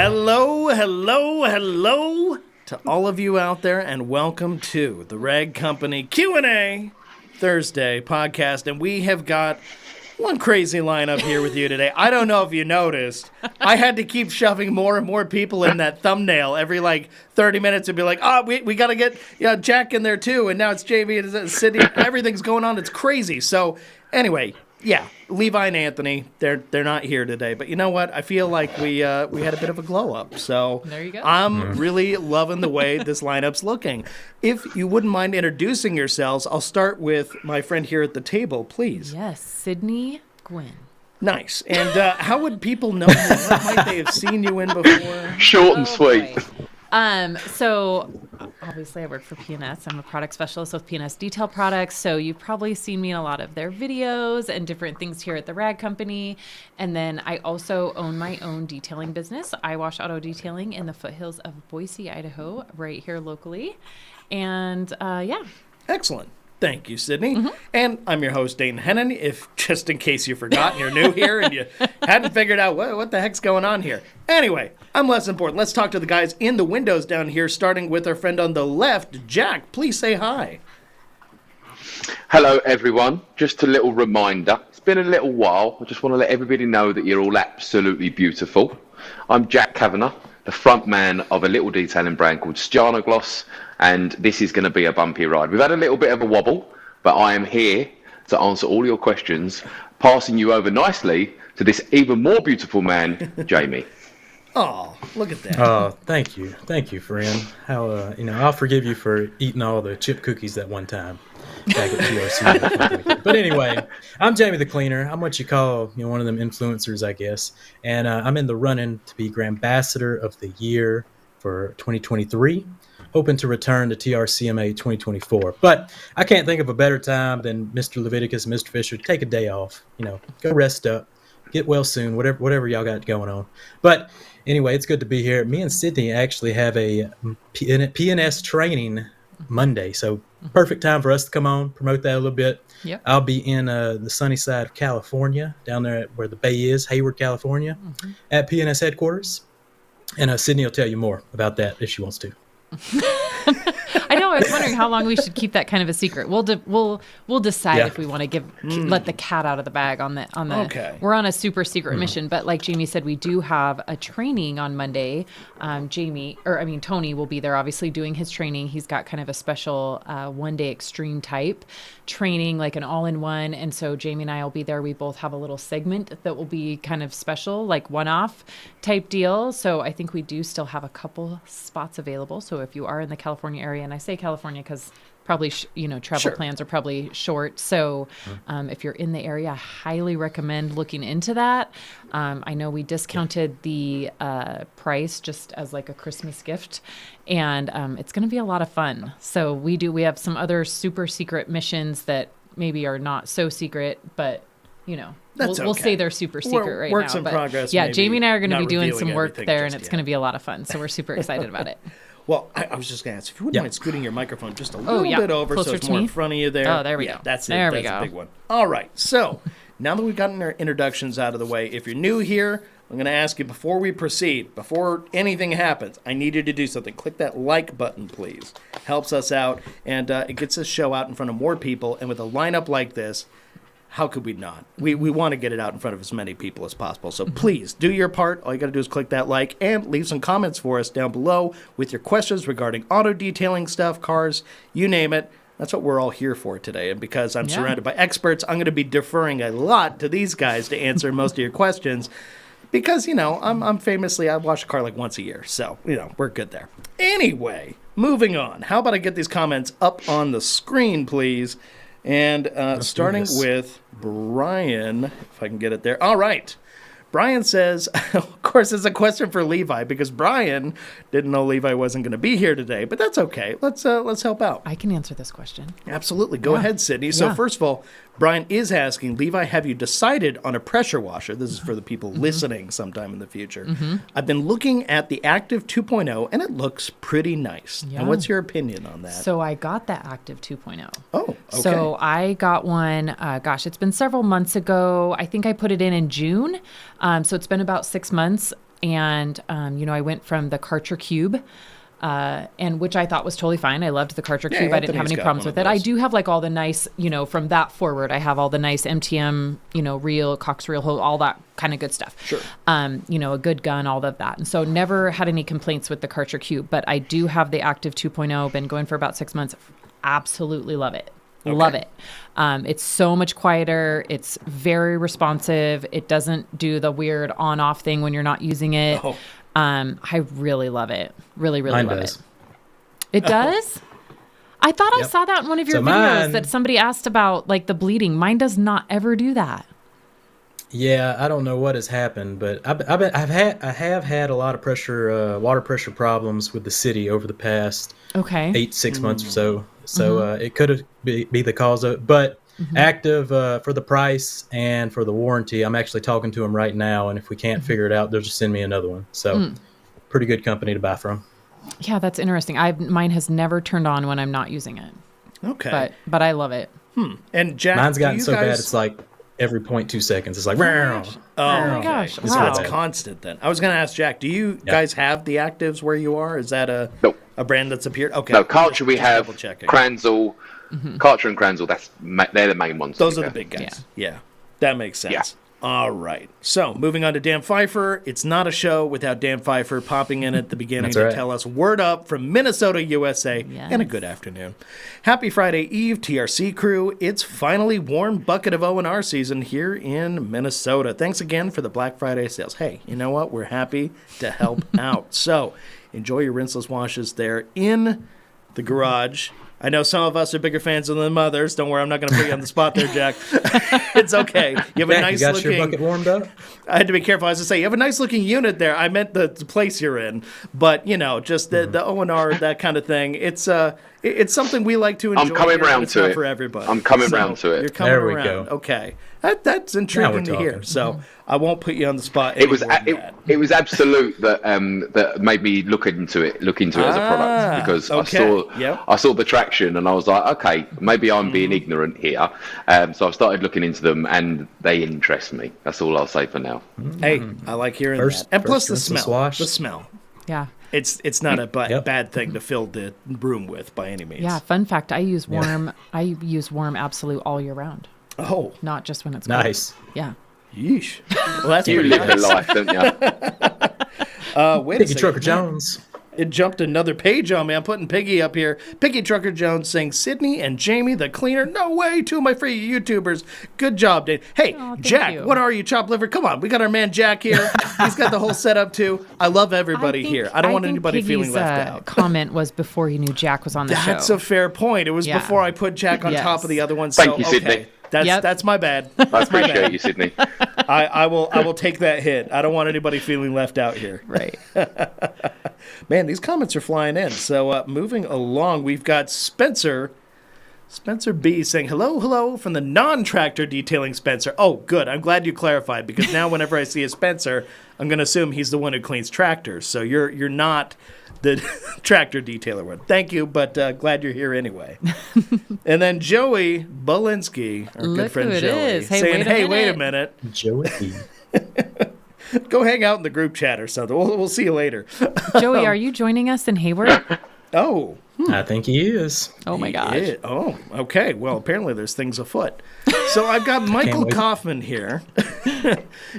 Hello, hello, hello to all of you out there, and welcome to the Rag Company Q&A Thursday podcast. And we have got one crazy lineup here with you today. I don't know if you noticed, I had to keep shoving more and more people in that thumbnail every 30 minutes and be like, we got to get Jack in there too. And now it's Jamie and Sydney. Everything's going on. It's crazy. So anyway, yeah, Levi and Anthony, they're not here today. But you know what? I feel like we had a bit of a glow up. So there you go. I'm really loving the way this lineup's looking. If you wouldn't mind introducing yourselves, I'll start with my friend here at the table, please. Yes, Sydni Gwinn. Nice. And how would people know you? What might they have seen you in before? Short and sweet. Boy. So obviously I work for P&S. I'm a product specialist with P&S Detail Products. So you've probably seen me in a lot of their videos and different things here at the Rag Company. And then I also own my own detailing business, Eyewash Auto Detailing, in the foothills of Boise, Idaho, right here locally. And yeah. Excellent. Thank you, Sydney. Mm-hmm. And I'm your host, Dane Hennon, just in case you forgot and you're new here and you hadn't figured out what the heck's going on here. Anyway, I'm less important. Let's talk to the guys in the windows down here, starting with our friend on the left. Jack, please say hi. Hello, everyone. Just a little reminder. It's been a little while. I just want to let everybody know that you're all absolutely beautiful. I'm Jack Kavanagh, the front man of a little detailing brand called Stjarnagloss, and this is going to be a bumpy ride. We've had a little bit of a wobble, but I am here to answer all your questions, passing you over nicely to this even more beautiful man, Jamie. Oh, look at that. Oh, thank you, friend. How I'll forgive you for eating all the chip cookies that one time back at TRC. But anyway, I'm Jamie the Cleaner. I'm what you call one of them influencers, I guess, and I'm in the running to be Grand Ambassador of the Year for 2023. Hoping to return to TRCMA 2024. But I can't think of a better time than Mr. Leviticus and Mr. Fisher. Take a day off, go rest up, get well soon, whatever y'all got going on. But anyway, it's good to be here. Me and Sydney actually have a P&S training Monday, so perfect time for us to come on, promote that a little bit. Yep. I'll be in the sunny side of California, down there where the Bay is, Hayward, California, at P&S headquarters. And Sydney will tell you more about that if she wants to. I know. I was wondering how long we should keep that kind of a secret. We'll decide if we want to let the cat out of the bag on the. Okay. We're on a super secret mission, but like Jamie said, we do have a training on Monday. Tony will be there, obviously doing his training. He's got kind of a special 1-day extreme type training, like an all-in-one, and so Jamie and I will be there. We both have a little segment that will be kind of special, like one-off type deal. So I think we do still have a couple spots available. So if you are in the California area, and I say California because probably travel plans are probably short. So if you're in the area, I highly recommend looking into that. I know we discounted the price just as like a Christmas gift, and it's going to be a lot of fun. So we have some other super secret missions that maybe are not so secret, but we'll say they're super secret right now. Works in progress. Yeah, Jamie and I are going to be doing some work everything there, and it's going to be a lot of fun. So we're super excited about it. Well, I was just going to ask, if you wouldn't mind scooting your microphone just a little bit over closer so it's to more me. in front of you there. Oh, there we go. That's it. There that's we go. a big one. All right. So now that we've gotten our introductions out of the way, if you're new here, I'm going to ask you before we proceed, before anything happens, I need you to do something. Click that like button, please. Helps us out, and it gets this show out in front of more people. And with a lineup like this, how could we not? We want to get it out in front of as many people as possible. So please do your part. All you got to do is click that like and leave some comments for us down below with your questions regarding auto detailing stuff, cars, you name it. That's what we're all here for today. And because I'm surrounded by experts, I'm going to be deferring a lot to these guys to answer most of your questions. Because, I'm famously, I wash a car like once a year. So, we're good there. Anyway, moving on. How about I get these comments up on the screen, please? And starting with Brian, if I can get it there. All right. Brian says, of course, it's a question for Levi because Brian didn't know Levi wasn't going to be here today, but that's okay. Let's help out. I can answer this question. Absolutely. Go ahead, Sydney. So first of all, Brian is asking, Levi, have you decided on a pressure washer? This is for the people listening sometime in the future. I've been looking at the Active 2.0, and it looks pretty nice. Yeah. And what's your opinion on that? So I got that Active 2.0. Oh, okay. So I got one, it's been several months ago. I think I put it in June. So it's been about 6 months. And, I went from the Karcher Cube, and which I thought was totally fine. I loved the Karcher Cube. I didn't have Anthony's any got problems one with of it. I those. do have like all the nice, from that forward, I have all the nice MTM, reel, Cox reel, all that kind of good stuff. Sure. A good gun, all of that. And so never had any complaints with the Karcher Cube, but I do have the Active 2.0, been going for about 6 months. Absolutely love it. Love it. It's so much quieter. It's very responsive. It doesn't do the weird on-off thing when you're not using it. Oh. I really love it. Really, really Mine love does. it. It does? I thought I Yep. saw that in one of your So videos mine- that somebody asked about like the bleeding. Mine does not ever do that. Yeah, I don't know what has happened, but I have had a lot of water pressure problems with the city over the past Okay. 6 months or so. So it could be the cause of it. But Active, for the price and for the warranty, I'm actually talking to them right now. And if we can't figure it out, they'll just send me another one. So pretty good company to buy from. Yeah, that's interesting. Mine has never turned on when I'm not using it. Okay. But I love it. And Jack, Mine's do gotten you so guys... bad, it's like every 0.2 seconds. It's like, Oh my gosh, So wow. it's constant then. I was going to ask Jack, do you guys have the Actives where you are? Is that a brand that's appeared? Okay. No, Karcher we Just have, double-checking. Kranzel, Karcher and Kranzel, they're the main ones. Those to are be the fair. big guys. Yeah. That makes sense. Yeah. All right. So moving on to Dan Pfeiffer. It's not a show without Dan Pfeiffer popping in at the beginning That's to right. tell us word up from Minnesota, USA, Yes. and a good afternoon. Happy Friday Eve, TRC crew. It's finally warm bucket of O&R season here in Minnesota. Thanks again for the Black Friday sales. Hey, you know what? We're happy to help out. So enjoy your rinseless washes there in the garage. I know some of us are bigger fans than others. Don't worry, I'm not going to put you on the spot there, Jack. It's okay. You have a Jack, nice you got your looking. bucket warmed up? I had to be careful. I was to say you have a nice looking unit there. I meant the place you're in, but just the O&R, that kind of thing. It's something we like to enjoy. I'm coming here, but round it's to not it. for everybody. I'm coming round to it. You're coming There we around. go. Okay, that's intriguing to hear. talking. So I won't put you on the spot. It was any more than that. it was absolute that made me look into it as a product because okay. I saw the traction and I was like, okay, maybe I'm being ignorant here. So I started looking into them and they interest me. That's all I'll say for now. Hey, I like hearing First- that. And plus first the rinseless smell. wash. The smell. Yeah. It's not a Yep. bad thing to fill the room with by any means. Yeah. Fun fact, I use warm Absolute all year round, Oh, not just when it's cold. Nice. Yeah. yeesh. Well, that's You pretty live the nice. life, don't you? Wait a Piggy second. Trucker Jones. It jumped another page on me. I'm putting Piggy up here. Piggy Trucker Jones saying, Sydney and Jamie the cleaner. No way, two of my free YouTubers. Good job, Dane. Hey, thank Jack, you. what are you, chopped liver? Come on, we got our man Jack here. He's got the whole setup too. I love everybody here. I don't want think anybody feeling Piggy's, left out. Comment was before you knew Jack was on the show. That's a fair point. It was Yeah. before I put Jack on top Yes. of the other one. Thank so, you, Sydney. Okay. That's my bad. I appreciate you, Sydney. I will take that hit. I don't want anybody feeling left out here. Right. Man, these comments are flying in. So moving along, we've got Spencer B saying, hello from the non-tractor detailing Spencer. Oh, good. I'm glad you clarified because now whenever I see a Spencer, I'm going to assume he's the one who cleans tractors. So you're not the tractor detailer one. Thank you, but glad you're here anyway. And then Joey Bolinski, our good Look friend who it Joey, is. Hey, saying, wait a wait a minute." minute. Joey. Go hang out in the group chat or something. We'll see you later. Joey, are you joining us in Hayward? Oh, I think he is. Oh my gosh. yeah. Oh, okay. Well, apparently there's things afoot. So I've got Michael wait. Kaufman here.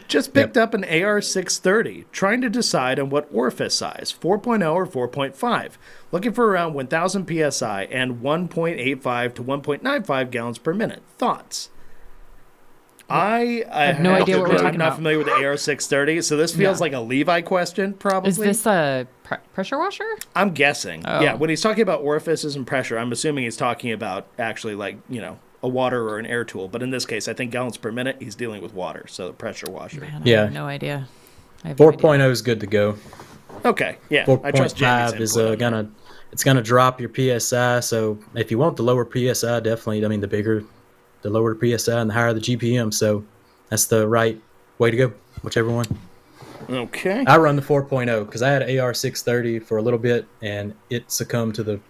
Just picked up an AR-630, trying to decide on what orifice size, 4.0 or 4.5. Looking for around 1,000 PSI and 1.85 to 1.95 gallons per minute. Thoughts? I have no idea what we're I'm talking not about. familiar with the AR-630, so this feels Yeah. like a Levi question, probably. Is this a pressure washer? I'm guessing. Oh. Yeah, when he's talking about orifices and pressure, I'm assuming he's talking about actually a water or an air tool. But in this case, I think gallons per minute, he's dealing with water, so the pressure washer. Man, I Yeah. have no idea. I have no idea. 4.0 is good to go. Okay, yeah, I trust Jamie's 4.5 is input on that. it's gonna drop your PSI. So if you want the lower PSI, definitely. I mean, the lower the PSI and the higher the GPM. So that's the right way to go. Whichever one. Okay. I run the 4.0 because I had an AR-630 for a little bit and it succumbed to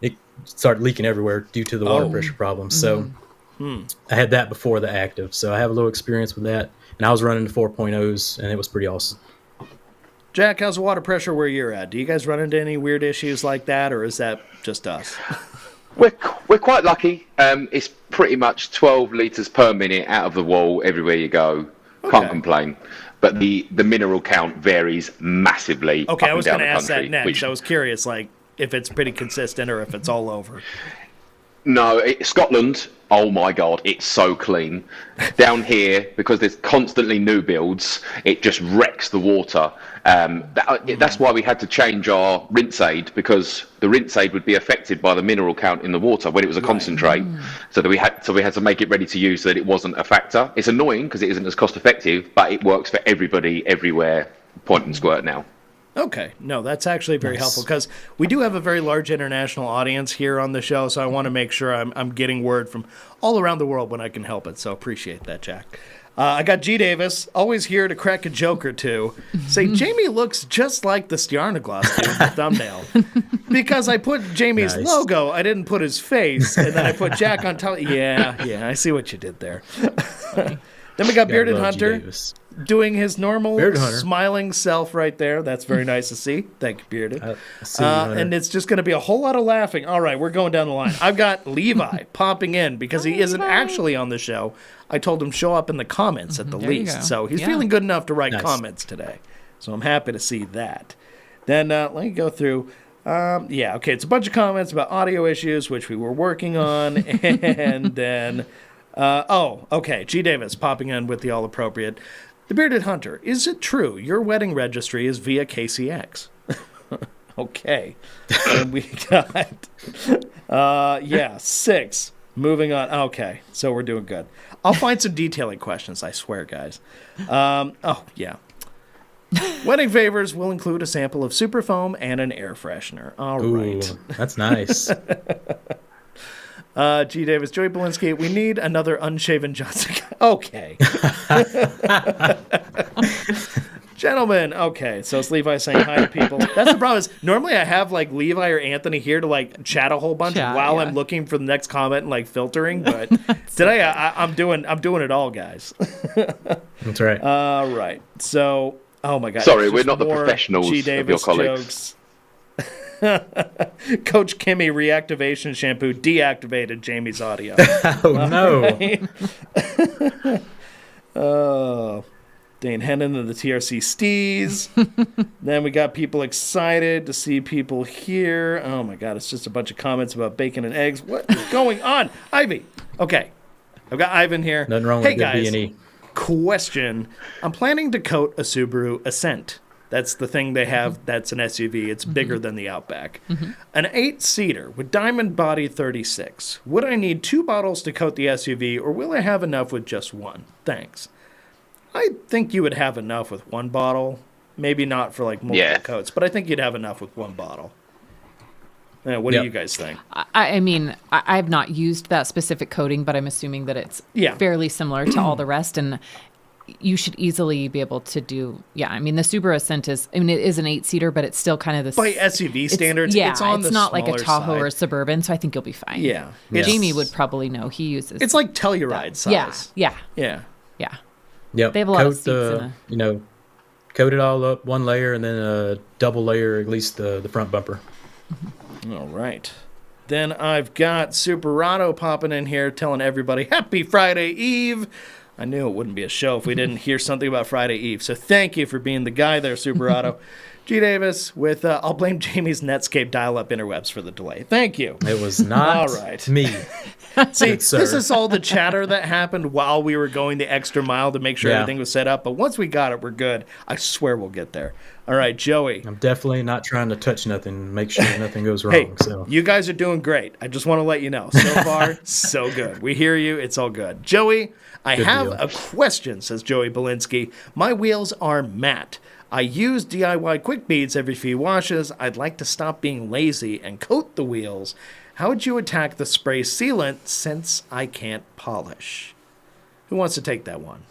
it started leaking everywhere due to the water pressure problems. So I had that before the active. So I have a little experience with that. And I was running the 4.0s and it was pretty awesome. Jack, how's the water pressure where you're at? Do you guys run into any weird issues like that, or is that just us? We're quite lucky. It's pretty much 12 litres per minute out of the wall everywhere you go. Can't complain. But the mineral count varies massively. Okay, up I was going to to ask that country, next. which- I was curious, like, if it's pretty consistent or if it's all over. No, Scotland, oh my God, it's so clean. Down here, because there's constantly new builds, it just wrecks the water. That's why we had to change our rinse aid, because the rinse aid would be affected by the mineral count in the water when it was a concentrate. So we had to make it ready to use so that it wasn't a factor. It's annoying because it isn't as cost effective, but it works for everybody, everywhere, point and squirt now. Okay. No, that's actually very helpful because we do have a very large international audience here on the show, so I want to make sure I'm getting word from all around the world when I can help it. So appreciate that, Jack. I got G. Davis, always here to crack a joke or two. Say, Jamie looks just like the Stjarnagloss dude in the thumbnail. Because I put Jamie's logo, I didn't put his face, and then I put Jack on top. Yeah, I see what you did there. Then we got Bearded Hunter doing his normal smiling self right there. That's very nice to see. Thank you, Bearded. And it's just going to be a whole lot of laughing. All right, we're going down the line. I've got Levi popping in because he isn't actually on the show. I told him show up in the comments at the least. So he's feeling good enough to write comments today. So I'm happy to see that. Then let me go through. Okay, it's a bunch of comments about audio issues, which we were working on. And then, G. Davis popping in with the all-appropriate. The Bearded Hunter, is it true your wedding registry is via KCX? Okay. And we got, 6. Moving on. Okay, so we're doing good. I'll find some detailing questions, I swear, guys. Wedding favors will include a sample of super foam and an air freshener. All right. That's nice. G. Davis, Joey Belinsky, we need another unshaven Johnson. Okay. Gentlemen, okay, so it's Levi saying hi to people. That's the problem is normally I have like Levi or Anthony here to like chat a whole bunch while I'm looking for the next comment and like filtering, but today I'm doing it all, guys. That's right. All right. So, oh my God. Sorry, we're not the professionals of your colleagues. Coach Kimmy reactivation shampoo deactivated Jamie's audio. Oh, Dane Hennon of the TRC Stees. Then we got people excited to see people here. Oh my God, it's just a bunch of comments about bacon and eggs. What is going on? Ivy. Okay. I've got Ivan here. Nothing wrong with guys, B&E. Question. I'm planning to coat a Subaru Ascent. That's the thing they have. That's an SUV. It's bigger than the Outback. An 8-seater with Diamond Body 36. Would I need 2 bottles to coat the SUV, or will I have enough with just 1? Thanks. I think you would have enough with 1 bottle. Maybe not for like multiple coats, but I think you'd have enough with 1 bottle. What do you guys think? I mean, I've not used that specific coating, but I'm assuming that it's fairly similar to all the rest, and you should easily be able to do. I mean, the Subaru Ascent it is an 8-seater, but it's still kind of the by SUV standards. It's not like a Tahoe side. or a Suburban, so I think you'll be fine. Jamie would probably know. He uses. It's like Telluride size. Yeah. Yep. They have a lot of seats coat it all up 1 layer and then a double layer, at least the front bumper. All right. Then I've got Superado popping in here telling everybody Happy Friday Eve. I knew it wouldn't be a show if we didn't hear something about Friday Eve. So thank you for being the guy there, Superado. G. Davis with, I'll blame Jamie's Netscape dial-up interwebs for the delay. Thank you. It was not me. See, this is all the chatter that happened while we were going the extra mile to make sure everything was set up. But once we got it, we're good. I swear we'll get there. All right, Joey. I'm definitely not trying to touch nothing, make sure nothing goes wrong. So you guys are doing great. I just want to let you know. So far, so good. We hear you. It's all good. Joey, I have a question, says Joey Belinsky. My wheels are matte. I use DIY quick beads every few washes. I'd like to stop being lazy and coat the wheels. How would you attack the spray sealant since I can't polish? Who wants to take that one?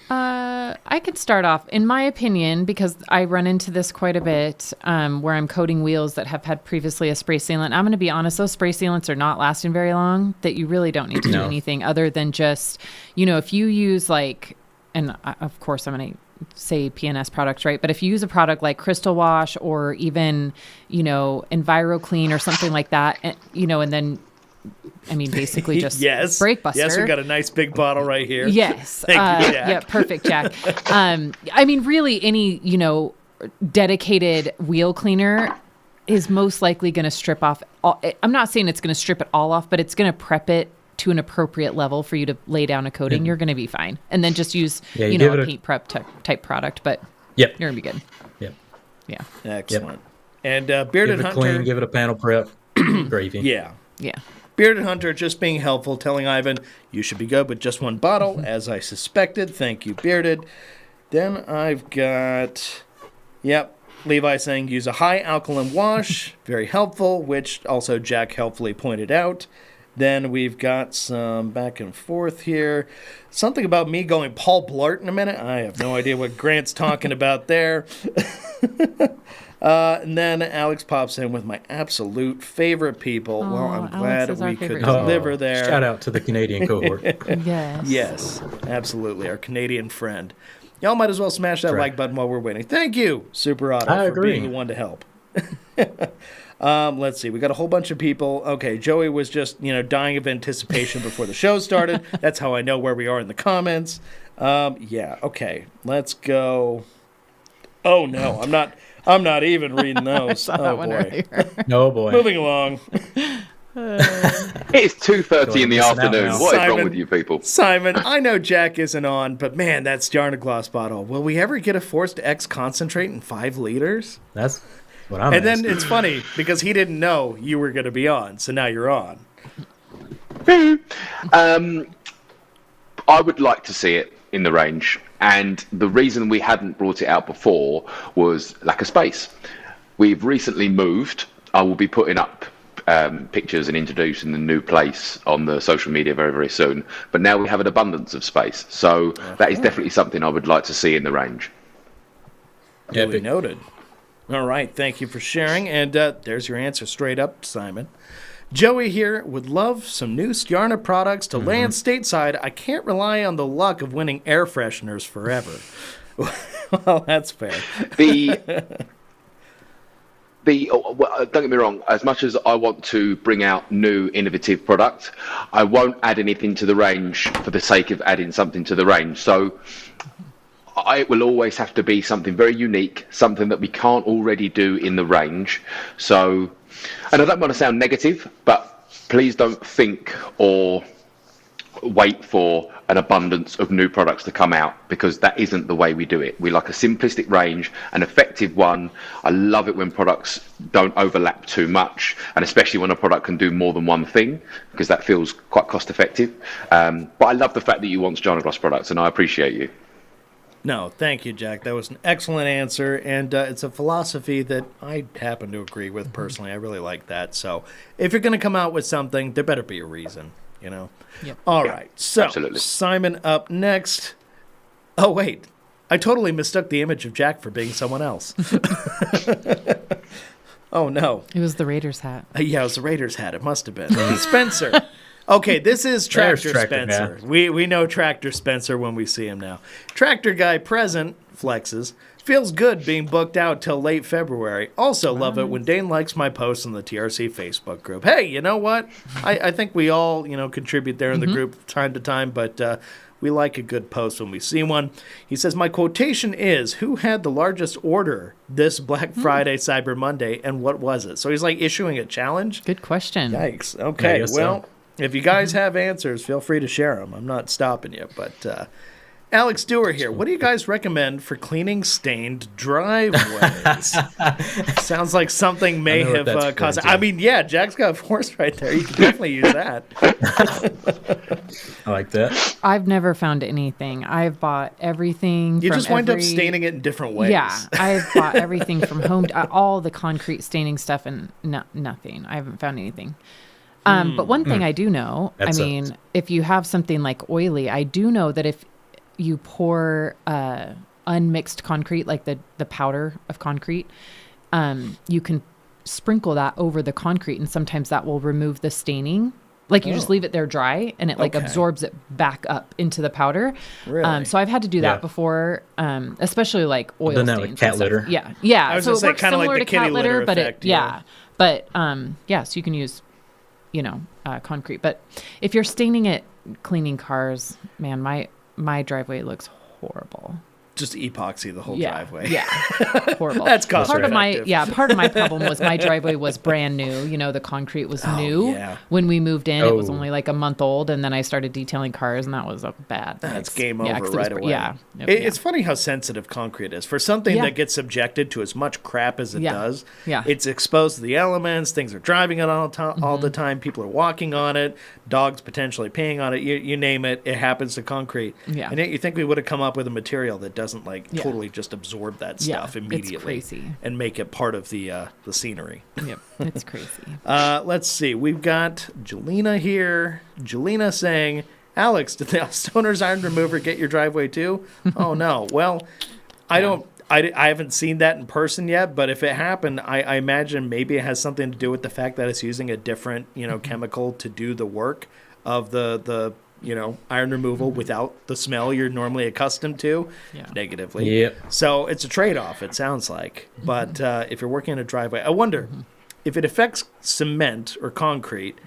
I could start off. In my opinion, because I run into this quite a bit, where I'm coating wheels that have had previously a spray sealant. I'm going to be honest, those spray sealants are not lasting very long, that you really don't need to do anything other than just, if you use of course I'm going to say PNS products, right? But if you use a product like Crystal Wash or even, EnviroClean or something like that, and then, basically just yes. Brake Buster. Yes, we got a nice big bottle right here. Yes. Thank you, Jack. Yeah, perfect, Jack. Really any, dedicated wheel cleaner is most likely going to strip off. I'm not saying it's going to strip it all off, but it's going to prep it to an appropriate level for you to lay down a coating. You're going to be fine. And then just use, a paint prep type product, but you're going to be good. Yep. Yeah. Excellent. And Bearded Give it a Hunter. clean, give it a panel prep. Gravy. Yeah. Yeah. Bearded Hunter just being helpful, telling Ivan, you should be good with just one bottle, as I suspected. Thank you, Bearded. Then I've got, Levi saying use a high alkaline wash. Very helpful, which also Jack helpfully pointed out. Then we've got some back and forth here. Something about me going Paul Blart in a minute. I have no idea what Grant's talking about there. And then Alex pops in with my absolute favorite people. Oh, well, I'm Alex glad is our we could favorite deliver there. Shout out to the Canadian cohort. Yes. Yes, absolutely. Our Canadian friend. Y'all might as well smash that like button while we're waiting. Thank you, Super Otto, I for agree. being the one to help. Let's see. We got a whole bunch of people. Okay, Joey was just, dying of anticipation before the show started. That's how I know where we are in the comments. Okay. Let's go. Oh, no. I'm not even reading those. Oh, boy. No, boy. Moving along. It's 2:30 in the afternoon. What is wrong with you people? Simon, I know Jack isn't on, but man, that Stjarnagloss bottle. Will we ever get a Forced X concentrate in 5 liters? That's what I'm And asking. then it's funny because he didn't know you were going to be on, so now you're on. I would like to see it in the range, and the reason we hadn't brought it out before was lack of space. We've recently moved. I will be putting up pictures and introducing the new place on the social media very, very soon. But now we have an abundance of space, so that is definitely something I would like to see in the range. Duly noted. All right, thank you for sharing, and there's your answer straight up, Simon. Joey here would love some new Stjarna products to land stateside. I can't rely on the luck of winning air fresheners forever. Well, that's fair. Don't get me wrong, as much as I want to bring out new innovative product, I won't add anything to the range for the sake of adding something to the range. So it will always have to be something very unique, something that we can't already do in the range. So, and I don't want to sound negative, but please don't think or wait for an abundance of new products to come out, because that isn't the way we do it. We like a simplistic range, an effective one. I love it when products don't overlap too much, and especially when a product can do more than one thing, because that feels quite cost effective. But I love the fact that you want Stjarnagloss products, and I appreciate you. No, thank you, Jack. That was an excellent answer, and it's a philosophy that I happen to agree with personally. I really like that. So if you're going to come out with something, there better be a reason, Yep. All right, so absolutely. Simon up next. Oh, wait. I totally mistook the image of Jack for being someone else. Oh, no. It was the Raiders hat. Yeah, it was the Raiders hat. It must have been. Spencer. Okay, this is Tractor Spencer. We know Tractor Spencer when we see him now. Tractor Guy present, flexes. Feels good being booked out till late February. Also love it when Dane likes my posts on the TRC Facebook group. Hey, you know what? I think we all, contribute there in the group time to time, but we like a good post when we see one. He says, my quotation is, who had the largest order this Black Friday, Cyber Monday, and what was it? So he's like issuing a challenge? Good question. Yikes. Okay, well, if you guys have answers, feel free to share them. I'm not stopping you, but... Alex Stewart here. What do you guys recommend for cleaning stained driveways? Sounds like something may have caused... I mean, yeah, Jack's got a force right there. You can definitely use that. I like that. I've never found anything. I've bought everything. You from just wind up staining it in different ways. Yeah, I've bought everything from home, all the concrete staining stuff, and nothing. I haven't found anything. But one thing I do know, if you have something like oily, I do know that if you pour unmixed concrete, like the powder of concrete, you can sprinkle that over the concrete, and sometimes that will remove the staining Like you just leave it there dry and it like Okay. absorbs it back up into the powder. Really? So I've had to do that Yeah. before, especially like oil done that stains with and cat stuff. litter. Yeah. Yeah. I was so gonna it say works kinda like similar the to kitty cat litter litter, but effect, yeah. But so you can use, concrete. But if you're staining it, cleaning cars, man, my driveway looks horrible. Just epoxy the whole Yeah, driveway. yeah, horrible. That's cost part of my effective. part of my problem was my driveway was brand new. The concrete was new yeah. when we moved in. It was Oh. only like a month old, and then I started detailing cars, and that was a bad. That's mix. game Yeah, over 'cause it was right away. Yeah, It's funny how sensitive concrete is. For something Yeah. that gets subjected to as much crap as it Yeah. does, Yeah. it's exposed to the elements, things are driving it all Mm-hmm. the time, people are walking on it, dogs potentially peeing on it, you name it, it happens to concrete. Yeah. And yet you think we would have come up with a material that doesn't Yeah. totally just absorb that Yeah, stuff it's immediately crazy. and make it part of the scenery. Yep, it's crazy. Let's see. We've got Jelena here. Jelena saying, Alex, did the Stoner's Iron Remover get your driveway too? Oh, no. Well, I haven't seen that in person yet, but if it happened, I imagine maybe it has something to do with the fact that it's using a different, chemical to do the work of the iron removal without the smell you're normally accustomed to Yeah. negatively. Yep. So it's a trade-off, it sounds like. But if you're working in a driveway, I wonder if it affects cement or concrete,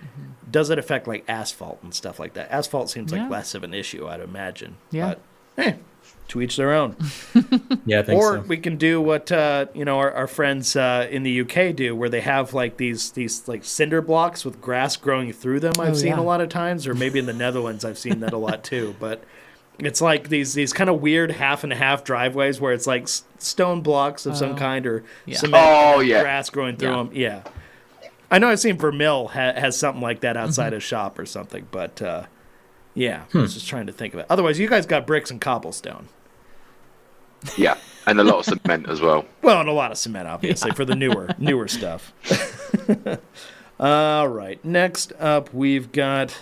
does it affect like asphalt and stuff like that? Asphalt seems like Yeah. less of an issue, I'd imagine. Yeah. But, to each their own. Yeah, I think Or so. we can do what our friends in the UK do, where they have like these like cinder blocks with grass growing through them. I've seen yeah. a lot of times, or maybe in the Netherlands I've seen that a lot too. But it's like these kind of weird half and half driveways where it's like stone blocks of some kind or Yeah. cement, Oh, and yeah. grass growing through Yeah. them. Yeah, I know I've seen Vermil has something like that outside a shop or something. But yeah, I was just trying to think of it. Otherwise, you guys got bricks and cobblestone. Yeah, and a lot of cement as well. Well, and a lot of cement, obviously, for the newer stuff. All right. Next up, we've got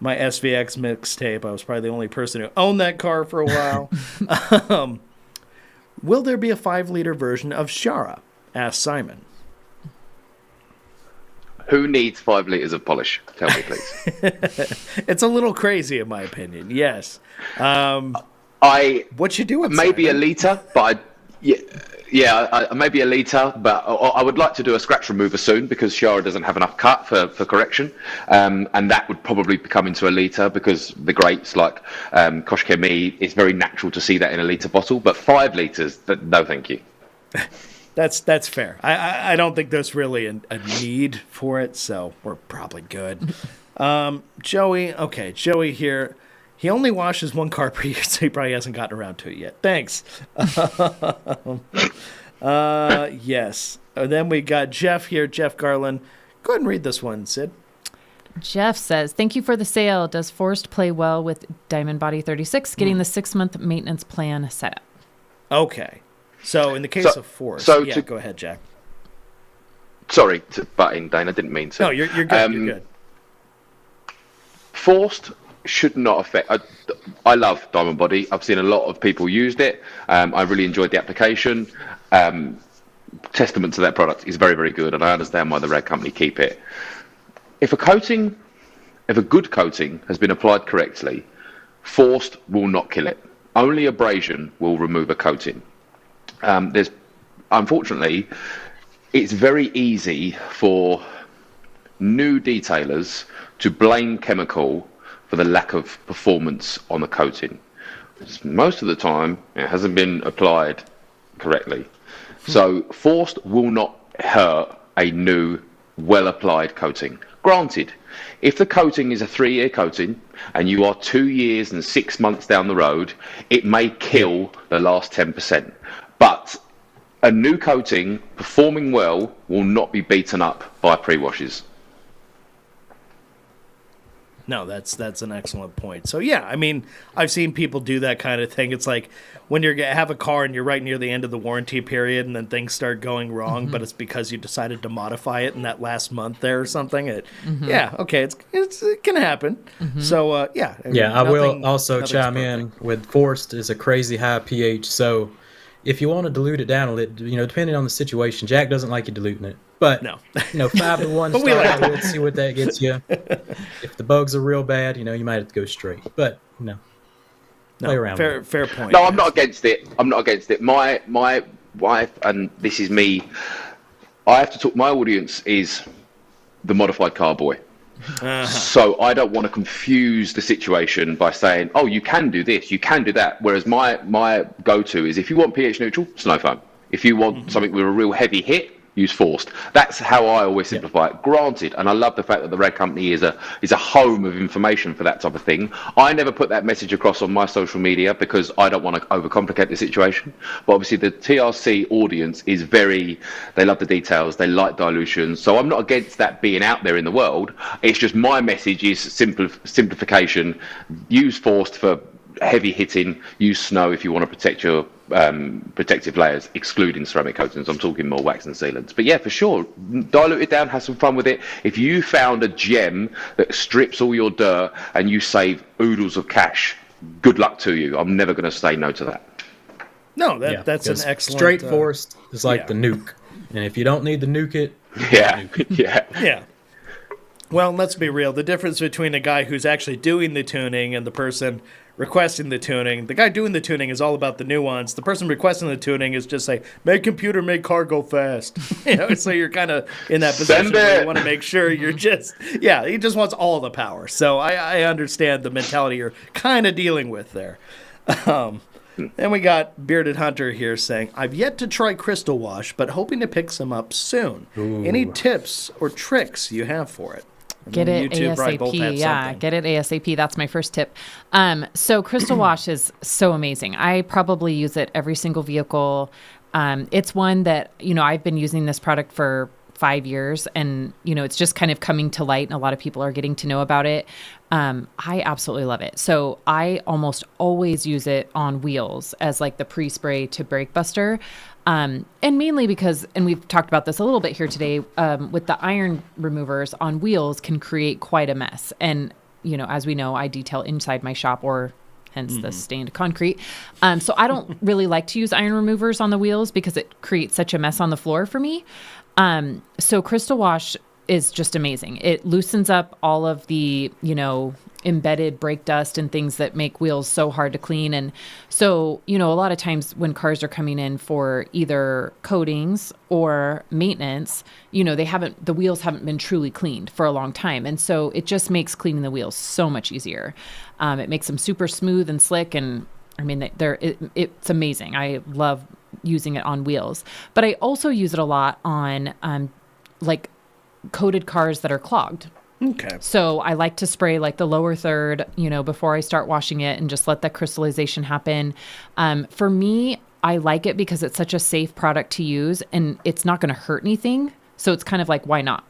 my SVX mixtape. I was probably the only person who owned that car for a while. Will there be a 5-liter version of Shara? Asked Simon. Who needs 5 litres of polish? Tell me, please. It's a little crazy, in my opinion. Yes. What you do with Maybe Simon? a litre, but maybe a litre, but I would like to do a scratch remover soon because Shara doesn't have enough cut for correction, and that would probably come into a litre because the grates like Koshkemi, it's very natural to see that in a litre bottle, but 5 litres, no thank you. That's fair. I don't think there's really a need for it, so we're probably good. Joey here. He only washes one car per year, so he probably hasn't gotten around to it yet. Thanks. Yes. And then we got Jeff here, Jeff Garland. Go ahead and read this one, Sid. Jeff says, thank you for the sale. Does Forrest play well with Diamond Body 36 getting the 6-month maintenance plan set up? Okay. So in the case of Forrest, go ahead, Jack. Sorry to butt in, Dane. I didn't mean to. No, you're good. You're good. Forced should not affect. I love Diamond Body. I've seen a lot of people used it. I really enjoyed the application. Testament to that product is very, very good, and I understand why the rag company keep it. If a good coating has been applied correctly, forced will not kill it. Only abrasion will remove a coating. Unfortunately, it's very easy for new detailers to blame chemical for the lack of performance on the coating. Most of the time, it hasn't been applied correctly. So forced will not hurt a new, well-applied coating. Granted, if the coating is a 3-year coating and you are 2 years and 6 months down the road, it may kill the last 10%. But a new coating performing well will not be beaten up by pre-washes. No, that's an excellent point. So yeah, I mean, I've seen people do that kind of thing. It's like when you have a car and you're right near the end of the warranty period, and then things start going wrong, but it's because you decided to modify it in that last month there or something. Yeah, okay, it can happen. So yeah, Yeah, I will also chime in with Forced is a crazy high pH, so if you want to dilute it down a little, depending on the situation, Jack doesn't like you diluting it. But, No. 5 to 1 to We start like out with, see what that gets you. If the bugs are real bad, you might have to go straight. But, play around with it. Fair point. No, I'm not against it. My wife, and this is me, I have to talk, my audience is the modified car boy. So I don't want to confuse the situation by saying, oh, you can do this, you can do that. Whereas my go-to is, if you want pH neutral, snow foam. If you want something with a real heavy hit, use forced. That's how I always simplify it. Granted, and I love the fact that the Red Company is a home of information for that type of thing. I never put that message across on my social media because I don't want to overcomplicate the situation. But obviously the TRC audience is they love the details, they like dilution. So I'm not against that being out there in the world. It's just my message is simplification. Use forced for heavy hitting, use snow if you want to protect your protective layers, excluding ceramic coatings. I'm talking more wax and sealants. But yeah, for sure, dilute it down, have some fun with it. If you found a gem that strips all your dirt and you save oodles of cash, good luck to you. I'm never going to say no to that. No, that's an excellent... Straight forced is like the nuke. And if you don't need to nuke it, Yeah. Well, let's be real. The difference between a guy who's actually doing the tuning and the person requesting the tuning, the guy doing the tuning is all about the nuance. The person requesting the tuning is just like, make computer, make car go fast. So you're kind of in that position where you want to make sure you're just, he just wants all the power. So I understand the mentality you're kind of dealing with there. Then we got Bearded Hunter here saying, I've yet to try Crystal Wash, but hoping to pick some up soon. Ooh. Any tips or tricks you have for it? Get it ASAP. Yeah, get it ASAP. That's my first tip. So Crystal Wash is so amazing. I probably use it every single vehicle. It's one that, I've been using this product for 5 years and, it's just kind of coming to light and a lot of people are getting to know about it. I absolutely love it. So I almost always use it on wheels as like the pre-spray to brake buster. And mainly because, and we've talked about this a little bit here today, with the iron removers on wheels can create quite a mess. And, as we know, I detail inside my shop, or hence the stained concrete. So I don't really like to use iron removers on the wheels because it creates such a mess on the floor for me. So Crystal Wash is just amazing. It loosens up all of the, embedded brake dust and things that make wheels so hard to clean. And so, a lot of times when cars are coming in for either coatings or maintenance, the wheels haven't been truly cleaned for a long time. And so it just makes cleaning the wheels so much easier. It makes them super smooth and slick. And I mean, it's amazing. I love using it on wheels, but I also use it a lot on, like coated cars that are clogged. Okay. So I like to spray like the lower third, before I start washing it and just let that crystallization happen. For me, I like it because it's such a safe product to use and it's not going to hurt anything. So it's kind of like, why not?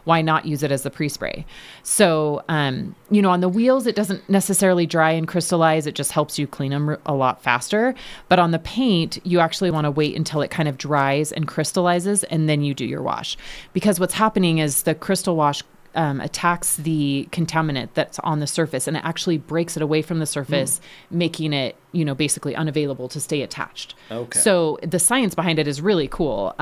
Why not use it as the pre-spray? So, on the wheels, it doesn't necessarily dry and crystallize. It just helps you clean them a lot faster. But on the paint, you actually want to wait until it kind of dries and crystallizes, and then you do your wash. Because what's happening is the Crystal Wash attacks the contaminant that's on the surface, and it actually breaks it away from the surface, making it, basically unavailable to stay attached. Okay. So the science behind it is really cool.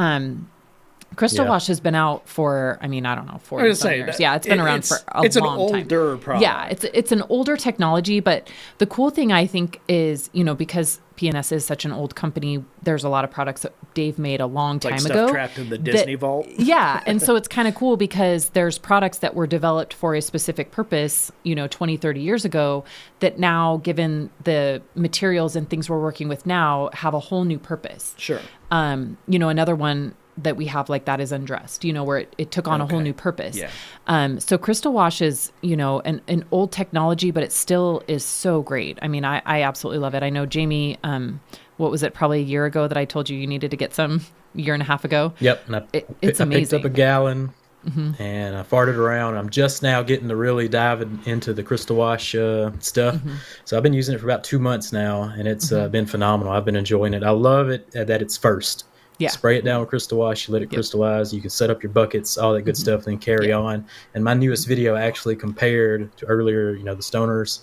Crystal Wash has been out for, 40 years. Yeah, it's been around for a long time. It's an older product. Yeah, it's an older technology, but the cool thing I think is, because P&S is such an old company, there's a lot of products that Dave made a long time ago. Stuff trapped in the Disney vault. Yeah, and so it's kind of cool because there's products that were developed for a specific purpose, 20, 30 years ago that now, given the materials and things we're working with now, have a whole new purpose. Sure. Another one that we have like that is Undressed, where it took on a whole new purpose. Yeah. So Crystal Wash is, an old technology, but it still is so great. I mean, I absolutely love it. I know Jamie, what was it, probably a year ago that I told you needed to get some, a year and a half ago? Yep. And it's amazing. I picked up a gallon and I farted around. I'm just now getting to really dive into the Crystal Wash stuff. So I've been using it for about 2 months now, and it's been phenomenal. I've been enjoying it. I love it that it's first. Yeah. Spray it down with Crystal Wash, you let it crystallize, you can set up your buckets, all that good stuff, then carry on. And my newest video actually compared to earlier, the stoners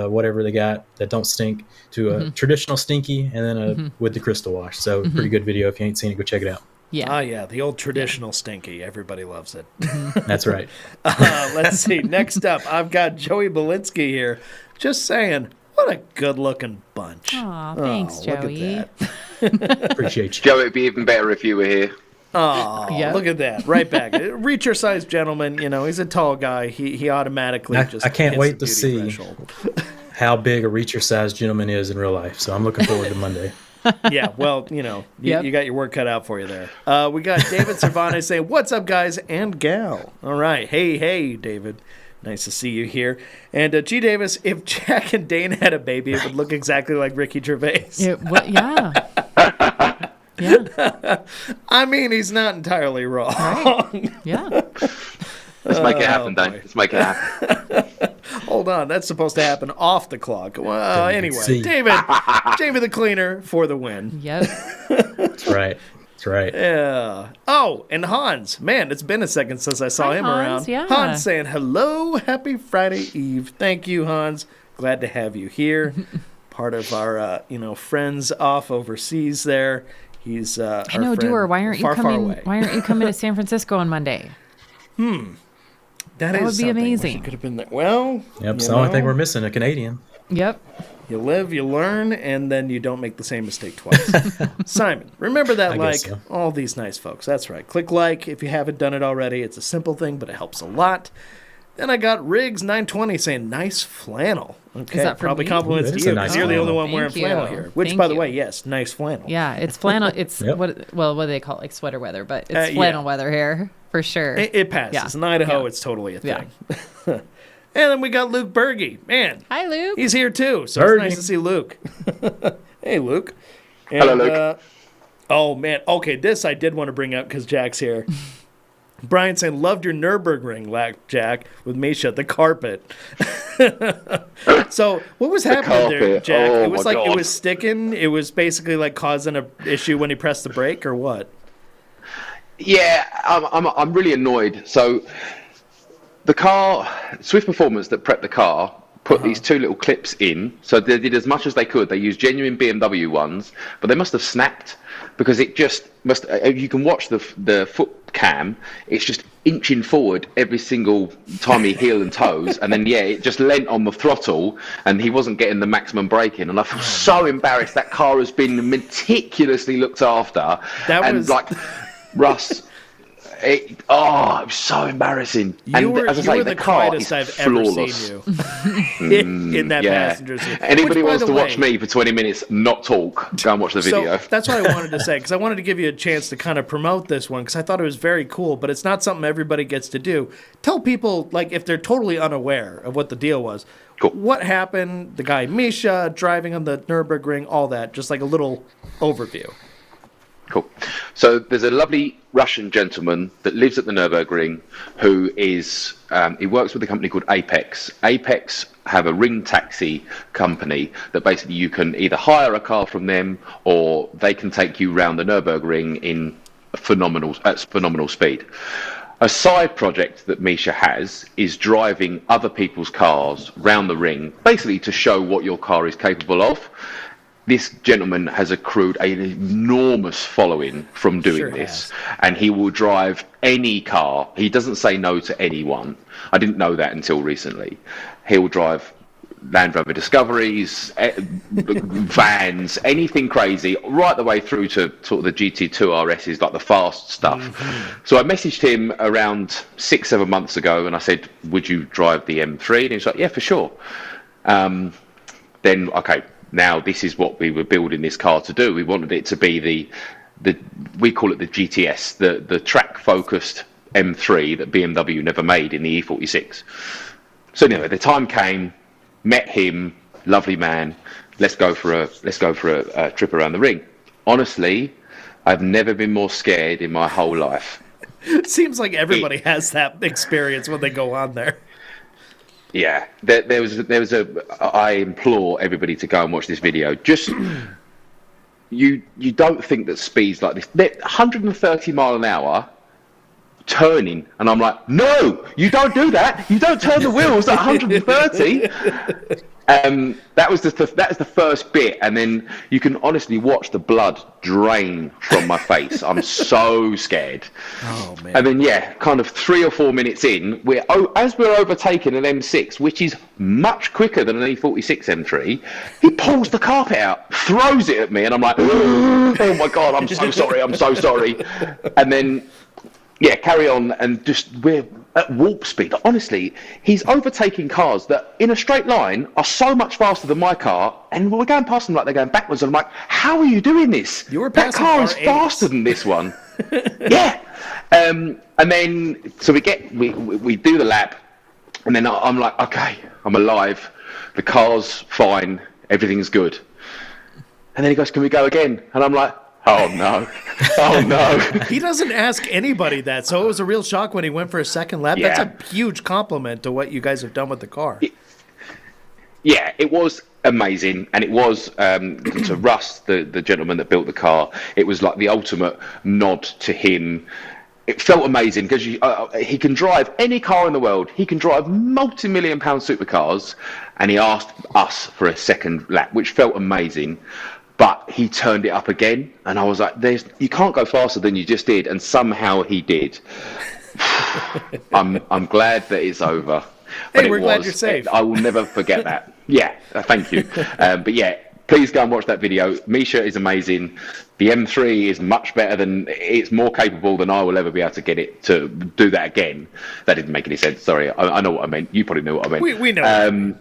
whatever they got that don't stink, to a traditional stinky, and then with the crystal wash. So pretty good video. If you ain't seen it, go check it out. Yeah. Ah, yeah, the old traditional stinky. Everybody loves it. That's right. Let's see. Next up, I've got Joey Belinsky here. Just saying, what a good-looking bunch. Aw, thanks, Joey. Look at that. Appreciate you. Joe, it'd be even better if you were here. Oh, Yeah. look at that. Right back. Reach your size gentleman. You know, he's a tall guy. He automatically just I can't hits wait the to beauty see threshold. how big a reacher-sized gentleman is in real life. So I'm looking forward to Monday. Yeah, well, you know, Yep. you got your work cut out for you there. We got David Cervantes saying, "What's up, guys and gal?" All right. Hey, David. Nice to see you here. And G. Davis, if Jack and Dane had a baby, it would look exactly like Ricky Gervais. Yeah. Yeah. I mean, he's not entirely wrong. Right. Yeah. Let's make it happen, boy. Dane. Let's make it happen. Hold on, that's supposed to happen off the clock. Well, anyway, see. David, Jamie the Cleaner for the win. Yep. That's right. That's right. Yeah. Oh, and Hans. Man, it's been a second since I saw Hi, him Hans. around. Yeah. Hans saying, hello, happy Friday Eve. Thank you, Hans. Glad to have you here. Part of our, friends off overseas there. He's I know, Doer. Why aren't you far coming? away. Why aren't you coming to San Francisco on Monday? That would is be something. Wish amazing. you could have been there. Well, Yep. It's the only thing we're missing, a Canadian. Yep. You live, you learn, and then you don't make the same mistake twice. Simon, remember that I like, guess so. all these nice folks. That's right. Click like if you haven't done it already. It's a simple thing, but it helps a lot. Then I got Riggs920 saying, nice flannel. Okay, Is that for probably me? compliments Ooh, that to is you a because nice you're the only flannel. one wearing Thank flannel you. here. Which, Thank by the you. way, yes, nice flannel. Yeah, it's flannel. It's Yep. what do they call it? Like sweater weather, but it's Yeah. flannel weather here for sure. It passes. Yeah. In Idaho, Yeah. it's totally a Yeah. thing. And then we got Luke Berge. Man, Hi, Luke. he's here too, so Berge. it's nice to see Luke. Hey, Luke. And, Hello, Luke. Oh, man. Okay, this I did want to bring up because Jack's here. Brian saying, loved your Nurburgring, Jack, with Misha, the carpet. So, what was happening there, carpet. Jack? Oh, It was my like, it God. was sticking. It was basically like causing a issue when he pressed the brake, or what? Yeah, I'm really annoyed. So the car, Swift Performance that prepped the car, put these two little clips in. So they did as much as they could. They used genuine BMW ones, but they must have snapped because it just must. You can watch the foot cam. It's just inching forward every single time he heel and toes, and then it just leant on the throttle, and he wasn't getting the maximum braking. And I feel so embarrassed. That car has been meticulously looked after, That was- Russ. It was so embarrassing. You were the the car quietest is I've flawless. ever seen you in that passenger seat. Anybody Which, by wants the to watch way- me for 20 minutes not talk, go and watch the video. So that's what I wanted to say, because I wanted to give you a chance to kind of promote this one, because I thought it was very cool, but it's not something everybody gets to do. Tell people, like, if they're totally unaware of what the deal was, Cool. what happened, the guy Misha, driving on the Nurburgring, all that, just like a little overview. Cool. So there's a lovely Russian gentleman that lives at the Nurburgring who is, he works with a company called Apex. Apex have a ring taxi company that basically you can either hire a car from them or they can take you around the Nurburgring at phenomenal speed. A side project that Misha has is driving other people's cars round the ring, basically to show what your car is capable of. This gentleman has accrued an enormous following from doing Sure this, has. and he will drive any car. He doesn't say no to anyone. I didn't know that until recently. He will drive Land Rover Discoveries, vans, anything crazy, right the way through to sort of the GT2 RSs, like the fast stuff. So I messaged him around 6-7 months ago, and I said, would you drive the M3? And he was like, yeah, for sure. Then, okay, now this is what we were building this car to do. We wanted it to be we call it the GTS, the track-focused M3 that BMW never made in the E46. So anyway, the time came, met him, lovely man. Let's go for a trip around the ring. Honestly, I've never been more scared in my whole life. It seems like everybody has that experience when they go on there. Yeah, there was I implore everybody to go and watch this video. Just you don't think that speeds like this. They're 130 mile an hour turning, and I'm like, no, you don't do that. You don't turn the wheels at 130. That was the first bit, and then you can honestly watch the blood drain from my face. I'm so scared. Oh man! And then kind of 3 or 4 minutes in, as we're overtaking an M6, which is much quicker than an E46 M3. He pulls the carpet out, throws it at me, and I'm like, oh my god, I'm so sorry, I'm so sorry. And then carry on, and just we're at warp speed. Honestly, he's overtaking cars that in a straight line are so much faster than my car, and we're going past them like they're going backwards. And I'm like, how are you doing this? You were that passing car is R8s. faster than this one. Yeah. And then so we do the lap, and then I'm like, okay, I'm alive. The car's fine. Everything's good. And then he goes, can we go again? And I'm like, oh no. Oh no. He doesn't ask anybody that, so it was a real shock when he went for a second lap. Yeah. That's a huge compliment to what you guys have done with the car. Yeah, it was amazing, and it was to Russ, the gentleman that built the car. It was like the ultimate nod to him. It felt amazing because he can drive any car in the world. He can drive multi-million-pound supercars, and he asked us for a second lap, which felt amazing. But he turned it up again, and I was like, you can't go faster than you just did, and somehow he did. I'm glad that it's over. But we're glad you're safe. I will never forget that. Yeah, thank you. But yeah, please go and watch that video. Misha is amazing. The M3 is much better it's more capable than I will ever be able to get it to do that again. That didn't make any sense. Sorry, I know what I meant. You probably know what I meant. We know.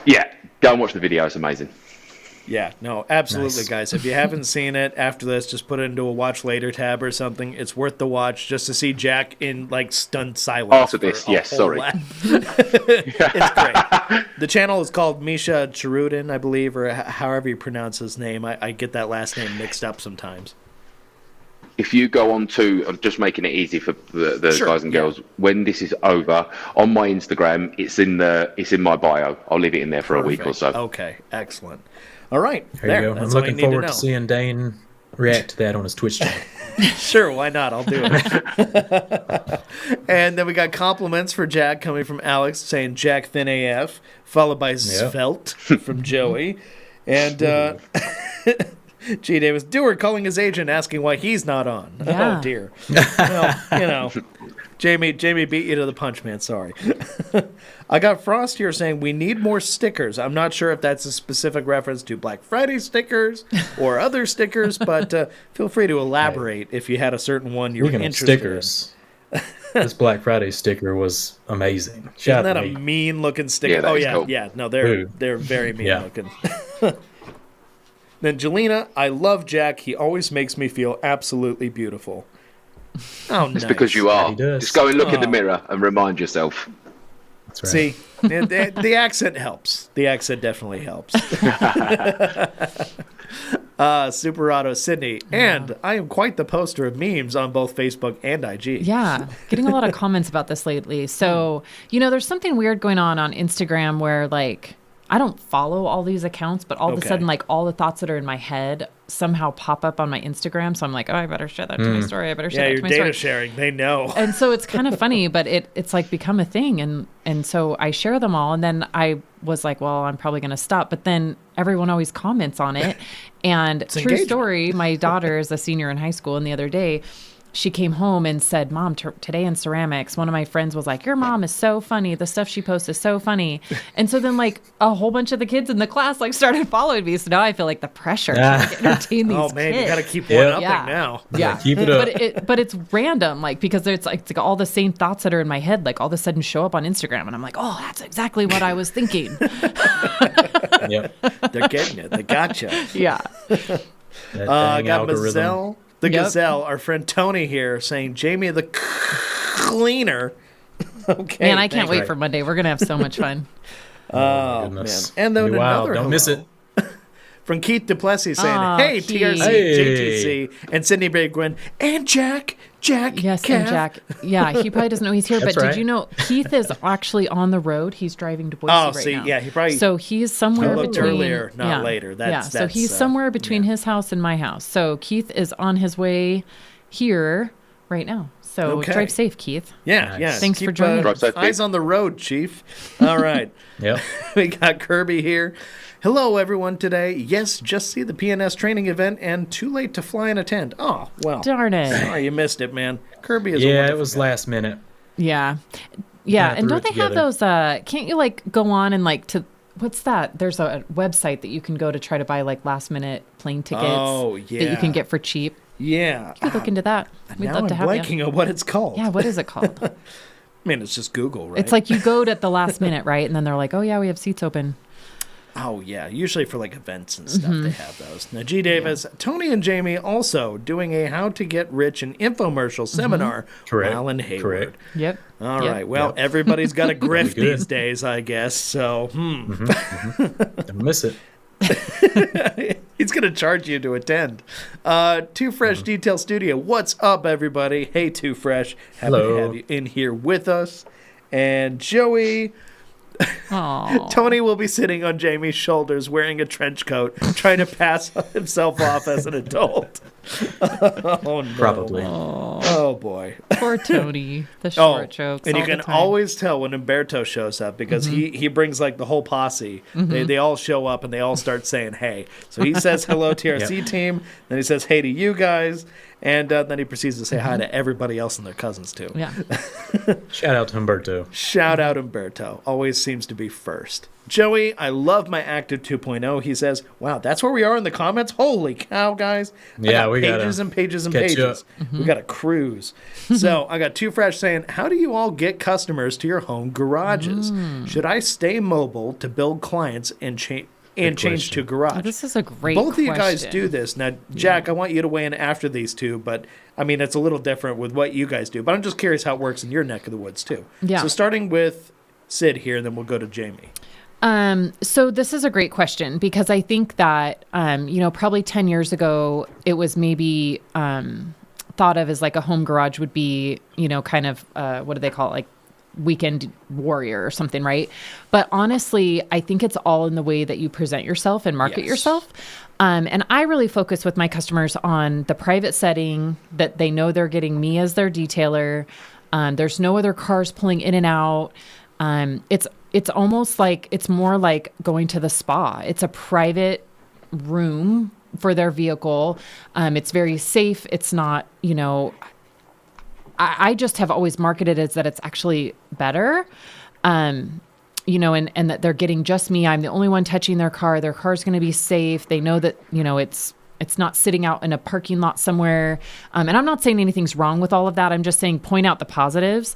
Yeah, go and watch the video. It's amazing. Yeah, no, absolutely, Nice. guys. If you haven't seen it, after this, just put it into a watch later tab or something. It's worth the watch just to see Jack in like stunned silence. After this, for a yes, whole sorry. lap. It's great. The channel is called Misha Cherudin, I believe, or however you pronounce his name. I get that last name mixed up sometimes. If you go on to, I'm just making it easy for the Sure, guys and yeah. girls, when this is over, on my Instagram, it's in my bio. I'll leave it in there for a week or so. Okay, excellent. All right, There you go. That's I'm all you looking need to forward know. to seeing Dane react to that on his Twitch channel. Sure, why not? I'll do it. And then we got compliments for Jack coming from Alex saying Jack Thin AF, followed by Svelte from Joey. And G. Davis Dewar calling his agent asking why he's not on. Yeah. Oh, dear. Well, Jamie beat you to the punch, man. Sorry. I got Frost here saying we need more stickers. I'm not sure if that's a specific reference to Black Friday stickers or other stickers, but feel free to elaborate if you had a certain one you were Speaking of interested stickers, this Black Friday sticker was amazing. in. Shout Isn't out that to a me. mean-looking sticker? Yeah, that Oh, is yeah, cool. yeah. No, Ooh. they're very Yeah. mean-looking. Then Jelena, I love Jack. He always makes me feel absolutely beautiful. Oh, It's nice. because you are. he does. Just go and look in the Oh. mirror and remind yourself. That's right. See, the accent helps. The accent definitely helps. Superado Sydney, and I am quite the poster of memes on both Facebook and IG. Yeah, getting a lot of comments about this lately. So, there's something weird going on Instagram where, like, I don't follow all these accounts, but all of a Okay. sudden, like, all the thoughts that are in my head somehow pop up on my Instagram. So I'm like, oh, I better share that to my story. I better share Yeah, that your to my data story. sharing, they know. And so it's kind of funny, but it's like become a thing. And so I share them all. And then I was like, well, I'm probably going to stop. But then everyone always comments on it. And true engagement. story, my daughter is a senior in high school. And the other day, she came home and said, Mom, today in ceramics, one of my friends was like, your mom is so funny. The stuff she posts is so funny. And so then, like, a whole bunch of the kids in the class, like, started following me. So now I feel like the pressure to like, entertain these Oh, man, kids. you got to keep Yeah. one upping Yeah. now. Yeah, Keep it up. But it's random, like, because it's like all the same thoughts that are in my head, like all of a sudden show up on Instagram, and I'm like, oh, that's exactly what I was thinking. Yep. They're getting it. They gotcha. Yeah, That I dang got algorithm. Mazel, the Yep. Gazelle, our friend Tony here saying Jamie the cleaner. Okay. man, I can't wait right. for Monday. We're gonna have so much fun. Oh, Goodness. man. And then Be wild. another Don't miss hello it. from Keith Duplessis saying, Aw, hey, Keith. TRC, Hey. JTC, and Sydney Gwinn, and Jack, Yes, Kev. and Jack. Yeah, he probably doesn't know he's here, That's but right. did you know Keith is actually on the road? He's driving to Boise Oh, right see, now. yeah, he probably So he's somewhere I looked between earlier, not later. That's- so he's somewhere between his house and my house. So Keith is on his way here right now. So Okay. drive safe, Keith. Yeah, Nice. yeah. Thanks for Keep, joining Drive safe, eyes Pete. on the road, Chief. All right. Yep. We got Kirby here. Hello, everyone, today. Yes, just see the PNS training event and too late to fly and attend. Oh, well. Darn it. Sorry you missed it, man. Kirby is a Yeah, wonderful it was guy. last minute. Yeah. Yeah. Kinda And threw don't it they have together. those, can't you like go on and like to, what's that? There's a website that you can go to try to buy like last minute plane tickets Oh, that you yeah. can get for cheap. Yeah. You could look into that. We'd Now love to I'm have blanking you. on what it's called. Yeah. What is it called? I mean, it's just Google, right? It's like you go to at the last minute, right? And then they're like, oh, yeah, we have seats open. Oh, yeah. Usually for like events and stuff, Mm-hmm. they have those. Now, G. Davis, Tony and Jamie also doing a how to get rich and infomercial seminar Correct. while in Hayward. Correct. Yep. All Yep. right. Well, Yep. everybody's got a grift good. these days, I guess. So, Don't miss it. he's going to charge you to attend. Too Fresh Detail Studio. What's up, everybody? Hey, Too Fresh. Happy to Hello. have you in here with us. And Joey, Aw. Tony will be sitting on Jamie's shoulders wearing a trench coat, trying to pass himself off as an adult. Oh, no. Probably. Oh, boy. Poor Tony. The Oh, short jokes. and you all the can time. always tell when Umberto shows up because he brings like the whole posse. They all show up and they all start saying hey. So he says hello to TRC team, then he says hey to you guys, and then he proceeds to say hi to everybody else and their cousins too. Yeah. Shout out to Humberto. Shout out Umberto. Always seems to be first. Joey, I love my Active 2.0. He says, wow, that's where we are in the comments? Holy cow, guys. I Yeah, got we gotta pages and pages and catch pages. up. We got a cruise. So I got Too Fresh saying, how do you all get customers to your home garages? Should I stay mobile to build clients and change question. to garage? Oh, this is a great Both of you guys question. do this. Now, Jack, I want you to weigh in after these two, but I mean, it's a little different with what you guys do. But I'm just curious how it works in your neck of the woods, too. Yeah. So starting with Sid here, and then we'll go to Jamie. So this is a great question because I think that, probably 10 years ago, it was maybe thought of as like a home garage would be, kind of, what do they call it? Like weekend warrior or something, right? But honestly, I think it's all in the way that you present yourself and market Yes. yourself. And I really focus with my customers on the private setting that they know they're getting me as their detailer. There's no other cars pulling in and out. It's almost like, it's more like going to the spa. It's a private room for their vehicle. It's very safe. It's not, I just have always marketed as that it's actually better. And that they're getting just me. I'm the only one touching their car. Their car's going to be safe. They know that, it's not sitting out in a parking lot somewhere. And I'm not saying anything's wrong with all of that. I'm just saying point out the positives.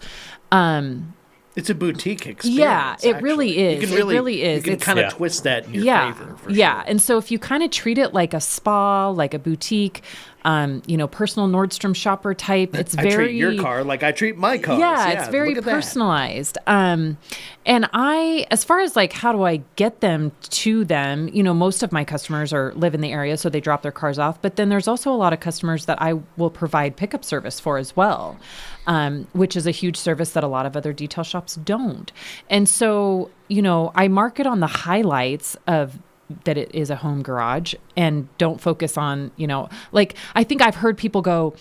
It's a boutique experience. Yeah, it actually. really is. You can It really is. You can It's- kind of Yeah. twist that in your Yeah. favor. For Yeah. Sure. And so if you kind of treat it like a spa, like a boutique, personal Nordstrom shopper type, it's I very treat your car like I treat my cars. Yeah, it's very look at that. personalized. And as far as like, how do I get them to them? Most of my customers live in the area, so they drop their cars off. But then there's also a lot of customers that I will provide pickup service for as well, which is a huge service that a lot of other detail shops don't. And so, I market on the highlights of that it is a home garage and don't focus on, I think I've heard people go,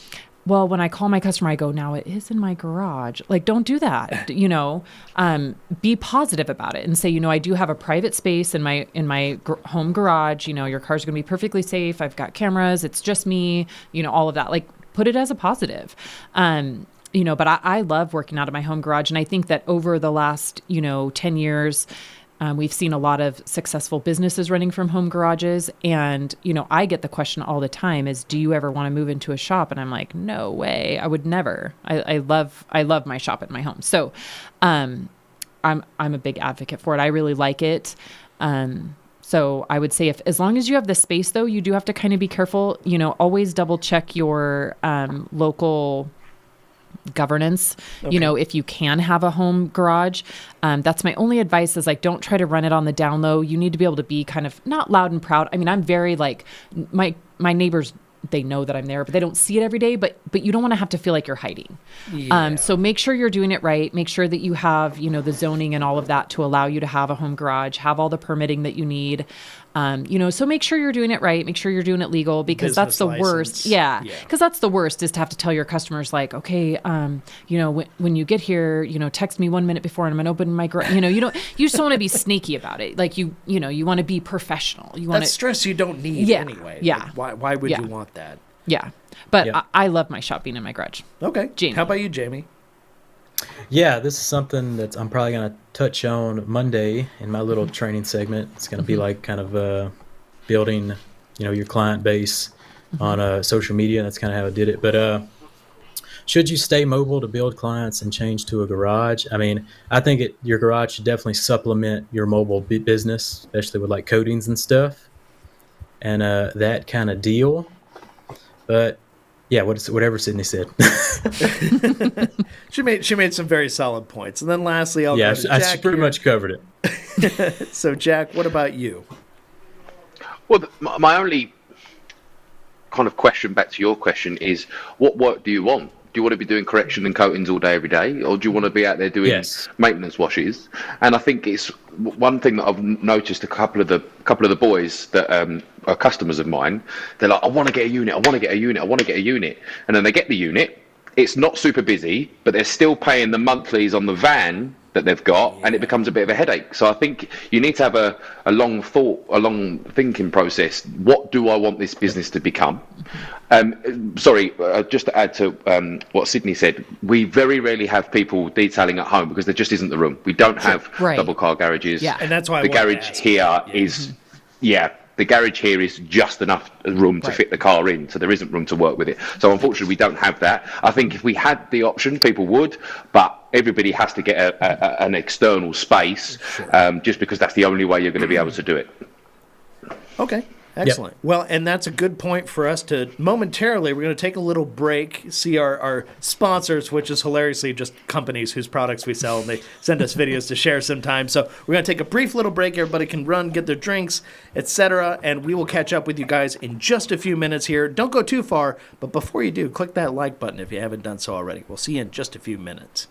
well, when I call my customer, I go, now it is in my garage. Like, don't do that. Be positive about it and say, I do have a private space in my home garage. Your car's going to be perfectly safe. I've got cameras. It's just me. All of that. Like, put it as a positive. But I love working out of my home garage, and I think that over the last 10 years. We've seen a lot of successful businesses running from home garages. And, I get the question all the time is, do you ever want to move into a shop? And I'm like, no way. I would never. I love my shop at my home. So I'm a big advocate for it. I really like it. So I would say as long as you have the space, though, you do have to kind of be careful, always double check your local governance, if you can have a home garage. That's my only advice is like, don't try to run it on the down low. You need to be able to be kind of not loud and proud. I mean, I'm very like my neighbors, they know that I'm there, but they don't see it every day, but you don't want to have to feel like you're hiding. Yeah. So make sure you're doing it right. Make sure that you have, the zoning and all of that to allow you to have a home garage, have all the permitting that you need. So make sure you're doing it right. Make sure you're doing it legal, because that's Business the worst. license. Yeah. Yeah. Because that's the worst, is to have to tell your customers, like, okay, when you get here, text me 1 minute before and I'm going to open my garage. You just don't want to be sneaky about it. Like you want to be professional. You want That's to, stress you don't need Yeah, anyway. yeah. Like, why would Yeah. you want that? yeah. But Yeah. I love my shop being in my garage. Okay. Jamie. How about you, Jamie? Yeah, this is something that I'm probably going to touch on Monday in my little training segment. It's going to be like kind of building, your client base on social media. That's kind of how I did it. But should you stay mobile to build clients and change to a garage? I mean, I think your garage should definitely supplement your mobile business, especially with like coatings and stuff and that kind of deal. But yeah, whatever Sydney said. She made some very solid points. And then lastly, I'll Yeah, go to I Jack pretty here. much covered it. So, Jack, what about you? Well, my only kind of question back to your question is, what work do you want? Do you want to be doing correction and coatings all day, every day? Or do you want to be out there doing Yes. maintenance washes? And I think it's one thing that I've noticed a couple of the boys that are customers of mine, they're like, I want to get a unit, I want to get a unit, I want to get a unit. And then they get the unit, it's not super busy, but they're still paying the monthlies on the van that they've got, and it becomes a bit of a headache. So I think you need to have a long thinking process. What do I want this business to become? Just to add to what Sydney said, we very rarely have people detailing at home because there just isn't the room. We don't have Right. double car garages. Yeah. And that's why I the wanted to garage ask. here is, the garage here is just enough room to Right. fit the car in, so there isn't room to work with it. So unfortunately, we don't have that. I think if we had the option, people would, but everybody has to get an external space, just because that's the only way you're going to be able to do it. Okay. Excellent. Well, and that's a good point for us to momentarily, we're going to take a little break, see our sponsors, which is hilariously just companies whose products we sell, and they send us videos to share sometimes. So we're going to take a brief little break. Everybody can run, get their drinks, etc., and we will catch up with you guys in just a few minutes here. Don't go too far, but before you do, click that like button if you haven't done so already. We'll see you in just a few minutes.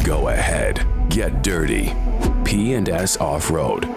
Go ahead, get dirty. P&S Off-Road.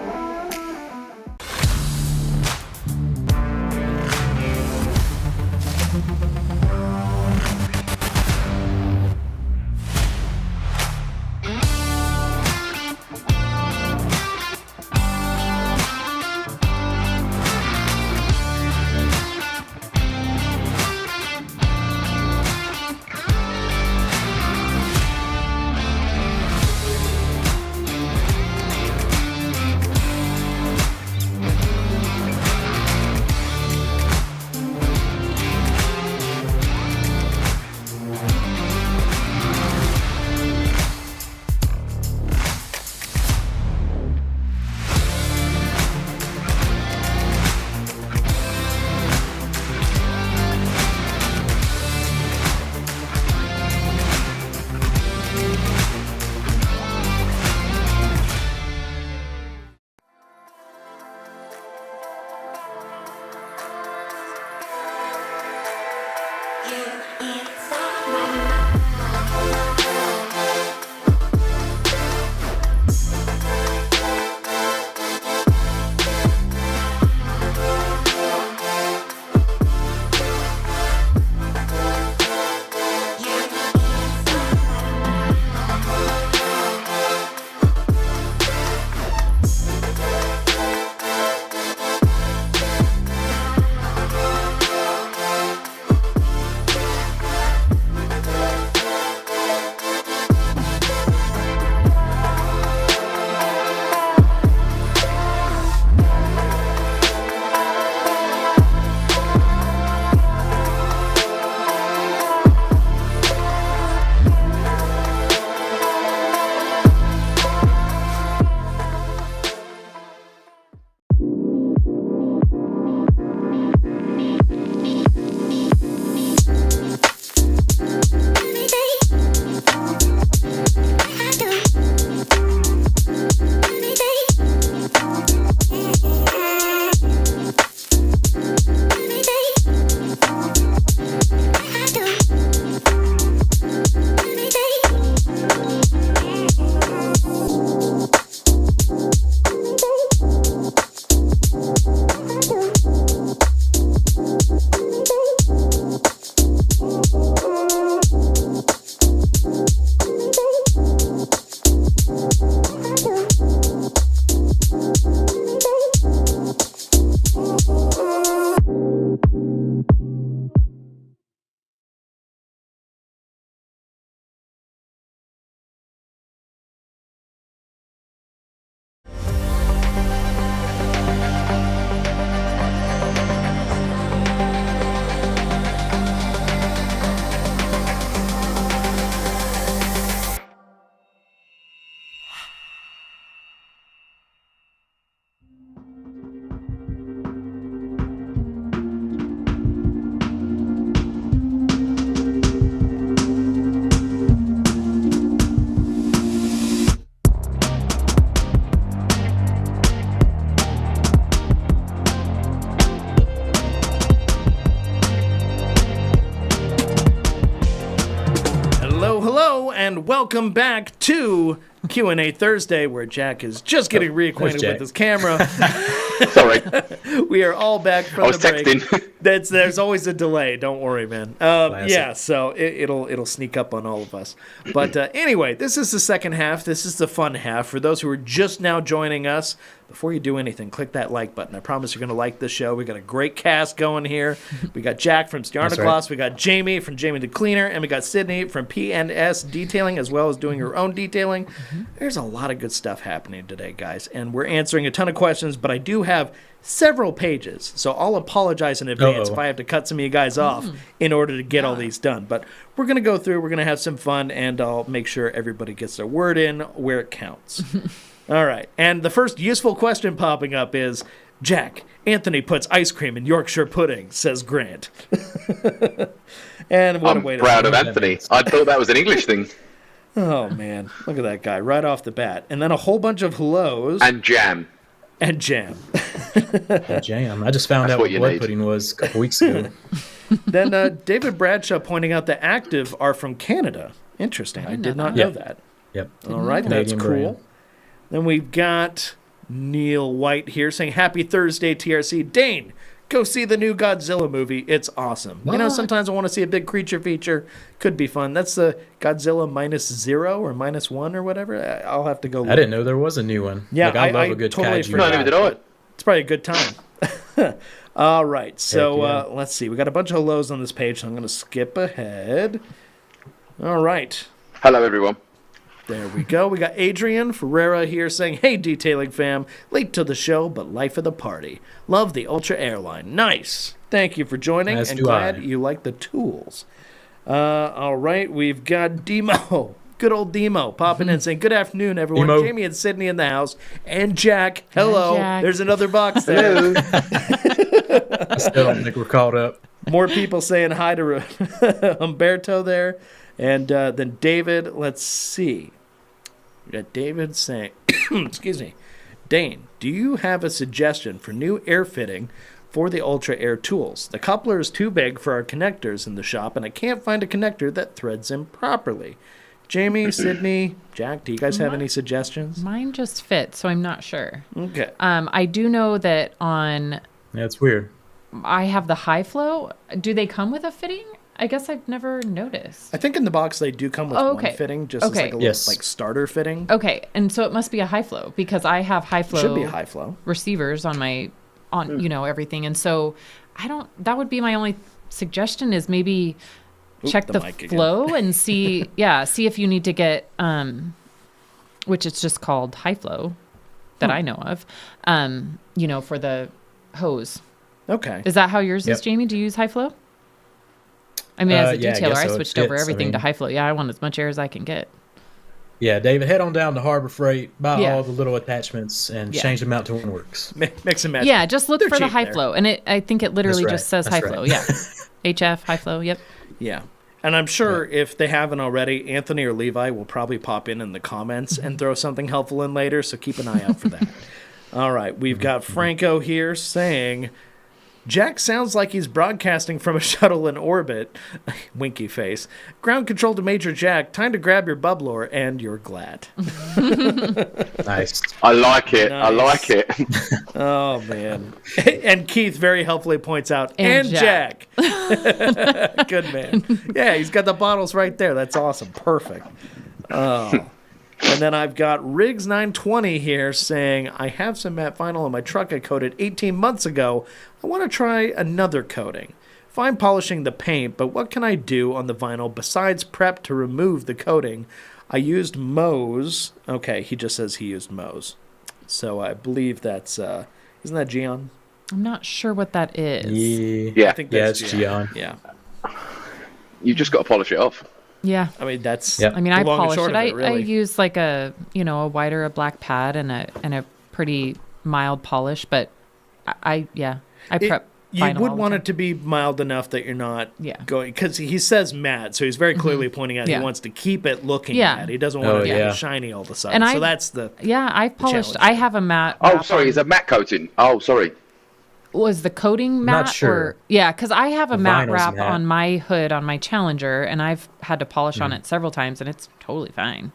and welcome back to Q&A Thursday, where Jack is just getting reacquainted with his camera. Sorry. We are all back from I was the break. texting. There's always a delay. Don't worry, man. Yeah, so it'll sneak up on all of us. But anyway, this is the second half. This is the fun half. For those who are just now joining us, before you do anything, click that like button. I promise you're going to like this show. We got a great cast going here. We got Jack from Stjarnagloss. Right. We got Jamie from Jamie the Cleaner. And we got Sydney from P&S Detailing, as well as doing her own detailing. Mm-hmm. There's a lot of good stuff happening today, guys. And we're answering a ton of questions, but I do have several pages. So I'll apologize in advance if I have to cut some of you guys off in order to get all these done. But we're going to go through. We're going to have some fun, and I'll make sure everybody gets their word in where it counts. All right. And the first useful question popping up is, Jack, Anthony puts ice cream in Yorkshire pudding, says Grant. And what I'm proud of Anthony. I thought that was an English thing. Oh, man. Look at that guy right off the bat. And then a whole bunch of hellos. And jam. And jam. Jam. I just found out what blood pudding was a couple weeks ago. Then David Bradshaw pointing out the active are from Canada. Interesting. I did not know that. Yep. All right, that's Canadian cool. brand. Then we've got Neil White here saying, Happy Thursday, TRC. Dane, go see the new Godzilla movie. It's awesome. You know, What? sometimes I want to see a big creature feature. Could be fun. That's the Godzilla -0 or -1 or whatever. I'll have to go look. I didn't know there was a new one. Yeah, like, I love I a good totally kaiju. forgot. No, neither did I. It's probably a good time. All right, so Heck yeah. let's see. We got a bunch of hellos on this page, so I'm going to skip ahead. All right. Hello, everyone. There we go. We got Adrian Ferreira here saying, Hey, Detailing fam. Late to the show, but life of the party. Love the Ultra Airline. Nice. Thank you for joining, As and do glad I. you like the tools. All right, we've got Demo. Good old Demo popping in saying, Good afternoon, everyone. Demo. Jamie and Sydney in the house. And Jack. Hello. Jack. There's another box there. Hello. I still don't think we're caught up. More people saying hi to Humberto there. And then David, let's see. We got David saying, excuse me, Dane, do you have a suggestion for new air fitting for the Ultra Air tools? The coupler is too big for our connectors in the shop, and I can't find a connector that threads in properly. Jamie, Sydney, Jack, do you guys have any suggestions? Mine just fit, so I'm not sure. Okay. I do know that That's weird. I have the high flow. Do they come with a fitting? I guess I've never noticed. I think in the box they do come with Oh, one okay. fitting, just as Okay. like a Yes. little, like starter fitting. Okay, and so it must be a high flow because I have high flow Should be a high flow. receivers on my you know, everything, and so I don't. That would be my only suggestion is maybe check the the mic again. flow and see see if you need to get which it's just called high flow that I know of, you know, for the hose. Okay. Is that how yours is, Yep. Jamie? Do you use high flow? I mean, as a Yeah, I detailer, guess I so. It switched over fits. I everything to mean- high flow. Yeah, I want as much air as I can get. Yeah, David, head on down to Harbor Freight, buy Yeah. all the little attachments, and Yeah. change them out to one works. Mix and match. Yeah, just look They're for the cheap high there. flow, and I think it literally That's just says right. high That's flow. right. Yeah, HF high flow. Yep. Yeah. And I'm sure if they haven't already, Anthony or Levi will probably pop in the comments and throw something helpful in later, so keep an eye out for that. All right, we've got Franco here saying, Jack sounds like he's broadcasting from a shuttle in orbit. Winky face. Ground control to Major Jack. Time to grab your bubbler, and you're glad. Nice. I like it. I Nice. like it. Oh, man. And Keith very helpfully points out, And and Jack. Good man. Yeah, he's got the bottles right there. That's awesome. Perfect. Oh. And then I've got Riggs920 here saying, I have some matte vinyl on my truck I coated 18 months ago. I want to try another coating. Fine polishing the paint, but what can I do on the vinyl besides prep to remove the coating? I used Moe's. Okay, he just says he used Moe's. So I believe that's, isn't that Gian? I'm not sure what that is. Yeah, Yeah. I think yeah, that's it's Gian. Yeah. You just got to polish it off. Yeah. I mean, that's Yep. I mean, the I long and polish short it. of I really. use like a a black pad and a pretty mild polish, but I prep. You vinyl would all the want time. it to be mild enough that you're not Yeah. going, because he says matte, so he's very clearly pointing out Yeah. he wants to keep it looking Yeah. matte. He doesn't want Oh, it to yeah. be shiny all of a sudden. And so I- that's the Yeah, I've polished. challenge. I have a matte. Oh, wrap sorry. on- Is that matte coating? Oh, sorry. Was the coating Not matte? sure. Or, yeah, because I have a The matte vinyl's wrap matte. on my hood on my Challenger, and I've had to polish on it several times, and it's totally fine.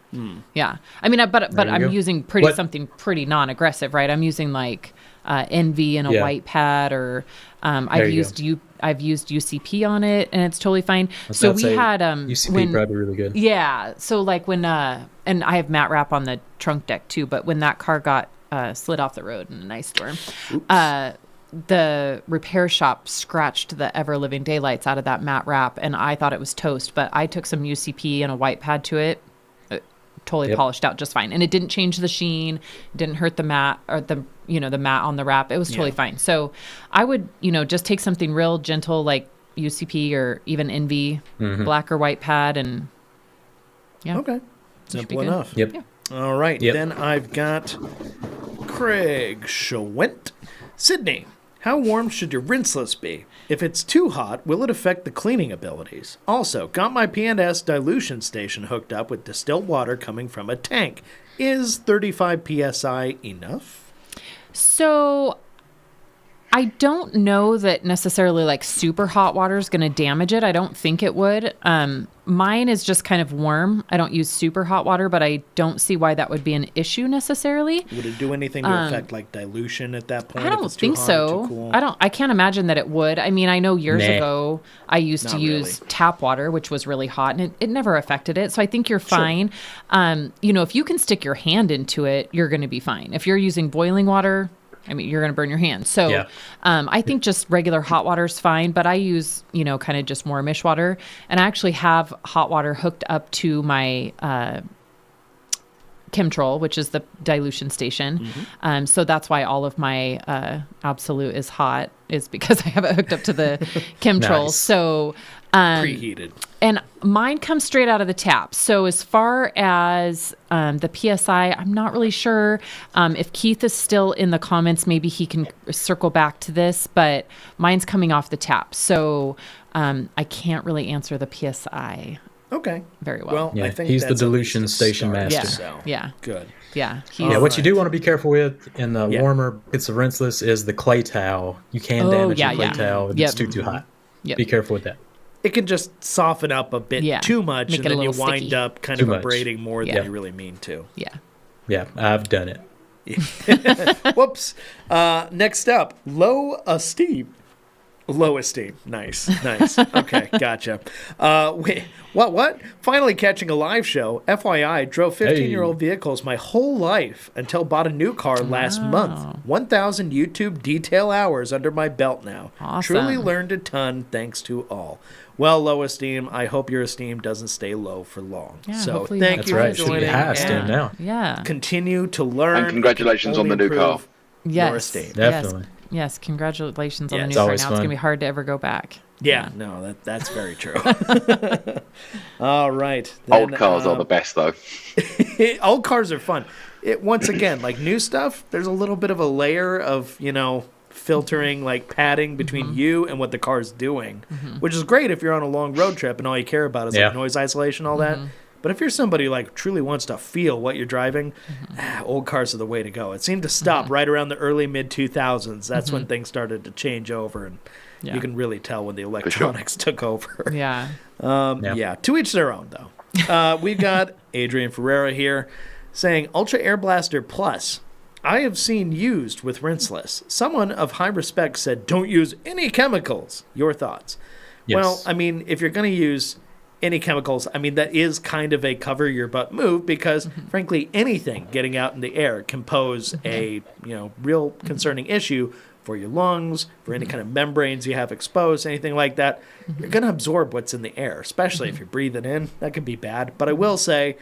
Yeah, I mean, but There you I'm go. using pretty What- something pretty non-aggressive, right? I'm using like NV and a Yeah. white pad, or There I've you used I've used UCP on it, and it's totally fine. Let's So not we say had UCP when probably really good. yeah, so like when and I have matte wrap on the trunk deck too, but when that car got slid off the road in an ice storm, the repair shop scratched the ever living daylights out of that matte wrap, and I thought it was toast, but I took some UCP and a white pad to it. Totally Yep. polished out just fine, and it didn't change the sheen, didn't hurt the matte or the the matte on the wrap. It was totally fine. So I would just take something real gentle like UCP or even NV black or white pad, and yeah. Okay. Should be Simple good. enough. Yep. Yeah. All right. Yep. Then I've got Craig Schwent. Sydney, how warm should your rinseless be? If it's too hot, will it affect the cleaning abilities? Also, got my P&S dilution station hooked up with distilled water coming from a tank. Is 35 psi enough? So I don't know that necessarily like super hot water is going to damage it. I don't think it would. Mine is just kind of warm. I don't use super hot water, but I don't see why that would be an issue necessarily. Would it do anything to affect like dilution at that point? I if don't it's too think hot or so. too cool? I can't imagine that it would. I mean, I know years Nah. ago I used to Not use really. tap water, which was really hot, and it never affected it. So I think you're fine. If you can stick your hand into it, you're going to be fine. If you're using boiling water, I mean, you're going to burn your hands. So Yeah. I think just regular hot water is fine, but I use, kind of just warmish water. And I actually have hot water hooked up to my Chemtrol, which is the dilution station. So that's why all of my Absolute is hot, is because I have it hooked up to the Chemtrol. Nice. So Preheated. and mine comes straight out of the tap. So as far as the PSI, I'm not really sure. If Keith is still in the comments, maybe he can circle back to this, but mine's coming off the tap. So I can't really answer the PSI Okay. very well. Well, Yeah, I think he's the that's at dilution least a station start, master. So. Yeah. Good. Yeah. Yeah, what you do Alright. want to be careful with in the Yeah. warmer bits of rinseless is the clay towel. You can Oh, damage yeah, your clay yeah. towel if Yep. it's too hot. Yep. Be careful with that. It can just soften up a bit Yeah. too much, Make and it a then you little wind sticky. up kind Too of much. abrading more Yeah. than you really mean to. Yeah. Yeah, I've done it. Whoops. Next up, low esteem. Low esteem. Nice. Nice. Okay, gotcha. Wait, what? Finally catching a live show. FYI, drove 15-year-old vehicles my whole life until bought a new car last month. 1,000 YouTube detail hours under my belt now. Awesome. Truly learned a ton thanks to all. Well, low esteem, I hope your esteem doesn't stay low for long. Yeah, So hopefully thank That's you right. for Should be joining. high and esteem now. Yeah. Continue to learn. And congratulations on the new car. Yes. Your esteem. Definitely. Yes. Congratulations on the Yes. new It's car. Now always it's going to fun. be hard to ever go back. Yeah, no, that's very true. All right. Old then, cars are the best, though. old cars are fun. Once again, like new stuff, there's a little bit of a layer of, filtering, like padding between you and what the car's doing, which is great if you're on a long road trip and all you care about is Yeah. like noise isolation, all that. But if you're somebody who like truly wants to feel what you're driving, old cars are the way to go. It seemed to stop right around the early mid 2000s. That's when things started to change over, and Yeah. you can really tell when the electronics took over. Yeah. Yeah, to each their own, though. We've got Adrian Ferreira here saying, Ultra Air Blaster Plus, I have seen used with Rinseless. Someone of high respect said, don't use any chemicals. Your thoughts? Yes. Well, I mean, if you're going to use any chemicals, I mean, that is kind of a cover your butt move because, frankly, anything getting out in the air can pose a, real concerning issue for your lungs, for any kind of membranes you have exposed, anything like that. You're going to absorb what's in the air, especially if you're breathing in. That can be bad. But I will say,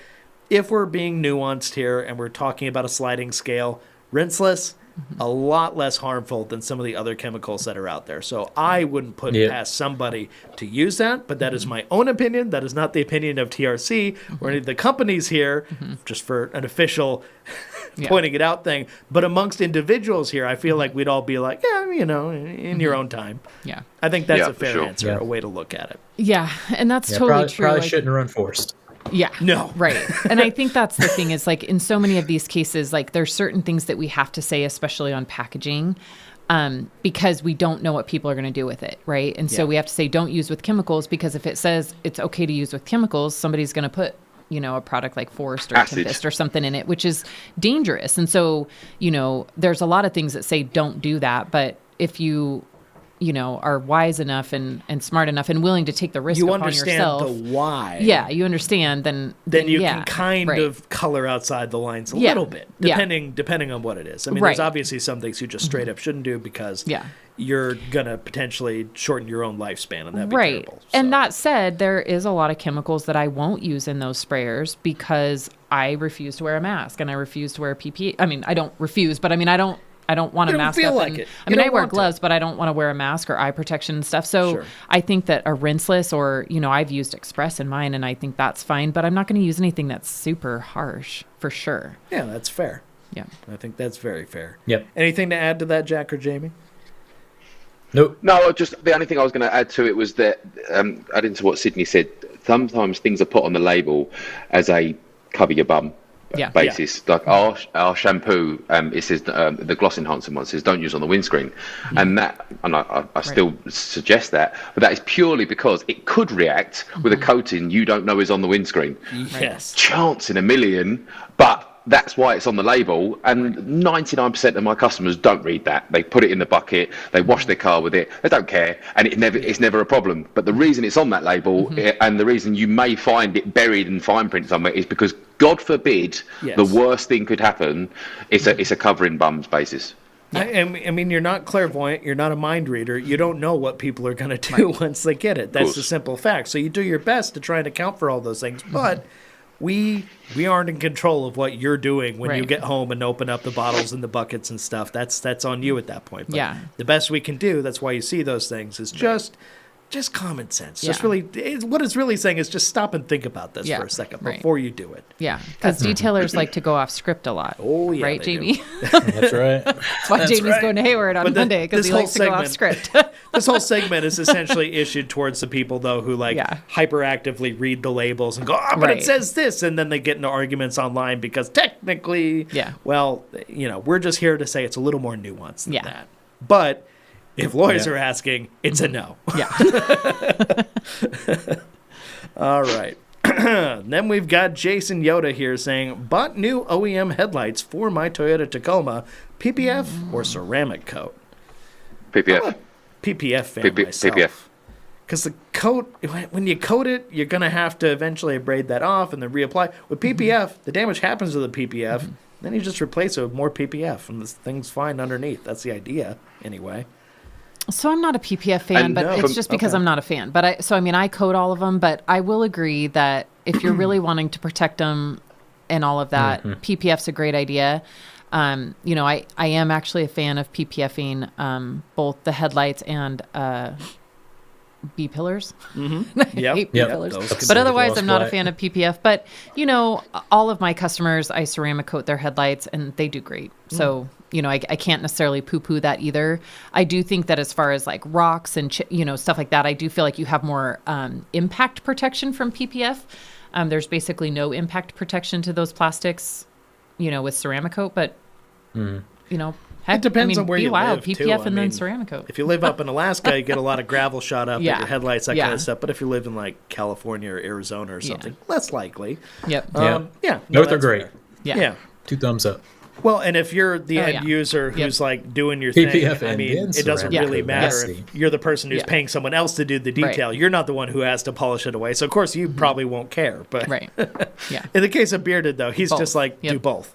if we're being nuanced here and we're talking about a sliding scale, Rinseless, a lot less harmful than some of the other chemicals that are out there. So I wouldn't put Yeah. past somebody to use that, but that is my own opinion. That is not the opinion of TRC or any of the companies here, just for an official Yeah. pointing it out thing. But amongst individuals here, I feel like we'd all be like, yeah, in your own time. Yeah. I think that's Yeah, a for fair sure. answer, Yeah. a way to look at it. Yeah. And that's Yeah, totally probably, true. Probably Like, shouldn't run forced. yeah. No. Right. And I think that's the thing is like in so many of these cases, like there's certain things that we have to say, especially on packaging, because we don't know what people are going to do with it. Right. And so Yeah. we have to say, don't use with chemicals, because if it says it's okay to use with chemicals, somebody's going to put, a product like Forest or Acid. Tempest or something in it, which is dangerous. And so, there's a lot of things that say don't do that. But if you are wise enough and smart enough and willing to take the risk You upon understand yourself. the why. Yeah, you understand. Then You yeah, can kind right. of color outside the lines a Yeah. little bit, Yeah. depending on what it is. I mean, Right. there's obviously some things you just straight up shouldn't do because Yeah. you're gonna potentially shorten your own lifespan, and that'd be Right. terrible. And So, that said, there is a lot of chemicals that I won't use in those sprayers because I refuse to wear a mask and I refuse to wear PPE. I mean, I don't refuse, but I mean, I don't want You a don't mask feel up. like and, it. I You mean, I don't wear want to. gloves, but I don't want to wear a mask or eye protection and stuff. So Sure. I think that a Rinseless or, I've used Express in mine and I think that's fine, but I'm not going to use anything that's super harsh for sure. yeah, that's fair. Yeah. I think that's very fair. Yep. Anything to add to that, Jack or Jamie? Nope. No, just the only thing I was going to add to it was that, adding to what Sydney said, sometimes things are put on the label as a cover your bum Yeah. basis. Like our shampoo, it says the gloss enhancing one says don't use on the windscreen, and I still suggest that, but that is purely because it could react with a coating you don't know is on the windscreen. Yes. Chance in a million, but that's why it's on the label, and 99% of my customers don't read that. They put it in the bucket, they wash their car with it, they don't care, and it's never a problem. But the reason it's on that label, and the reason you may find it buried in fine print somewhere, is because, God forbid, the worst thing could happen. It's a covering bums basis. I mean, you're not clairvoyant. You're not a mind reader. You don't know what people are going to do once they get it. That's the simple fact. So you do your best to try and account for all those things, but we aren't in control of what you're doing when you get home and open up the bottles and the buckets and stuff. That's on you at that point. But the best we can do, that's why you see those things, is just common sense. Just really, what it's really saying is just stop and think about this for a second before you do it. Yeah, because detailers like to go off script a lot. Oh, yeah. Right, Jamie? That's right. That's why Jamie's going to Hayward on Monday, because he likes to go off script. This whole segment is essentially issued towards the people, though, who hyperactively read the labels and go, but it says this. And then they get into arguments online because technically, well, we're just here to say it's a little more nuanced than that. But if lawyers are asking, it's a no. Yeah. All right. Then we've got Jason Yoda here saying, bought new OEM headlights for my Toyota Tacoma, PPF or ceramic coat? PPF. PPF fan myself. PPF. Because the coat, when you coat it, you're going to have to eventually abrade that off and then reapply. With PPF, the damage happens to the PPF, then you just replace it with more PPF, and this thing's fine underneath. That's the idea, anyway. So I'm not a PPF fan, but it's just because I'm not a fan. But I coat all of them, but I will agree that if you're really wanting to protect them and all of that, PPF's a great idea. I am actually a fan of PPFing both the headlights and B pillars. I hate B pillars. But otherwise, I'm not a fan of PPF. But, all of my customers, I ceramic coat their headlights, and they do great. So, I can't necessarily poo-poo that either. I do think that as far as like rocks and, stuff like that, I do feel like you have more impact protection from PPF. There's basically no impact protection to those plastics, with ceramic coat. But, heck, it depends on where you live, PPF too. and then ceramic coat. If you live up in Alaska, you get a lot of gravel shot up at your headlights, that kind of stuff. But if you live in like California or Arizona or something, less likely. Both are great. Yeah. 2 thumbs up. Well, and if you're the end user who's like doing your thing, it doesn't really matter if you're the person who's paying someone else to do the detail. You're not the one who has to polish it away. So, of course, you probably won't care. But in the case of Bearded, though, he's just like, do both.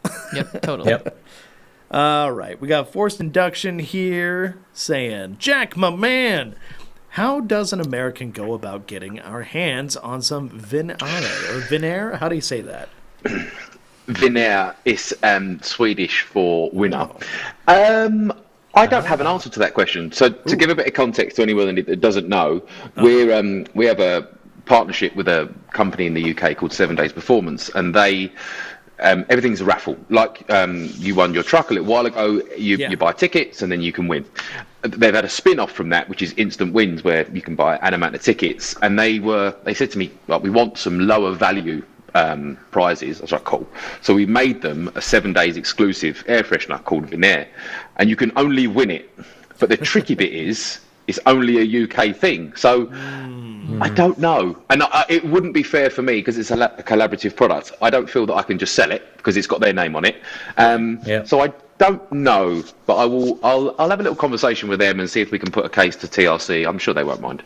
Totally. All right. We got Forced Induction here saying, Jack, my man, how does an American go about getting our hands on some vinare or vinaire? How do you say that? Vinaire is Swedish for winner. I don't have an answer to that question. So to give a bit of context to anyone that doesn't know, we have a partnership with a company in the UK called 7 Days Performance, and they everything's a raffle. Like you won your truck a little while ago, you buy tickets and then you can win. They've had a spin-off from that, which is instant wins, where you can buy an amount of tickets. And they said to me, like, we want some lower value prizes. I was like, cool. So we made them a 7 days exclusive air freshener called Vinaire, and you can only win it. But the tricky bit is it's only a UK thing. So I don't know, and it wouldn't be fair for me because it's a collaborative product. I don't feel that I can just sell it because it's got their name on it. So I don't know, but I'll have a little conversation with them and see if we can put a case to TRC. I'm sure they won't mind.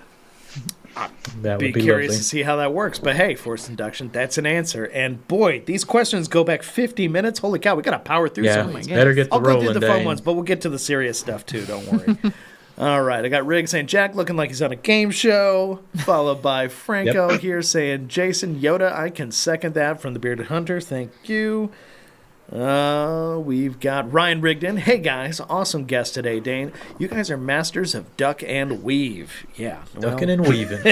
That be would be curious lovely to see how that works. But hey, Forced Induction, that's an answer. And boy, these questions go back 50 minutes. Holy cow, we got to power through some of these. Better get the I'll go rolling, through the fun Dane. ones, but we'll get to the serious stuff too. Don't worry. All right, I got Riggs saying Jack looking like he's on a game show, followed by Franco here saying Jason Yoda. I can second that from the Bearded Hunter. Thank you. We've got Ryan Rigdon. Hey guys, awesome guest today, Dane. You guys are masters of duck and weave. Yeah, Ducking and weaving.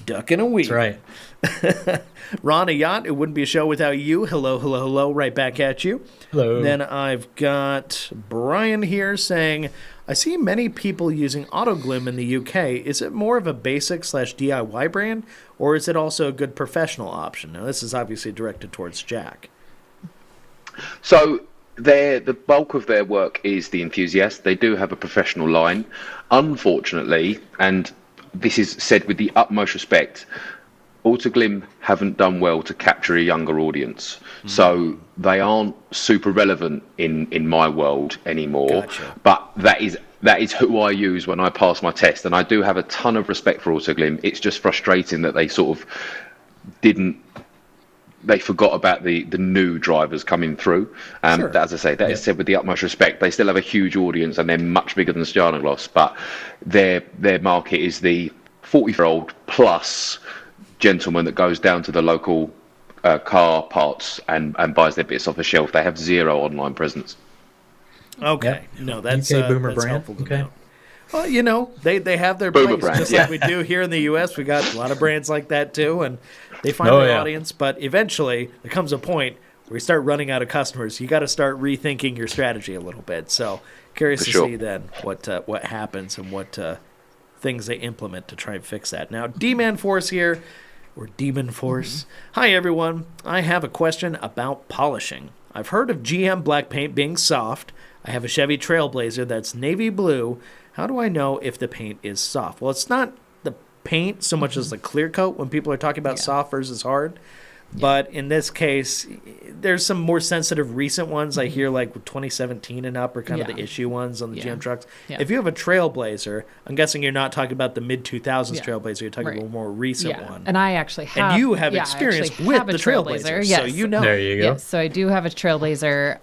ducking and weaving. That's right. Ron, a yacht. It wouldn't be a show without you. Hello, hello, hello. Right back at you. Hello. Then I've got Brian here saying, I see many people using Autoglym in the UK. Is it more of a basic / DIY brand, or is it also a good professional option? Now, this is obviously directed towards Jack. So the bulk of their work is the enthusiast. They do have a professional line. Unfortunately, and this is said with the utmost respect, Autoglim haven't done well to capture a younger audience. So they aren't super relevant in my world anymore. Gotcha. But that is who I use when I pass my test. And I do have a ton of respect for Autoglim. It's just frustrating that they sort of they forgot about the new drivers coming through. Sure. As I say, that is said with the utmost respect. They still have a huge audience and they're much bigger than Stjarnagloss, but their market is the 40-year-old plus gentleman that goes down to the local car parts and buys their bits off the shelf. They have zero online presence. Okay. Yep. No, that's UK boomer that's brand. helpful to Okay. know. Well, you know, they have their Boomer place, brand, just yeah. like we do here in the U.S. We got a lot of brands like that too, and they find Oh, their yeah. audience. But eventually, there comes a point where you start running out of customers. You got to start rethinking your strategy a little bit. So, curious For to sure. see then what happens and what things they implement to try and fix that. Now, D-Man Force here, or Demon Force. Hi, everyone. I have a question about polishing. I've heard of GM black paint being soft. I have a Chevy Trailblazer that's navy blue. How do I know if the paint is soft? Well, it's not the paint so much as the clear coat when people are talking about soft versus hard. But in this case, there's some more sensitive recent ones. I hear like 2017 and up are kind of the issue ones on the GM trucks. Yeah. If you have a Trailblazer, I'm guessing you're not talking about the mid-2000s Yeah. Trailblazer. You're talking Right. about a more recent Yeah, one. and I actually have. And you have I experience actually with have a the Trailblazer, Yes. so you know. There you go. Yes, so I do have a Trailblazer.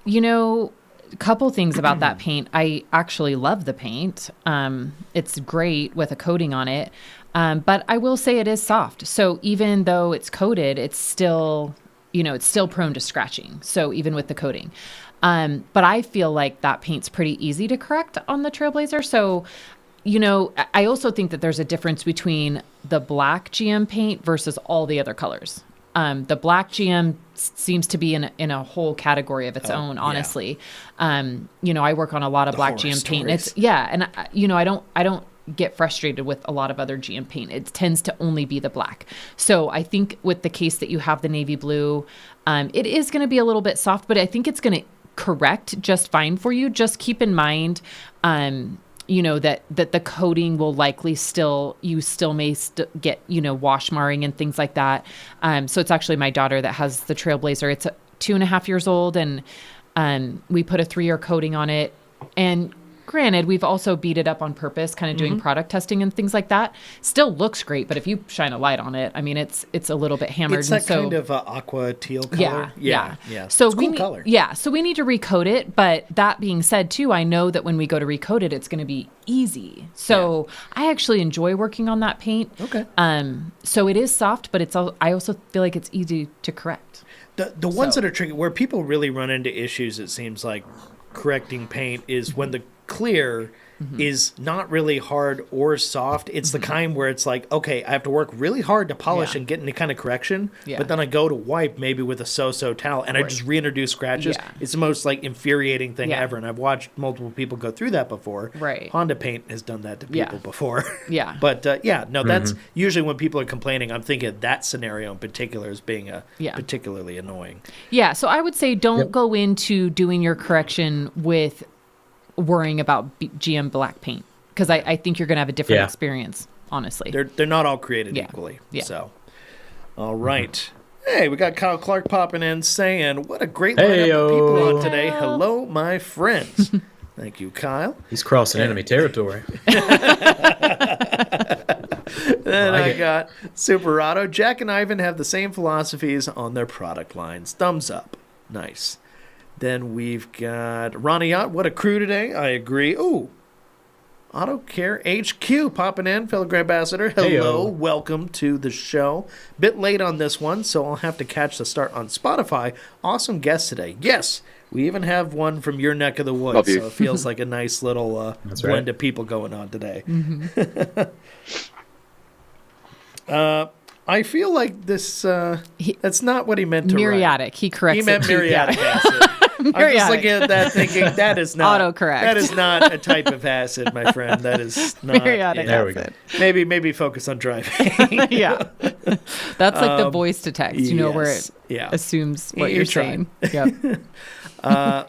You know, a couple things about that paint. I actually love the paint. It's great with a coating on it. But I will say it is soft. So even though it's coated, it's still, it's still prone to scratching. So even with the coating. But I feel like that paint's pretty easy to correct on the Trailblazer. So, I also think that there's a difference between the black GM paint versus all the other colors. The black GM seems to be in a whole category of its own, honestly. I work on a lot of black horror GM paint. stories. I don't get frustrated with a lot of other GM paint. It tends to only be the black. So I think with the case that you have the navy blue, it is going to be a little bit soft, but I think it's going to correct just fine for you. Just keep in mind, that the coating will likely you still may get, wash marring and things like that. So it's actually my daughter that has the Trailblazer. It's 2.5 years old, and we put a 3-year coating on it. And granted, we've also beat it up on purpose, kind of doing product testing and things like that. Still looks great, but if you shine a light on it, I mean, it's a little bit hammered. It's that and so, kind of aqua teal color. Yeah. So So it's we cool need, color. yeah, so we need to recoat it. But that being said, too, I know that when we go to recoat it, it's going to be easy. So I actually enjoy working on that paint. Okay. So it is soft, but I also feel like it's easy to correct. The ones that are tricky, where people really run into issues, it seems like correcting paint, is when the clear is not really hard or soft. It's the kind where it's like, okay, I have to work really hard to polish Yeah. and get any kind of correction, Yeah. but then I go to wipe maybe with a so-so towel and I just reintroduce scratches. Yeah. It's the most like infuriating thing Yeah. ever, and I've watched multiple people go through that before. Right. Honda Paint has done that to people Yeah. before. Yeah. But that's usually when people are complaining. I'm thinking of that scenario in particular as being particularly annoying. Yeah, so I would say don't go into doing your correction with worrying about GM black paint, because I think you're going to have a different experience, honestly. They're not all created Yeah. equally. Yeah. So, all right. Hey, we got Kyle Clark popping in saying, "What a great lineup Hey-o. of people on today. Hello, my friends." Thank you, Kyle. He's crossing enemy territory. Then like I it. got Superado. Jack and Ivan have the same philosophies on their product lines. Thumbs up. Nice. Then we've got Ronnie Yacht. What a crew today. I agree. Ooh. Auto Care HQ popping in. Fellow Grand Ambassador. Hello. Heyo. Welcome to the show. Bit late on this one, so I'll have to catch the start on Spotify. Awesome guest today. Yes. We even have one from your neck of the woods, Love you. so it feels like a nice little That's blend right. of people going on today. I feel like this, that's not what he meant to write. Muriatic. He corrects He meant it. muriatic acid. I'm just looking at that thinking that is not Autocorrect. That is not a type of acid, my friend. That is not. Muriatic There we go. acid. Maybe focus on driving. Yeah. That's like the voice to text, where yes. it Yeah. assumes what You're you're trying. saying. Yep.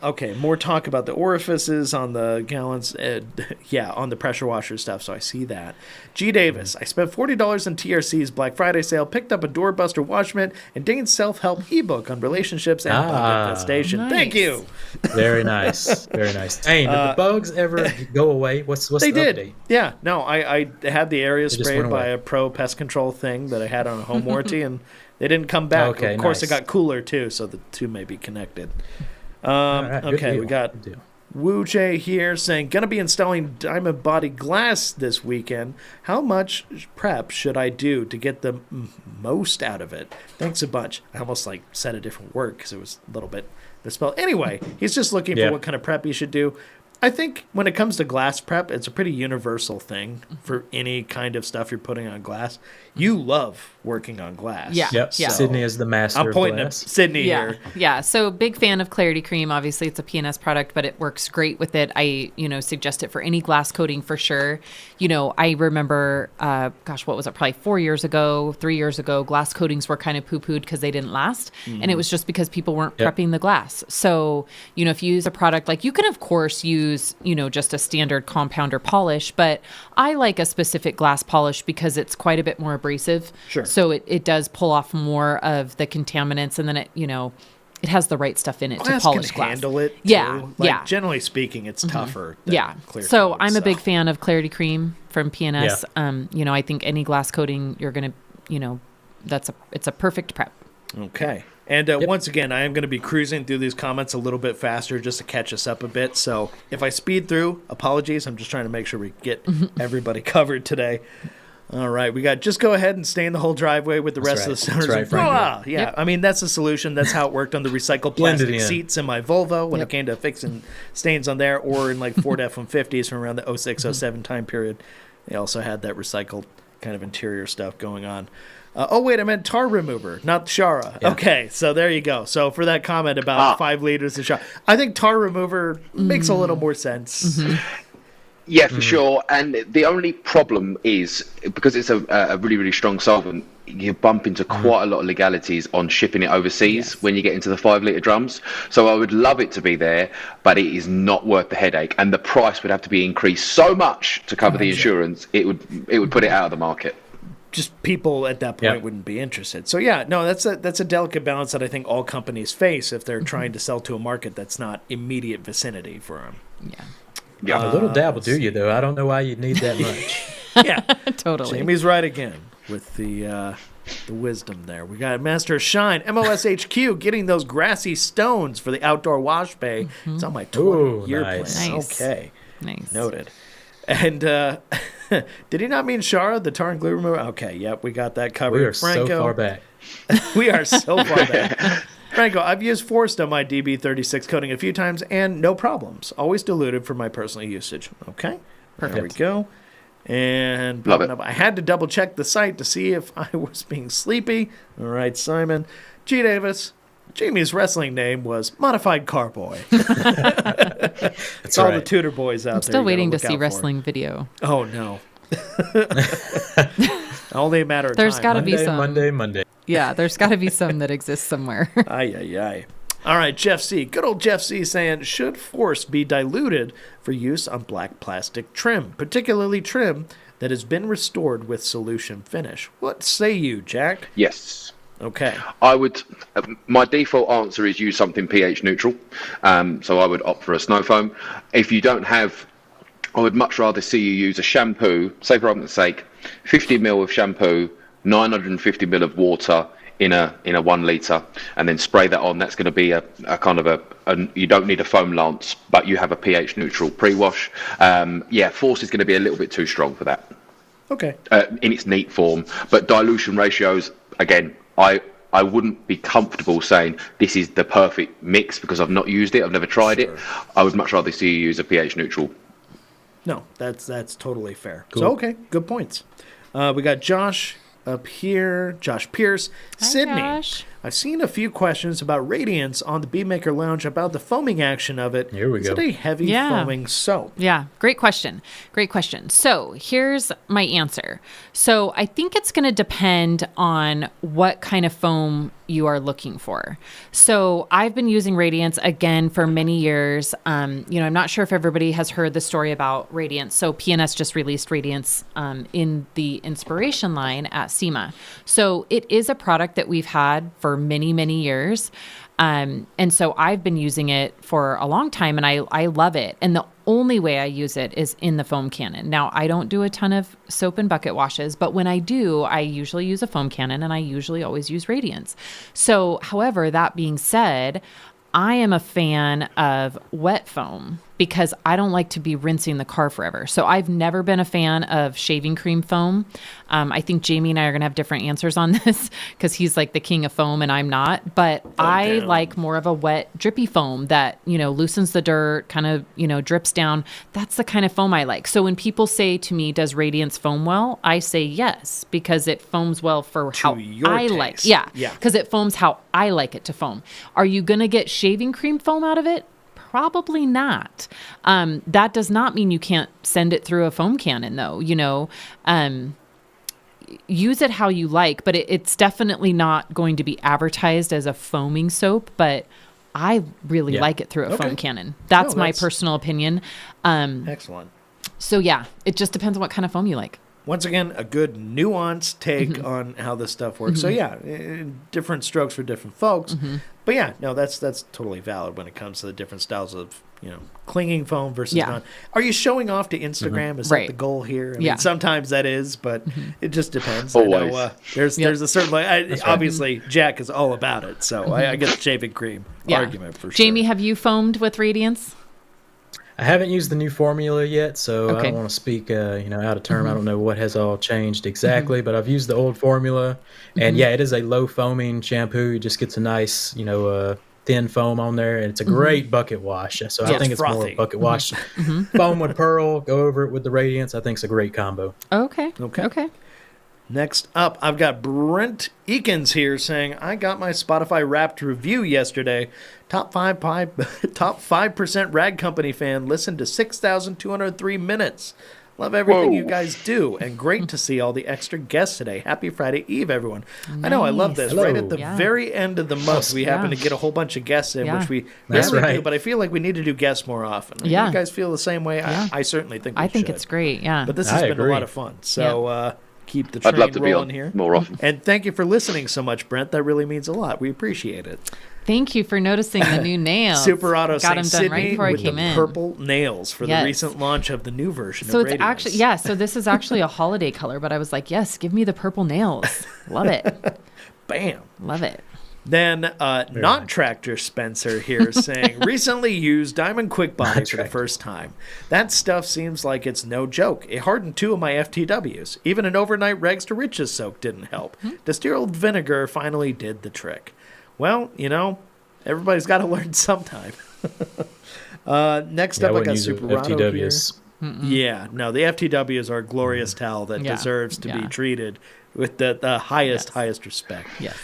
Okay, more talk about the orifices on the gallons. On the pressure washer stuff. So I see that. G. Davis, I spent $40 on TRC's Black Friday sale, picked up a doorbuster wash mitt, and Dane's self-help ebook on relationships and bug infestation. Nice. Thank you. Very nice. Very nice. Hey, did the bugs ever go away? What's They the did. update? Yeah. No, I had the area just sprayed went by away. a pro pest control thing that I had on a home warranty, and they didn't come back. Okay, of course, it nice. got cooler too, so the two may be connected. All right, good Okay, deal. we got Good deal. Wu Che here saying, gonna be installing diamond body glass this weekend. How much prep should I do to get the most out of it? Thanks a bunch. I almost said a different word because it was a little bit misspelled. Anyway, he's just looking for Yeah. what kind of prep you should do. I think when it comes to glass prep, it's a pretty universal thing for any kind of stuff you're putting on glass. You love working on glass. Yeah. Yep. Yeah. Sydney is the master I'm of pointing at glass. Sydney Yeah. here. Yeah. So big fan of Clarity Cream. Obviously it's a PNS product, but it works great with it. I, suggest it for any glass coating for sure. I remember, what was it? Probably 4 years ago, 3 years ago, glass coatings were kind of poo-pooed because they didn't last. And it was just because people weren't Yep. prepping the glass. So, if you use a product, you can of course use, just a standard compounder polish, but I like a specific glass polish because it's quite a bit more abrasive. Sure. So it does pull off more of the contaminants, and then it has the right stuff in it to Glass polish can glass. handle it. Yeah, too. yeah. Generally speaking, it's tougher. Than Yeah. clear So coat, I'm a big fan of Clarity Cream from PNS. Yeah. I think any glass coating you're gonna, it's a perfect prep. Okay. And once again, I am going to be cruising through these comments a little bit faster just to catch us up a bit. So if I speed through, apologies. I'm just trying to make sure we get everybody covered today. All right. We got just go ahead and stain the whole driveway with the rest of the That's cylinders. right, and Frankie. voila! Yeah. Yep. I mean, that's the solution. That's how it worked on the recycled Blend it plastic in. seats in my Volvo when Yep. it came to fixing stains on there, or in Ford F-150s from around the 06, 07 time period. They also had that recycled kind of interior stuff going on. Wait, I meant tar remover, not Shara. Yeah. Okay, so there you go. So for that comment about 5 liters of Shara, I think tar remover makes a little more sense. Yeah, for sure. And the only problem is because it's a really, really strong solvent, you bump into quite a lot of legalities on shipping it overseas when you get into the 5 litre drums. So I would love it to be there, but it is not worth the headache. And the price would have to be increased so much to cover the insurance, it would put it out of the market. Just people at that point wouldn't be interested. So yeah, no, that's a delicate balance that I think all companies face if they're trying to sell to a market that's not immediate vicinity for them. Yeah. Yeah. A little dab will do you, though. I don't know why you'd need that much. Yeah, Totally. Jamie's right again with the wisdom there. We got Master of Shine, MOSHQ, getting those grassy stones for the outdoor wash bay. It's on my 20-year nice. plan. Nice. Okay, Nice. noted. And did he not mean Shara, the tar and glue remover? Okay, yep, we got that covered. We are Franco, so far back. We are so far back. Franco, I've used Forced on my DB36 coating a few times and no problems. Always diluted for my personal usage. Okay, there we go. And Love it. I had to double check the site to see if I was being sleepy. All right, Simon. G. Davis. Jamie's wrestling name was Modified Carboy. That's All the right. Tudor boys out there. I'm still you gotta waiting to look see out for. wrestling video. Oh, no. Only a matter of There's time. gotta be some. Monday. Yeah, there's got to be some that exists somewhere. Ay, ay, ay. All right, Jeff C. Good old Jeff C. saying, should force be diluted for use on black plastic trim, particularly trim that has been restored with solution finish? What say you, Jack? Yes. Okay. I would. My default answer is use something pH neutral. So I would opt for a snow foam. If you don't have, I would much rather see you use a shampoo. Say for argument's sake, 50 ml of shampoo, 950 ml of water in a 1 litre, and then spray that on. That's going to be a kind of a you don't need a foam lance, but you have a pH neutral pre-wash. Force is going to be a little bit too strong for that Okay. in its neat form. But dilution ratios, again, I wouldn't be comfortable saying this is the perfect mix because I've not used it. I've never tried it. I would much rather see you use a pH neutral. No, that's totally fair. Cool. So, okay, good points. We got Josh up here, Josh Pierce. Hi, Sydney, Josh. I've seen a few questions about Radiance on the Beadmaker Lounge about the foaming action of it. Here we Is go. it a heavy foaming soap? Yeah, great question. Great question. So here's my answer. So I think it's going to depend on what kind of foam you are looking for. So I've been using Radiance again for many years. I'm not sure if everybody has heard the story about Radiance. So PNS just released Radiance in the Inspiration line at SEMA. So it is a product that we've had for many, many years. And so I've been using it for a long time, and I love it. And the only way I use it is in the foam cannon. Now, I don't do a ton of soap and bucket washes, but when I do, I usually use a foam cannon, and I usually always use Radiance. So, however, that being said, I am a fan of wet foam because I don't like to be rinsing the car forever. So I've never been a fan of shaving cream foam. I think Jamie and I are going to have different answers on this because he's like the king of foam and I'm not. But I like more of a wet, drippy foam that, loosens the dirt, kind of, drips down. That's the kind of foam I like. So when people say to me, does Radiance foam well? I say yes, because it foams well for how I like. taste. Yeah. Yeah. Because it foams how I like it to foam. Are you going to get shaving cream foam out of it? Probably not. That does not mean you can't send it through a foam cannon, though. Use it how you like, but it's definitely not going to be advertised as a foaming soap. But I really like it through a foam cannon. That's my personal opinion. Excellent. So yeah, it just depends on what kind of foam you like. Once again, a good nuanced take Mm-hmm. on how this stuff works. So yeah, different strokes for different folks. Mm-hmm. But yeah, no, that's totally valid when it comes to the different styles of clinging foam versus non. Are you showing off to Instagram? Is that the goal here? I mean, sometimes that is, but it just depends. Always. I know, there's a certain obviously Jack is all about it, so I get the shaving cream argument for sure. Jamie, have you foamed with Radiance? I haven't used the new formula yet, so I don't want to speak, out of term. I don't know what has all changed exactly, but I've used the old formula, and it is a low foaming shampoo. It just gets a nice, thin foam on there, and it's a great bucket wash. So I think it's frothy. more bucket wash. Foam with pearl, go over it with the Radiance. I think it's a great combo. Okay. Next up, I've got Brent Eakins here saying, I got my Spotify Wrapped review yesterday. Top 5% Rag Company fan, listened to 6,203 minutes. Love everything you guys do, and great to see all the extra guests today. Happy Friday Eve, everyone. Nice. I know, I love this. Hello. Right at the very end of the month, we happen to get a whole bunch of guests in, which we rarely do, but I feel like we need to do guests more often. Yeah. You guys feel the same way? I certainly think we I think should. it's great, yeah. But this has been agree. a lot of fun. So keep the train I'd love to be rolling on here. more often. And thank you for listening so much, Brent. That really means a lot. We appreciate it. Thank you for noticing the new nails. Super Auto Got them saying done right Sydney before I with came the in. purple nails for the recent launch of the new version So of it's Radiance. actually, so this is actually a holiday color, but I was like, yes, give me the purple nails. Love it. Bam. Love it. Then not Tractor Spencer here saying, recently used Diamond Quick Body for the first time. That stuff seems like it's no joke. It hardened 2 of my FTWs. Even an overnight Regs to Riches soak didn't help. Distilled vinegar finally did the trick. Well, everybody's got to learn sometime. Next up, I got Super Auto here. Yeah, no, the FTWs are a glorious towel that deserves to be treated with the highest respect. Yes.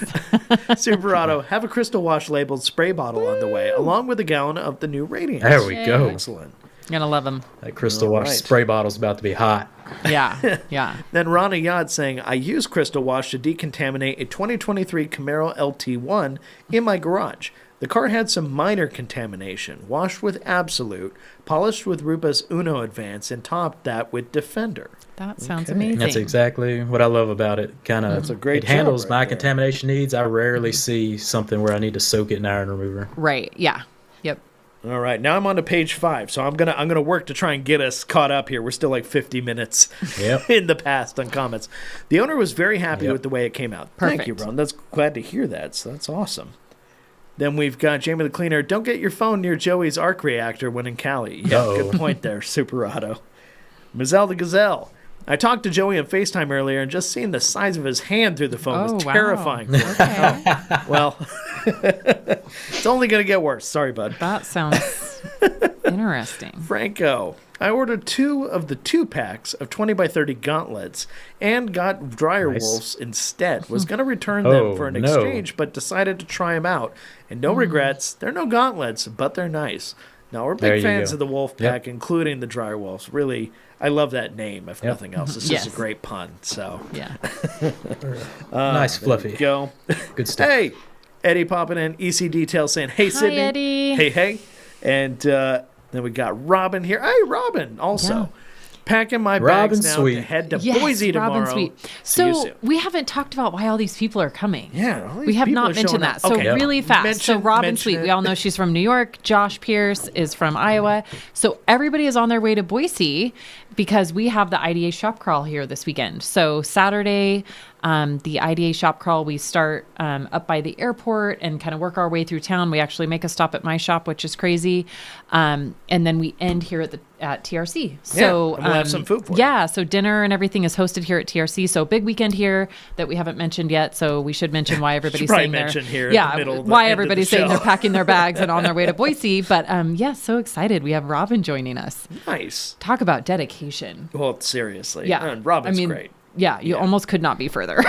Super Auto, have a crystal wash labeled spray bottle on the way, along with a gallon of the new Radiance. There we go. Excellent. Gonna love them. That crystal wash spray bottle's about to be hot. Yeah, yeah. Then Rana Yad saying, I use Crystal Wash to decontaminate a 2023 Camaro LT1 in my garage. The car had some minor contamination, washed with Absolute, polished with Rupa's Uno Advance, and topped that with Defender. That sounds amazing. That's exactly what I love about it. That's a great it handles job my right there. contamination needs. I rarely see something where I need to soak it in iron remover. Right, yeah. Yep. All right, now I'm on to page 5, so I'm gonna work to try and get us caught up here. We're still like 50 minutes in the past on comments. The owner was very happy with the way it came out. Thank you, Perfect. Ron. That's glad to hear that. So that's awesome. Then we've got Jamie the Cleaner. Don't get your phone near Joey's arc reactor when in Cali. Yeah, good point there, Super Auto. Mazel the Gazelle. I talked to Joey on FaceTime earlier, and just seeing the size of his hand through the phone was terrifying. Okay. Well, it's only going to get worse. Sorry, bud. That sounds interesting. Franco. I ordered 2 of the 2 packs of 20 by 30 gauntlets and got dryer wolves instead. Was going to return them for an exchange, but decided to try them out. And no regrets. They're no gauntlets, but they're nice. Now, we're big fans of the wolf pack, including the dryer wolves. Really, I love that name, if nothing else. It's just a great pun. So Yeah. Nice, fluffy. Go. Good stuff. Hey, Eddie popping in. EC Detail saying, hey, Sydney. Eddie. Hey. And then we got Robin here. Hey, Robin, also. Yeah. Packing my Robin bags now Sweet. to head to Yes, Boise tomorrow. Robin Sweet. See you So soon. we haven't talked about why all these people are coming. Yeah, all these We have people not are mentioned showing that. up. So Okay. really fast. So Robin Sweet, we all know she's from New York. Josh Pierce is from Iowa. So everybody is on their way to Boise because we have the IDA shop crawl here this weekend. So Saturday, the IDA shop crawl, we start up by the airport and kind of work our way through town. We actually make a stop at my shop, which is crazy. And then we end here at TRC. So and we'll have some food for you. Yeah, so dinner and everything is hosted here at TRC. So big weekend here that we haven't mentioned yet. So we should mention why everybody's probably saying mention here yeah, at the middle of the why end of the everybody's saying show. they're packing their bags and on their way to Boise. But so excited. We have Robin joining us. Nice. Talk about dedication. Well, seriously. Yeah. And Robin's great. Yeah, you almost could not be further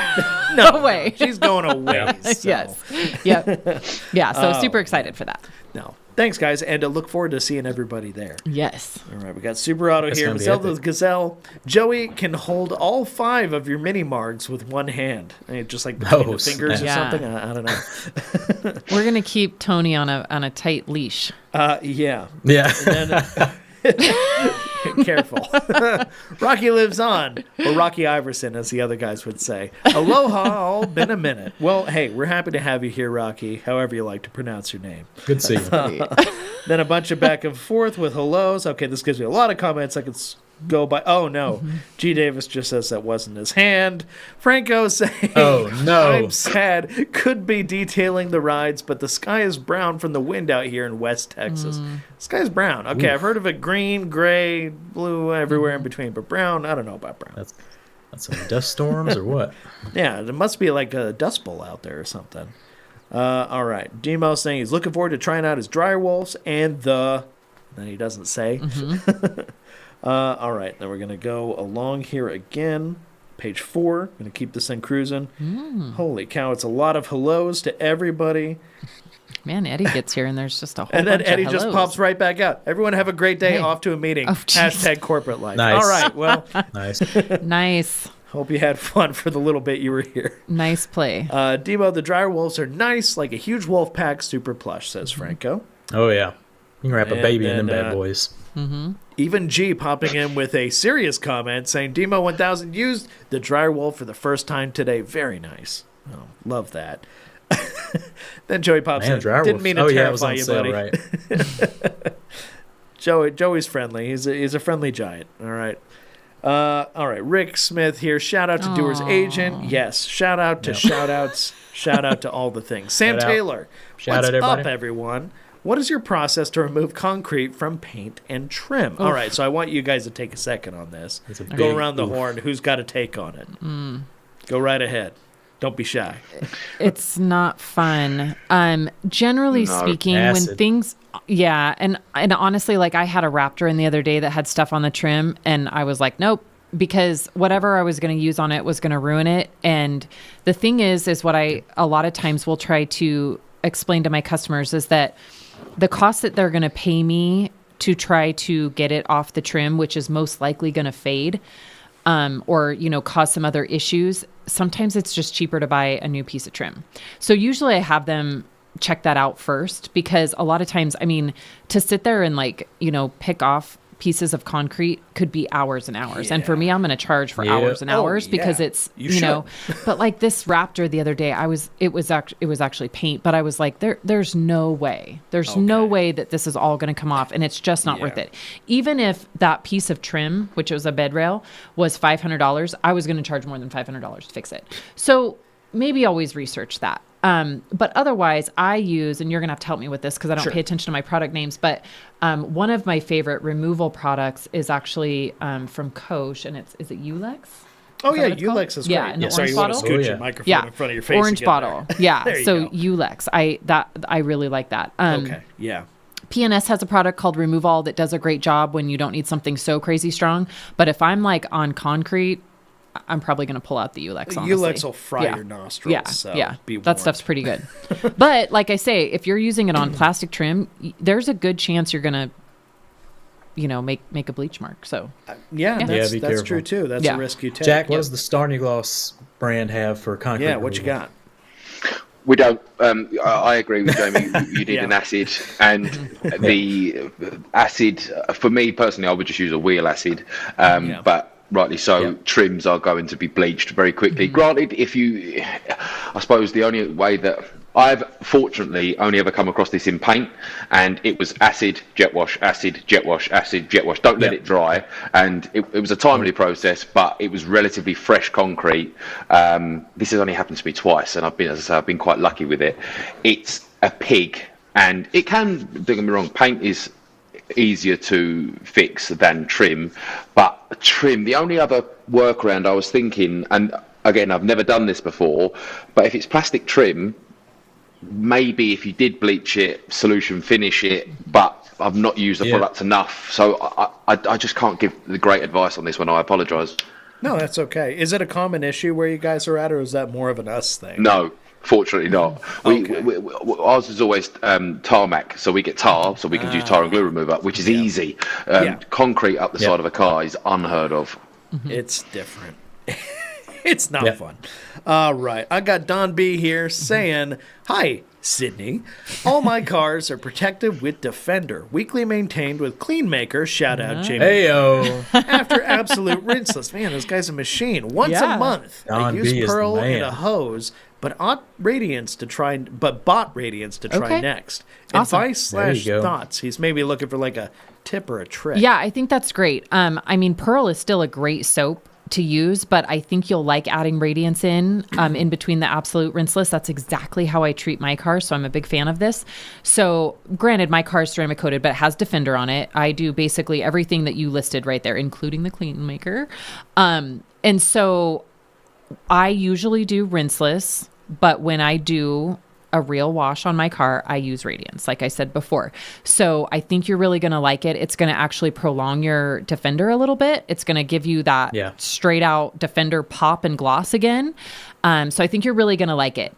No away. She's going away. So. Yes. Yep. Yeah, so super excited for that. No. Thanks, guys, and look forward to seeing everybody there. Yes. All right, we got Super Auto That's here. gonna be Zelda epic. Gazelle. Joey can hold all 5 of your mini margs with one hand. I mean, just like between the fingers or snap. something. I don't know. We're going to keep Tony on a tight leash. Yeah. Yeah. And then, careful. Rocky lives on, or Rocky Iverson, as the other guys would say. Aloha, all been a minute. Well, hey, we're happy to have you here, Rocky, however you like to pronounce your name. Good to see you. Then a bunch of back and forth with hellos. Okay, this gives me a lot of comments I could go by. Oh, no. G. Davis just says that wasn't his hand. Franco saying, Oh, no. I'm sad. Could be detailing the rides, but the sky is brown from the wind out here in West Texas. Sky's brown. Okay, I've heard of it green, gray, blue, everywhere in between, but brown, I don't know about brown. That's some dust storms or what? Yeah, there must be like a dust bowl out there or something. All right. Demo saying he's looking forward to trying out his dryer wolves and then he doesn't say. All right. Then we're going to go along here again. Page 4. Going to keep this thing cruising. Holy cow. It's a lot of hellos to everybody. Man, Eddie gets here and there's just a whole And then bunch Eddie of just hellos. pops right back out. Everyone have a great day. Hey. Off to a meeting. Oh, jeez. Hashtag corporate life. Nice. All right. Well, Nice. Nice. hope you had fun for the little bit you were here. Nice play. Demo, the dryer wolves are nice, like a huge wolf pack, super plush, says Franco. Oh, yeah. You can wrap a And baby in them then, bad boys. Even G popping in with a serious comment saying, Demo 1000 used the dryer wolf for the first time today. Very nice. Oh, love that. Then Joey pops Man, in. dryer Didn't wolf. mean to Oh, yeah, it was terrify on you, sale, buddy. right? Joey's friendly. He's a friendly giant. All right. All right. Rick Smith here. Shout out to Doer's Agent. Yes. Shout out to shout outs. Shout out to all the things. Sam Shout out. Taylor. Shout What's out, everybody. up, everyone? What is your process to remove concrete from paint and trim? All right. So I want you guys to take a second on this. It's a Go big around the oof. horn. Who's got a take on it? Go right ahead. Don't be shy. It's not fun. Generally No. speaking, Acid. when things, yeah, and honestly, like I had a Raptor in the other day that had stuff on the trim, and I was like, nope, because whatever I was going to use on it was going to ruin it. And the thing is what I a lot of times will try to explain to my customers is that the cost that they're going to pay me to try to get it off the trim, which is most likely going to fade, or cause some other issues. Sometimes it's just cheaper to buy a new piece of trim. So usually I have them check that out first, because a lot of times, I mean, to sit there and pick off pieces of concrete could be hours and hours. And for me, I'm going to charge for Yeah. hours and Oh, hours because yeah. it's, You should. but like this Raptor the other day, it was actually paint, but I was like, there's no way. There's no Okay. way that this is all going to come off, and it's just not worth Yeah. it. Even if that piece of trim, which was a bed rail, was $500, I was going to charge more than $500 to fix it. So maybe always research that. But otherwise, I use, and you're going to have to help me with this because I don't pay attention to my product names, but one of my favorite removal products is actually from Koch, and is it Ulex? Oh, Is that yeah. what it's called? Ulex is Yeah, great. in the Sorry, orange you want to bottle? scoot Oh, your yeah. microphone Yeah, in front of your face. orange to get bottle. there. Yeah, There you so go. Ulex. I really like that. Okay, yeah. PNS has a product called Remove All that does a great job when you don't need something so crazy strong. But if I'm like on concrete, I'm probably going to pull out the Ulex, honestly. Ulex will fry your nostrils. Yeah, so yeah. be That warned. stuff's pretty good. But like I say, if you're using it on plastic trim, there's a good chance you're going to, make a bleach mark. So Yeah, that's, be that's careful. true too. That's a risk you take. Jack, what does the Stjarnagloss brand have for concrete? Yeah, what you removal? got? We don't. I agree with Jamie. You need an acid, and the acid for me personally, I would just use a wheel acid. But rightly so, trims are going to be bleached very quickly. Granted, I suppose the only way that I've fortunately only ever come across this in paint, and it was acid, jet wash, acid, jet wash, acid, jet wash. Don't let it dry. And it was a timely process, but it was relatively fresh concrete. This has only happened to me twice, and I've been quite lucky with it. It's a pig, and it can, don't get me wrong, paint is easier to fix than trim, but trim, the only other workaround I was thinking, and again, I've never done this before, but if it's plastic trim, maybe if you did bleach it, solution finish it, but I've not used the product enough, so I just can't give the great advice on this one. I apologise. No, that's okay. Is it a common issue where you guys are at, or is that more of an us thing? No, fortunately not. Ours is always tarmac, so we get tar, so we can use tar and glue remover, which is easy. Concrete up the side of a car is unheard of. It's different. It's not fun. All right. I got Don B here saying, "Hi, Sydney. All my cars are protected with Defender, weekly maintained with Clean Maker." Shout out, Jamie. Heyo. After absolute rinseless. Man, this guy's a machine. Once a month, I Don B use is the Pearl man. and a hose, but bought radiance to try Okay. next. Awesome. Advice There you / go. thoughts. He's maybe looking for like a tip or a trick. Yeah, I think that's great. I mean, Pearl is still a great soap to use, but I think you'll like adding radiance in between the absolute rinseless. That's exactly how I treat my car, so I'm a big fan of this. So granted, my car is ceramic coated, but it has Defender on it. I do basically everything that you listed right there, including the Clean Maker. And so I usually do rinseless, but when I do a real wash on my car, I use radiance, like I said before. So I think you're really going to like it. It's going to actually prolong your Defender a little bit. It's going to give you that straight out Defender pop and gloss again. So I think you're really going to like it.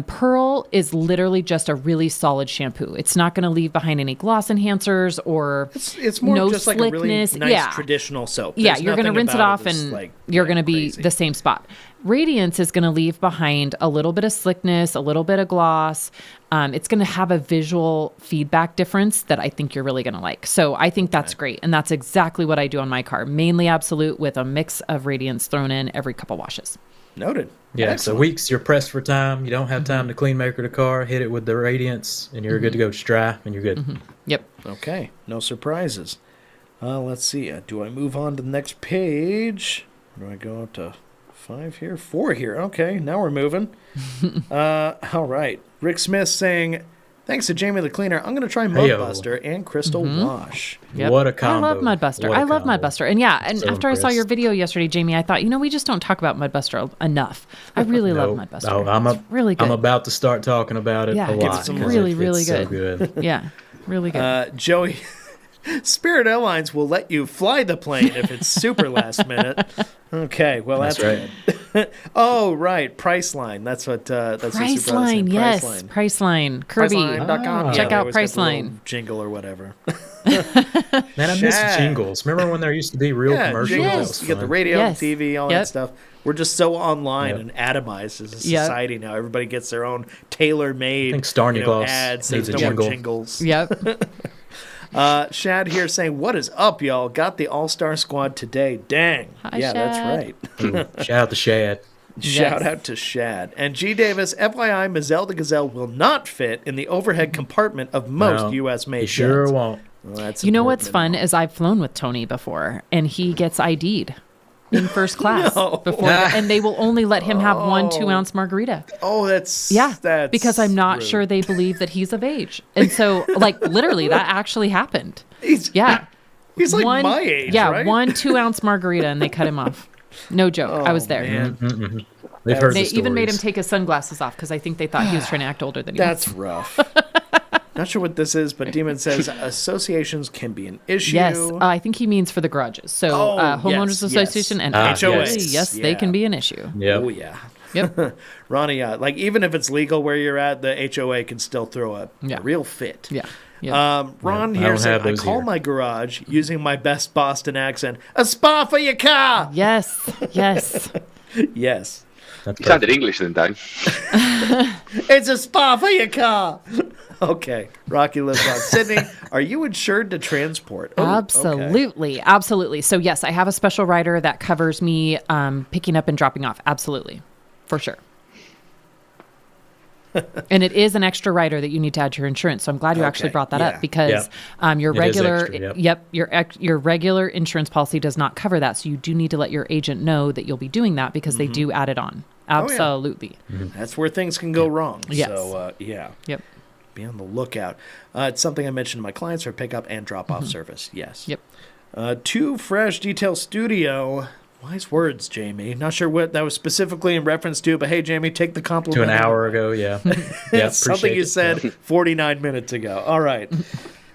Pearl is literally just a really solid shampoo. It's not going to leave behind any gloss enhancers or It's more no just like a really slickness. nice traditional soap. Yeah, There's you're going to nothing rinse it about off that's, and like, you're going to be crazy. the same spot. Radiance is going to leave behind a little bit of slickness, a little bit of gloss. It's going to have a visual feedback difference that I think you're really going to like. So I think that's great. And that's exactly what I do on my car. Mainly absolute with a mix of radiance thrown in every couple washes. Noted. Yeah, Excellent. so weeks you're pressed for time. You don't have time to Clean Maker the car. Hit it with the radiance, and you're good to go. Just dry, and you're good. Yep. Okay, no surprises. Let's see. Do I move on to the next page? Do I go up to 5 here? 4 here. Okay, now we're moving. All right. Rick Smith saying, "Thanks to Jamie the Cleaner, I'm going to try Mudbuster and Crystal Wash." Yep. What a combo. I love Mudbuster. What a I love combo. Mudbuster. And yeah, and So after I saw your impressed. video yesterday, Jamie, I thought, we just don't talk about Mudbuster enough. I really love Mudbuster. I'm really good. I'm about to start talking about it Yeah, a give it lot. some 'cause really, it's really so good. good. Yeah, really good. Joey, Spirit Airlines will let you fly the plane if it's super last minute. Okay, well that's right. good. Oh, right, Priceline. That's what. That's what Super Airlines Priceline, said, yes. Priceline. Priceline. Kirby. Priceline.com. Check they out always got the little Priceline. jingle or whatever. Man, I miss Shad. jingles. Remember when there used to be real commercials? jingles. That was You get the fun. radio, Yes. TV, all Yep. that stuff. We're just so online Yep. and atomized as a Yep. society now. Everybody gets their own tailor-made I think Stjarnagloss ads. needs There's a no more jingle. jingles. Yep. Shad here saying, "What is up, y'all? Got the All-Star squad today. Dang." Hi, yeah, Shad. that's right. Ooh, shout out to Shad. Shout Yes. out to Shad. And G. Davis, FYI, Mazel the Gazelle will not fit in the overhead compartment of most No, U.S. made You sure jets. won't. Well, that's You know what's important fun is I've flown with Tony before, and he gets ID'd in first class No. before, and they will only let him have 1 2-ounce margarita. to know. Oh, that's Yeah, because I'm not rude. sure they believe that he's of age, and so literally that actually happened. He's Yeah, he's like my age, Yeah, right? 1 2-ounce margarita, and they cut him off. No joke, I was there. Man, They've heard They the even made him stories. take his sunglasses off because I think they thought he was trying to act older than he that's was. rough. Not sure what this is, but Demon says associations can be an issue. Yes, I think he means for the garages. So homeowners association and HOAs, yes, they can be an issue. Oh, yeah. Yep. Ronnie, like even if it's legal where you're at, the HOA can still throw a real fit. Yeah. Yep. Ron here said, I call my garage using my best Boston accent, a spa for your car. Yes. Yes. Yes. You sounded English then, Dane. It's a spa for your car. Okay. Rocky lives on. Sydney, are you insured to transport? Oh, absolutely. Okay. Absolutely. So, yes, I have a special rider that covers me picking up and dropping off. Absolutely. For sure. And it is an extra rider that you need to add to your insurance. So I'm glad you actually brought that up because your regular, your regular insurance policy does not cover that. So you do need to let your agent know that you'll be doing that because they do add it on. Absolutely. That's where things can go wrong. Yes. So, Yep. Be on the lookout. It's something I mentioned to my clients for pickup and drop-off service. Yes. Yep. Too Fresh Detail Studio. Wise words, Jamie. Not sure what that was specifically in reference to, but hey, Jamie, take the compliment. To an hour ago, yeah. Something you said 49 minutes ago. All right.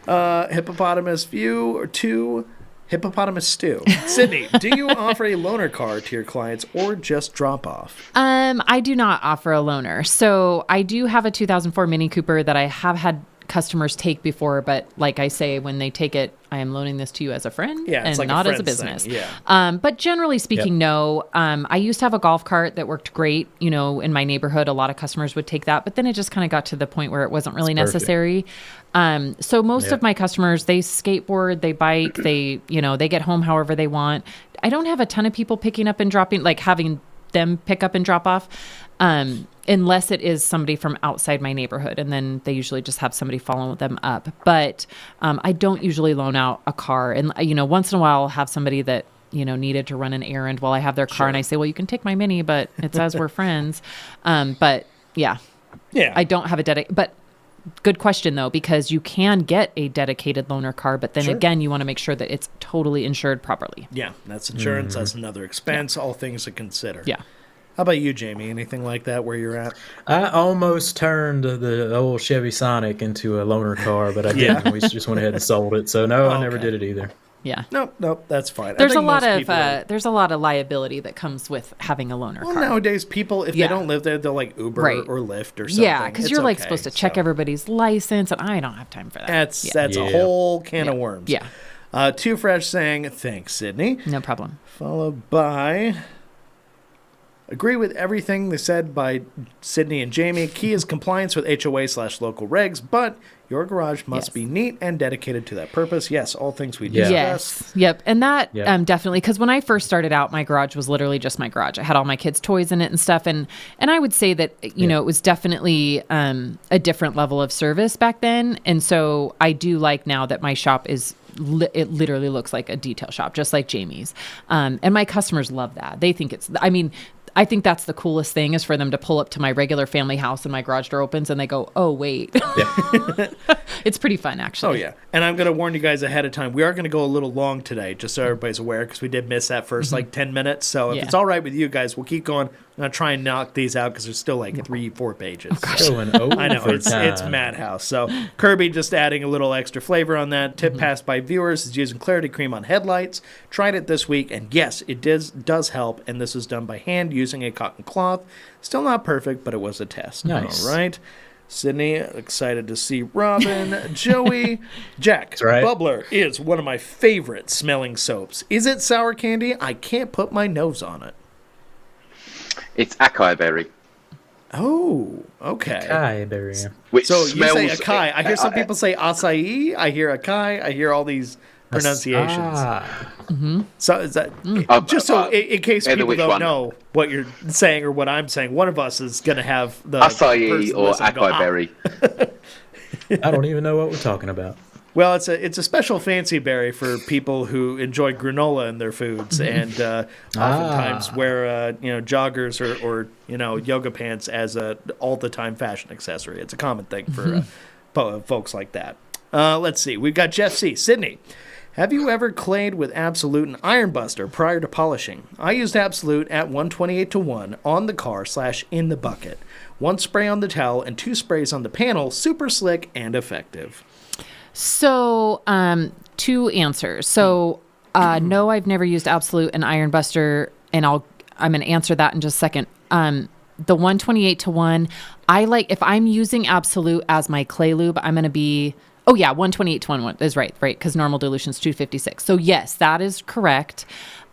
Hippopotamus View or 2, Hippopotamus Stew. Sydney, do you offer a loaner car to your clients or just drop off? I do not offer a loaner. So I do have a 2004 Mini Cooper that I have had customers take before, but like I say, when they take it, I am loaning this to you as a friend and like not as a business. Thing. Yeah. But generally speaking, no. I used to have a golf cart that worked great. You know, in my neighborhood, a lot of customers would take that, but then it just kind of got to the point where it wasn't really necessary. So most of my customers, they skateboard, they bike, they get home however they want. I don't have a ton of people picking up and dropping, like having them pick up and drop off. Unless it is somebody from outside my neighborhood, and then they usually just have somebody follow them up. But I don't usually loan out a car. And, once in a while I'll have somebody that, needed to run an errand while I have their car. And I say, well, you can take my Mini, but it says we're friends. But I don't have a dedicated, but good question though, because you can get a dedicated loaner car, but then again, you want to make sure that it's totally insured properly. Yeah. That's insurance. That's another expense, all things to consider. Yeah. How about you, Jamie? Anything like that where you're at? I almost turned the old Chevy Sonic into a loaner car, but I didn't. We just went ahead and sold it. So no, I never did it either. Yeah. Nope, that's fine. There's a lot of liability that comes with having a loaner car. Nowadays, people, if they don't live there, they'll like Uber or Lyft or something. Yeah, because you're supposed to check everybody's license, and I don't have time for that. That's a whole can of worms. Yeah. Too Fresh saying, thanks, Sydney. No problem. Followed by... Agree with everything they said by Sydney and Jamie. Key is compliance with HOA/local regs, but your garage must be neat and dedicated to that purpose. Yes, all things we discussed. Yes, yep. And that definitely, because when I first started out, my garage was literally just my garage. I had all my kids' toys in it and stuff. And I would say that, it was definitely a different level of service back then. And so I do like now that my shop is it literally looks like a detail shop, just like Jamie's. And my customers love that. They think I think that's the coolest thing is for them to pull up to my regular family house and my garage door opens and they go, oh, wait. Yeah. It's pretty fun, actually. Oh, yeah. And I'm going to warn you guys ahead of time. We are going to go a little long today, just so everybody's aware, because we did miss that first 10 minutes. So if it's all right with you guys, we'll keep going. I'm going to try and knock these out because there's still 3-4 pages. I know, it's madhouse. So Kirby just adding a little extra flavor on that. Tip passed by viewers is using Clarity Cream on headlights. Tried it this week, and yes, it does help. And this is done by hand using a cotton cloth. Still not perfect, but it was a test. Nice. All right. Sydney, excited to see Robin. Joey, Jack, right. Bubbler is one of my favorite smelling soaps. Is it sour candy? I can't put my nose on it. It's acai berry. Oh, okay. Acai berry. So you say acai. I hear some people say acai. I hear acai. I hear all these pronunciations. So is that just so in case people don't know what you're saying or what I'm saying? One of us is going to have the acai or acai berry. I don't even know what we're talking about. Well, it's a special fancy berry for people who enjoy granola in their foods and oftentimes wear joggers or yoga pants as a all the time fashion accessory. It's a common thing for folks like that. Let's see. We've got Jeff C. Sydney. Have you ever clayed with Absolute and Iron Buster prior to polishing? I used Absolute at 128:1 on the car / in the bucket. 1 spray on the towel and 2 sprays on the panel. Super slick and effective. So, 2 answers. So, no, I've never used Absolute and Iron Buster, and I'm going to answer that in just a second. The 128:1, if I'm using Absolute as my clay lube, I'm going to be, 128:1 is right, because normal dilution is 256. So yes, that is correct.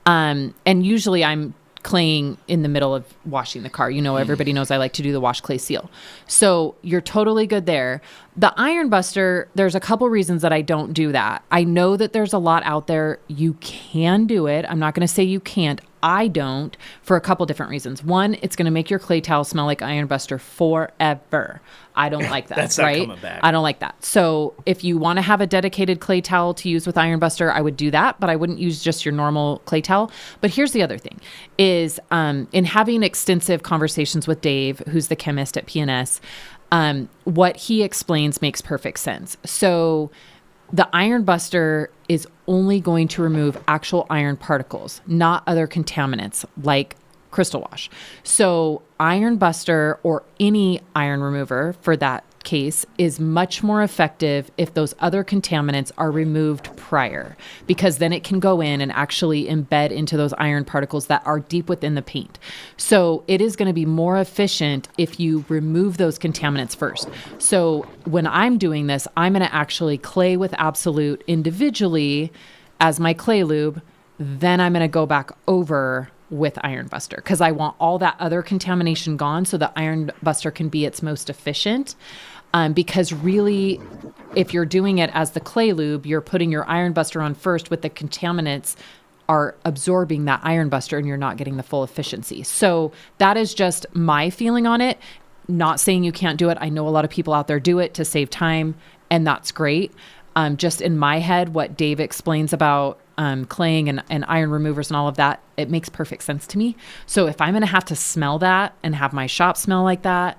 And usually I'm claying in the middle of washing the car. Everybody knows I like to do the wash clay seal. So you're totally good there. The Iron Buster, there's a couple reasons that I don't do that. I know that there's a lot out there. You can do it. I'm not going to say you can't. I don't, for a couple different reasons. One, it's going to make your clay towel smell like Iron Buster forever. I don't like that. That's right? not coming back. I don't like that. So if you want to have a dedicated clay towel to use with Iron Buster, I would do that, but I wouldn't use just your normal clay towel. But here's the other thing is in having extensive conversations with Dave, who's the chemist at PNS, what he explains makes perfect sense. So the Iron Buster is only going to remove actual iron particles, not other contaminants like crystal wash. So Iron Buster, or any iron remover for that case, is much more effective if those other contaminants are removed prior, because then it can go in and actually embed into those iron particles that are deep within the paint. So it is going to be more efficient if you remove those contaminants first. So when I'm doing this, I'm going to actually clay with Absolute individually as my clay lube. Then I'm going to go back over with Iron Buster because I want all that other contamination gone so the Iron Buster can be its most efficient. Because really, if you're doing it as the clay lube, you're putting your Iron Buster on first with the contaminants are absorbing that Iron Buster and you're not getting the full efficiency. So that is just my feeling on it. Not saying you can't do it. I know a lot of people out there do it to save time, and that's great. Just in my head, what Dave explains about claying and iron removers and all of that, it makes perfect sense to me. So if I'm going to have to smell that and have my shop smell like that,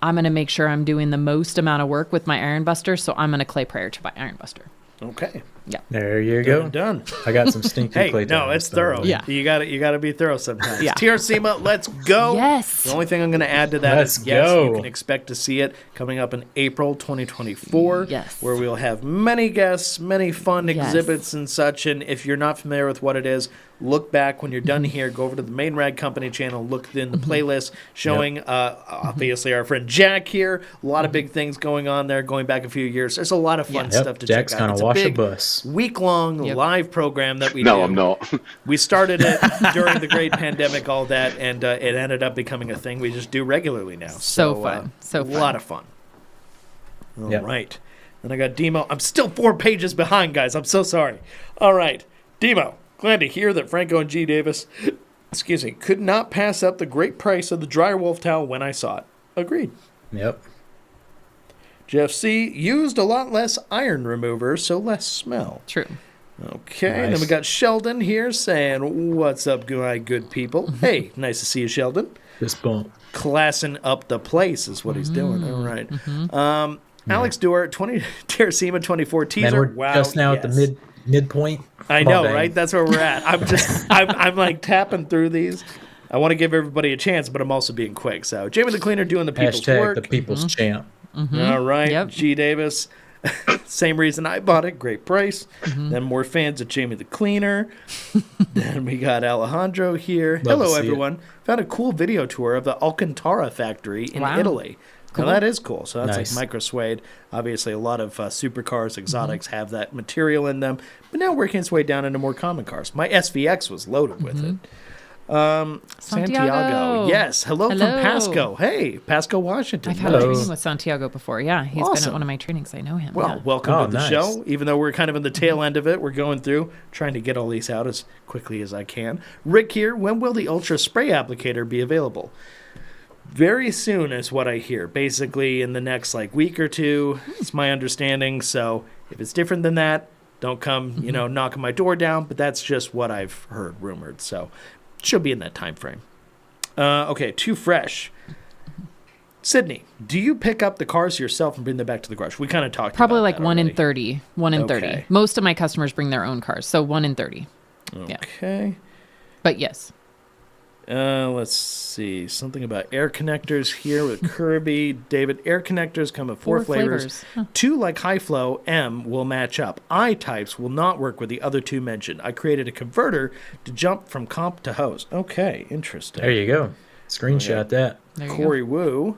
I'm going to make sure I'm doing the most amount of work with my Iron Buster. So I'm going to clay prior to my Iron Buster. Okay. Yeah. There you go. Done. I got some stinky Hey, clay no, towels, it's thorough. so- Yeah. You got to be thorough sometimes. Yeah. TRCMA, let's go. Yes. The only thing I'm going to add to that Let's is yes, go. you can expect to see it coming up in April 2024. Yes. Where we'll have many guests, many fun Yes. exhibits and such. And if you're not familiar with what it is, look back when you're done here. Go over to the Main Rag Company channel. Look in the playlist showing, obviously, our friend Jack here. A lot of big things going on there, going back a few years. There's a lot of fun Yeah. stuff Yep, to Jack's check out. gonna It's a wash a big bus. week-long Yep. live program that we do. No, I'm not. We started it during the great pandemic, all that, and it ended up becoming a thing we just do regularly now. So fun. So a fun. lot of fun. All Yep. right. Then I got Demo. I'm still 4 pages behind, guys. I'm so sorry. All right. Demo, glad to hear that Franco and G. Davis, could not pass up the great price of the Dryer Wolf towel when I saw it. Agreed. Yep. Jeff C. used a lot less iron remover, so less smell. True. Okay, Nice. then we got Sheldon here saying, "What's up, good people?" Hey, nice to see you, Sheldon. This bump. Classing up the place is what he's doing. All right. Alex Dewar, 20 Terracema 24 teaser. Man, we're wow, just now at the yes. midpoint. I Come on, know, Dane. right? That's where we're at. I'm like tapping through these. I want to give everybody a chance, but I'm also being quick. So, Jamie the Cleaner doing the people's Hashtag work. the people's champ. All right. Yep. G. Davis. Same reason I bought it. Great price. Then more fans of Jamie the Cleaner. Then we got Alejandro here. Love to Hello, see it. everyone. Found a cool video tour of the Alcantara factory in Wow. Italy. Now, that is cool. So that's Nice. like micro suede. Obviously, a lot of supercars, exotics have that material in them. But now working its way down into more common cars. My SVX was loaded with it. Santiago. Yes. Hello from Hello. Pasco. Hey, Pasco, Washington. I've had a Hello. training with Santiago before. Yeah, he's been Awesome. at one of my trainings. I know him. Well, yeah. welcome Oh, to the nice. show. Even though we're kind of in the tail end of it, we're going through, trying to get all these out as quickly as I can. Rick here, when will the Ultra Spray applicator be available? Very soon is what I hear. Basically in the next week or two, it's my understanding. So if it's different than that, don't come, knocking my door down. But that's just what I've heard rumored. So it should be in that time frame. Okay, Too Fresh. Sydney, do you pick up the cars yourself and bring them back to the garage? We kind of talked Probably about like that 1 in already. 30. 1 in 30. Okay. Most of my customers bring their own cars, so 1 in 30. Yeah. Okay. But yes. Let's see. Something about air connectors here with Kirby. David, air connectors come in 4 flavors. Huh. 2 like high flow M will match up. I types will not work with the other 2 mentioned. I created a converter to jump from comp to hose. Okay, interesting. There you go. Screenshot that. There you Corey Wu.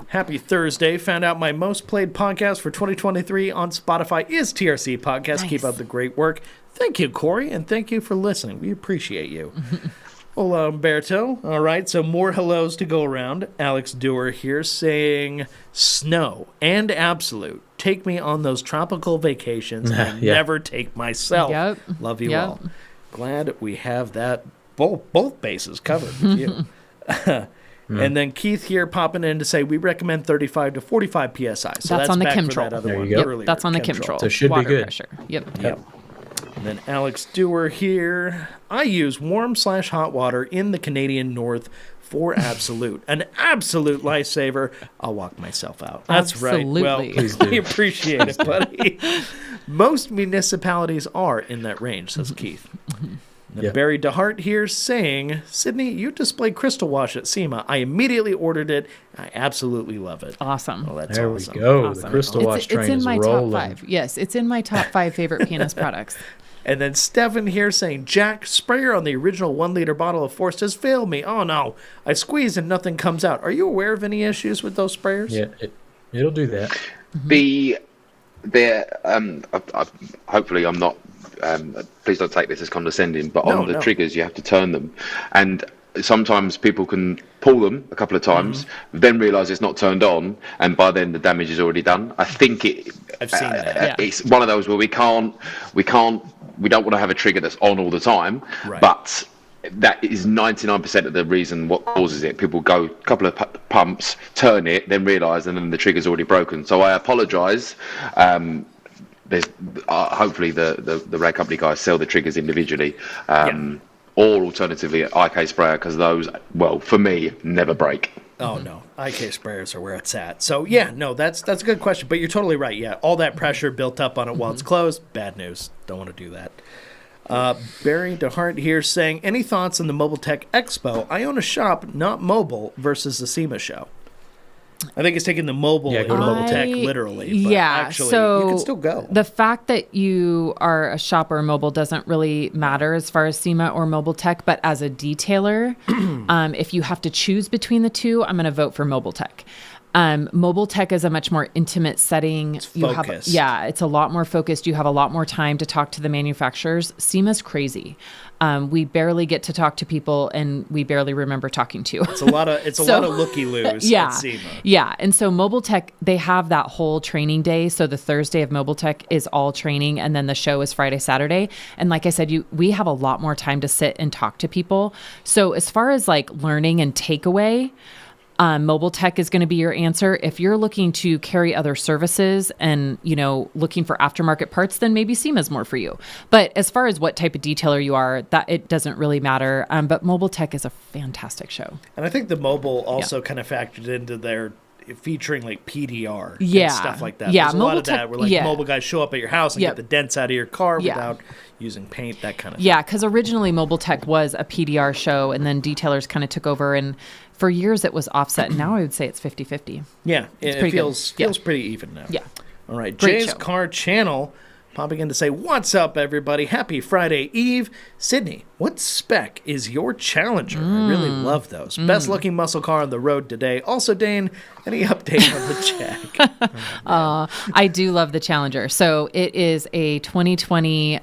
Happy Thursday. Found out my most played podcast for 2023 on Spotify is TRC Podcast. Nice. Keep up the great work. Thank you, Corey, and thank you for listening. We appreciate you. Hola, Umberto. All right, so more hellos to go around. Alex Dewar here saying, snow and absolute. Take me on those tropical vacations and Yeah. never take myself. Yep. Love you Yep. all. Glad we have that both bases covered with you. And then Keith here popping in to say we recommend 35 to 45 psi. So That's on the back for chemtrail. that other There you one go. earlier, That's on the chemtrail. So it should be Water good. pressure. Yep. Yep. And then Alex Dewar here. I use warm/hot water in the Canadian North for absolute. An absolute lifesaver. I'll walk myself out. That's right. Well, Absolutely. Please do. we appreciate it, buddy. Most municipalities are in that range, says Keith. And Yep. Barry DeHart here saying, Sydney, you display crystal wash at SEMA. I immediately ordered it. I absolutely love it. Awesome. Oh, that's There awesome. we go. Awesome. The crystal wash train it's in is my rolling. top 5. Yes, it's in my top 5 favorite PNS products. And then Stefan here saying, Jack, sprayer on the original 1 liter bottle of Force has failed me. Oh no, I squeeze and nothing comes out. Are you aware of any issues with those sprayers? Yeah, it'll do that. Hopefully I'm not. Please don't take this as condescending, but on the No. triggers you have to turn them, and sometimes people can pull them a couple of times, then realise it's not turned on, and by then the damage is already done. I think I've seen that. Yeah. it's one of those where we don't want to have a trigger that's on all the time, Right. but that is 99% of the reason what causes it. People go a couple of pumps, turn it, then realise, and then the trigger's already broken. So I apologise. There's hopefully the rag company guys sell the triggers individually, or alternatively IK sprayer, because those, well, for me, never break. Oh no, IK sprayers are where it's at. So yeah, no, that's a good question. But you're totally right. Yeah, all that pressure built up on it while it's closed. Bad news. Don't want to do that. Barry DeHart here saying, any thoughts on the Mobile Tech Expo? I own a shop, not mobile, versus the SEMA show. I think it's taking the mobile and go to Mobile Tech I- literally. But yeah, actually, so you can still go. The fact that you are a shop or mobile doesn't really matter as far as SEMA or Mobile Tech, but as a detailer, if you have to choose between the two, I'm going to vote for Mobile Tech. Mobile Tech is a much more intimate setting. It's focused. It's a lot more focused. You have a lot more time to talk to the manufacturers. SEMA's crazy. We barely get to talk to people, and we barely remember talking to. It's a lot of looky-loos Yeah. at SEMA. Yeah. And so Mobile Tech, they have that whole training day. So the Thursday of Mobile Tech is all training, and then the show is Friday, Saturday. And like I said, we have a lot more time to sit and talk to people. So as far as like learning and takeaway, Mobile Tech is going to be your answer. If you're looking to carry other services and, looking for aftermarket parts, then maybe SEMA is more for you. But as far as what type of detailer you are, that it doesn't really matter. But Mobile Tech is a fantastic show. And I think the mobile also kind of factored into their featuring like PDR Yeah. and stuff like that. Yeah, There's a lot Mobile of that Tech- where like yeah. mobile guys show up at your house and Yep. get the dents out of your car Yeah. without using paint, that kind of thing. Yeah, because originally Mobile Tech was a PDR show, and then detailers kind of took over. And for years it was offset. And now I would say it's 50-50. Yeah, it pretty good. feels Yeah. pretty even now. Yeah. All right, Great Jay's show. Car Channel popping in to say, what's up, everybody? Happy Friday Eve. Sydney, what spec is your Challenger? I really love those. Best looking muscle car on the road today. Also, Dane, any update on the Jack? I do love the Challenger. So it is a 2020.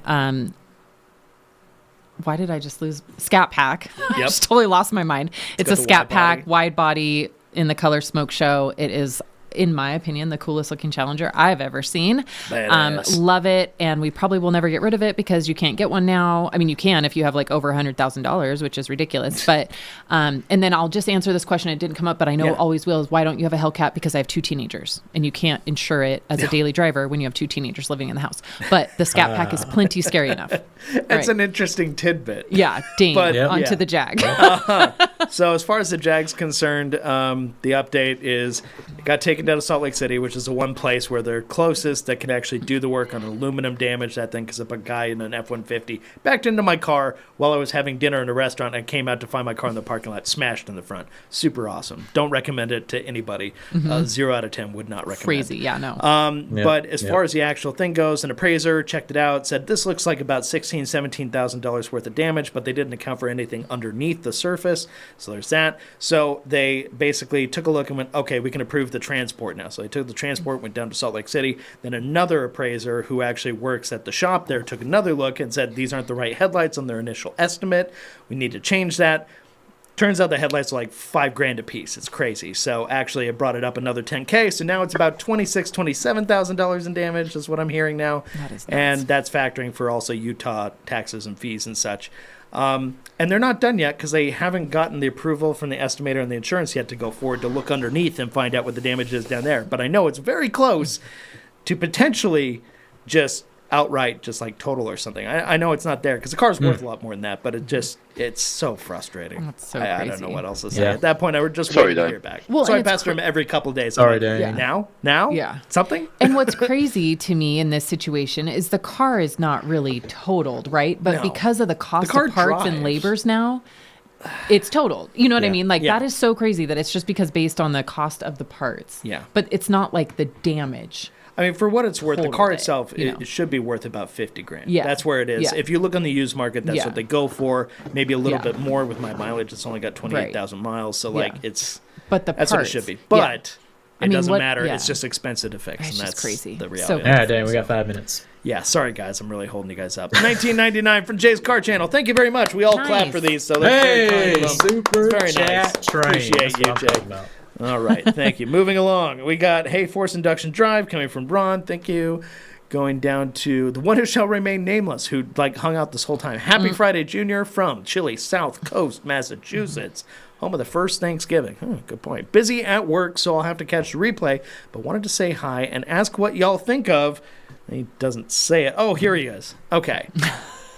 Why did I just lose Scat Pack? I just totally lost my mind. It's got a the Scat wide Pack, body. wide body in the color Smoke Show. It is in my opinion, the coolest looking Challenger I've ever seen. Badass. Love it. And we probably will never get rid of it because you can't get one now. I mean, you can if you have like over $100,000, which is ridiculous. But, and then I'll just answer this question. It didn't come up, but I know it always will, is why don't you have a Hellcat? Because I have 2 teenagers and you can't insure it as a daily driver when you have 2 teenagers living in the house. But the Scat Pack is plenty scary enough. It's an interesting tidbit. Yeah. Dane But- onto the Jag. So as far as the Jag's concerned, the update is it got taken down to Salt Lake City, which is the one place where they're closest that can actually do the work on aluminum damage. That thing, because if a guy in an F-150 backed into my car while I was having dinner in a restaurant and came out to find my car in the parking lot, smashed in the front. Super awesome. Don't recommend it to anybody. 0 out of 10 would not recommend. Crazy. Yeah, no. But as far as the actual thing goes, an appraiser checked it out, said this looks like about $16,000, $17,000 worth of damage, but they didn't account for anything underneath the surface. So there's that. So they basically took a look and went, okay, we can approve the transport now. So they took the transport, went down to Salt Lake City. Then another appraiser who actually works at the shop there took another look and said these aren't the right headlights on their initial estimate. We need to change that. Turns out the headlights are like $5,000 a piece. It's crazy. So actually, it brought it up another $10,000. So now it's about $27,000 in damage. Is what I'm hearing now. That is nuts. And that's factoring for also Utah taxes and fees and such. And they're not done yet because they haven't gotten the approval from the estimator and the insurance yet to go forward to look underneath and find out what the damage is down there. But I know it's very close to potentially just outright just like total or something. I know it's not there because the car's worth a lot more than that, but it's so frustrating. That's so I don't crazy. know what else to say. Yeah. At that point, I would just Sorry, wait to Dane. hear back. Well, so and I it's pester him every couple of days. Sorry, I'm like, Dane. Now? Yeah. Something? And what's crazy to me in this situation is the car is not really totaled, right? But No. because of the cost car of parts and drives. labors now, it's totaled. You know what I Yeah. mean? Like Yeah. that is so crazy that it's just because based on the cost of the parts. Yeah. But it's not like the damage. I mean, for what it's worth, the Total car it, itself, you know. it should be worth about $50,000. Yeah. That's where it is. Yeah. If you look on the used market, that's Yeah. what they go for. Maybe a little Yeah. bit more with my mileage. It's only got 28,000 miles. So, like, Yeah. it's But the that's parts. what it should be. Yeah. But I it mean, doesn't what- matter. yeah. It's just expensive to fix. It's And just that's crazy. the So reality. All of right, it. Dan, we got 5 minutes. Yeah, sorry, guys. I'm really holding you guys up. 1999 from Jay's Car Channel. Thank you very much. We all Nice. clap for these. So that's very kind Hey, of them. super It's very chat nice. train. Appreciate That's you, what I'm Jay. talking about. All right, thank you. Moving along, we got Hey Force Induction Drive coming from Ron. Thank you. Going down to the one who shall remain nameless, who like hung out this whole time. Happy Friday, Junior, from Chile, South Coast, Massachusetts, home of the first Thanksgiving. Good point. Busy at work, so I'll have to catch the replay, but wanted to say hi and ask what y'all think of. He doesn't say it. Oh, here he is. Okay.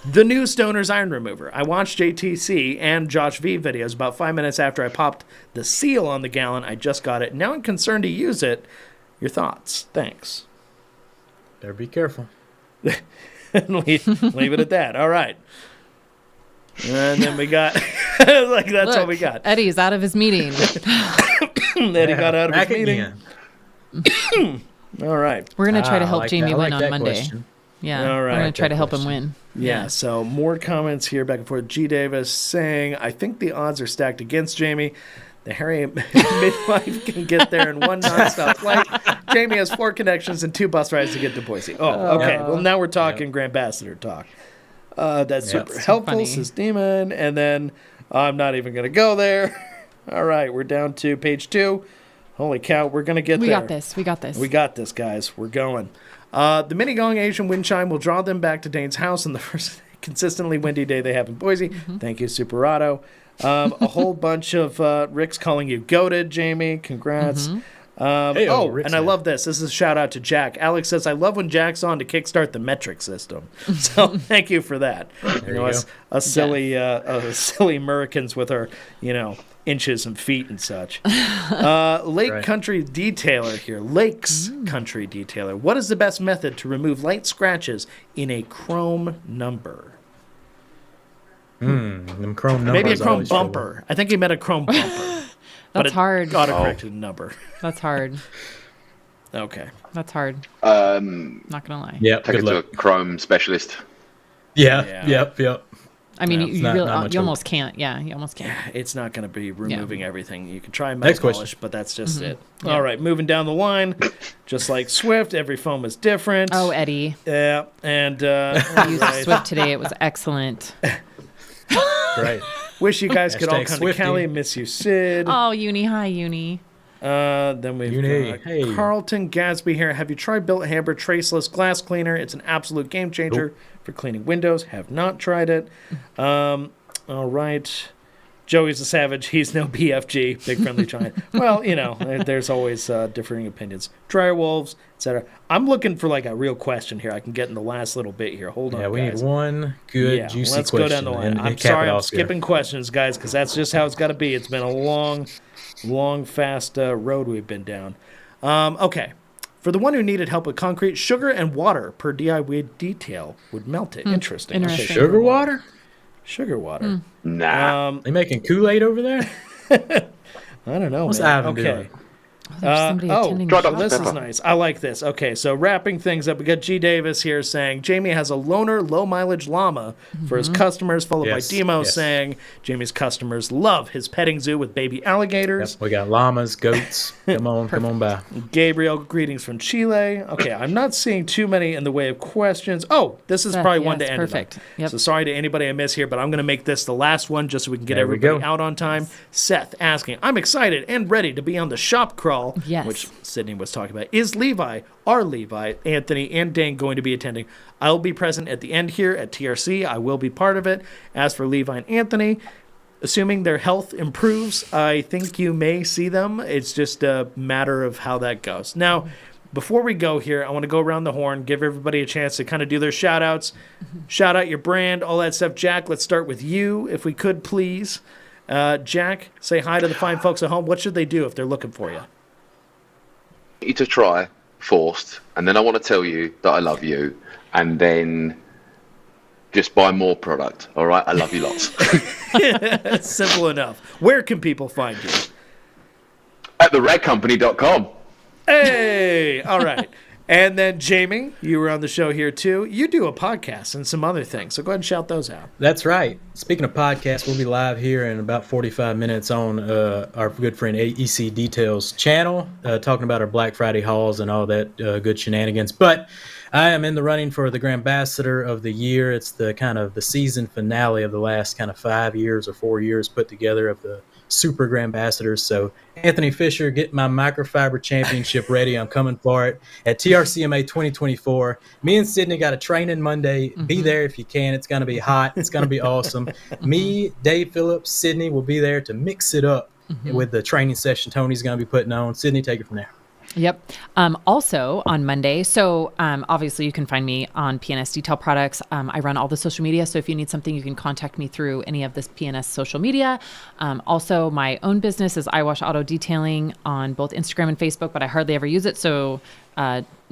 The new Stoner's Iron Remover. I watched JTC and Josh V videos about 5 minutes after I popped the seal on the gallon. I just got it. Now I'm concerned to use it. Your thoughts? Thanks. Better be careful. leave it at that. All right. And then we got, like, that's Look, all we got. Eddie's out of his meeting. Eddie got out of Back his meeting. again. All right. We're going to try to I help like Jamie that. I win like on that Monday. question. Yeah. All We're right. going to try to help him Question. win. Yeah, so more comments here back and forth. G. Davis saying, I think the odds are stacked against Jamie. The hairy midwife can get there in one nonstop flight. Jamie has 4 connections and 2 bus rides to get to Boise. Oh, okay. Well, now we're talking Grand Ambassador talk. That's super so helpful, funny. says Demon. And then I'm not even going to go there. All right, we're down to page 2. Holy cow, we're going to get We there. got this. We got this. We got this, guys. We're going. The mini gong Asian wind chime will draw them back to Dane's house on the first consistently windy day they have in Boise. Thank you, Superado. A whole bunch of Rick's calling you goated, Jamie. Congrats. Hey-o, Rick's and I man. love this. This is a shout out to Jack. Alex says, I love when Jack's on to kickstart the metric system. So thank you for that. There you go. Us silly Americans with our, inches and feet and such. Lake Right. Country Detailer here. Lakes Country Detailer. What is the best method to remove light scratches in a chrome number? Them chrome numbers. Maybe a chrome always feel bumper. I think he meant a chrome bumper. That's hard. Autocorrected number. That's hard. Okay. That's hard. Not going to lie. Yep. Take Good it to a luck. Chrome specialist. Yeah. Yeah. Yep. I mean, No, you it's not really, much you hope. almost can't. Yeah, you almost can't. It's not going to be removing everything. You can try Next metal question. polish, but that's just it. All right, moving down the line. Just like Swift, every foam is different. Oh, Eddie. Yeah, and I used right. Swift today. It was excellent. Right. Wish you guys could all Hashtag come Swiftie. to Cali. Miss you, Sid. Oh, Uni. Hi, Uni. Then we've got Hey. Carlton Gadsby here. Have you tried Built Hamper Traceless Glass Cleaner? It's an absolute game changer for cleaning windows. Have not tried it. All right. Joey's a savage. He's no BFG. Big Friendly Giant. Well, there's always differing opinions. Dryer Wolves, etc. I'm looking for like a real question here I can get in the last little bit here. Hold on, Yeah, we guys. need one good, juicy let's question. go down the line. and I'm cap sorry it I'm off here. skipping questions, guys, because that's just how it's got to be. It's been a long, fast road we've been down. Okay. For the one who needed help with concrete, sugar and water per DIY detail would melt it. Interesting. Interesting. Okay, Sugar water? Sugar water. Nah. They making Kool-Aid over there? I don't know, What's man. Ivan Okay. doing? There's somebody attending try the Dr. shop. This is Pepper. nice. I like this. Okay, so wrapping things up, we got G. Davis here saying Jamie has a loaner low-mileage llama for his customers, followed Yes, by Demo yes. saying Jamie's customers love his petting zoo with baby alligators. Yep, we got llamas, goats. Come on by. Gabriel, greetings from Chile. Okay, I'm not seeing too many in the way of questions. Oh, this is Seth, probably one yes, to end perfect. it on. Yep. So sorry to anybody I miss here, but I'm going to make this the last one just so we can get There we everybody go. out on time. Seth asking, I'm excited and ready to be on the shop crawl, Yes. which Sydney was talking about. Is our Levi, Anthony, and Dane going to be attending? I'll be present at the end here at TRC. I will be part of it. As for Levi and Anthony, assuming their health improves, I think you may see them. It's just a matter of how that goes. Now, before we go here, I want to go around the horn, give everybody a chance to kind of do their shout-outs. Shout out your brand, all that stuff. Jack, let's start with you, if we could, please. Jack, say hi to the fine folks at home. What should they do if they're looking for you? You to try first, and then I want to tell you that I love you, and then just buy more product. All right, I love you lots. That's simple enough. Where can people find you? At theredcompany.com. Hey, all right. And then Jamie, you were on the show here too. You do a podcast and some other things, so go ahead and shout those out. That's right. Speaking of podcasts, we'll be live here in about 45 minutes on our good friend EC Details channel, talking about our Black Friday hauls and all that good shenanigans. But I am in the running for the Grand Ambassador of the Year. It's the kind of the season finale of the last kind of 5 years or 4 years put together of the Super Grand Ambassadors. So Anthony Fisher, get my microfiber championship ready. I'm coming for it at TRCMA 2024. Me and Sydney got a training Monday. Be there if you can. It's going to be hot. It's going to be awesome. Me, Dave Phillips, Sydney will be there to mix it up with the training session Tony's going to be putting on. Sydney, take it from there. Yep. Also on Monday. So obviously you can find me on PNS Detail Products. I run all the social media. So if you need something, you can contact me through any of this PNS social media. Also, my own business is iWash Auto Detailing on both Instagram and Facebook, but I hardly ever use it. So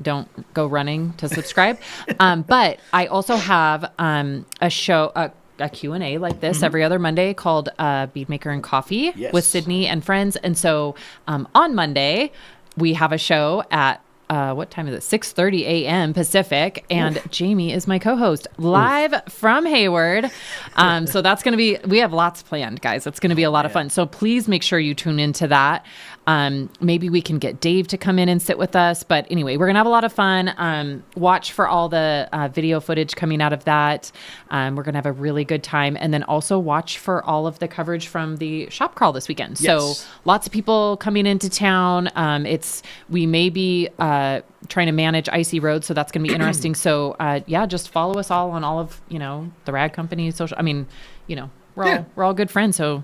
don't go running to subscribe. But I also have a show, a Q&A like this every other Monday called Beadmaker and Coffee with Sydney and friends. And so on Monday, we have a show at what time is it? 6:30 a.m. Pacific, and Jamie is my co-host live from Hayward. So that's going to be, we have lots planned, guys. It's going to be a lot of fun. So please make sure you tune into that. Maybe we can get Dave to come in and sit with us. But anyway, we're going to have a lot of fun. Watch for all the video footage coming out of that. We're going to have a really good time. And then also watch for all of the coverage from the shop crawl this weekend. So lots of people coming into town. We may be trying to manage icy roads, so that's going to be interesting. So just follow us all on all of the Rad Company social. I mean, we're all good friends. So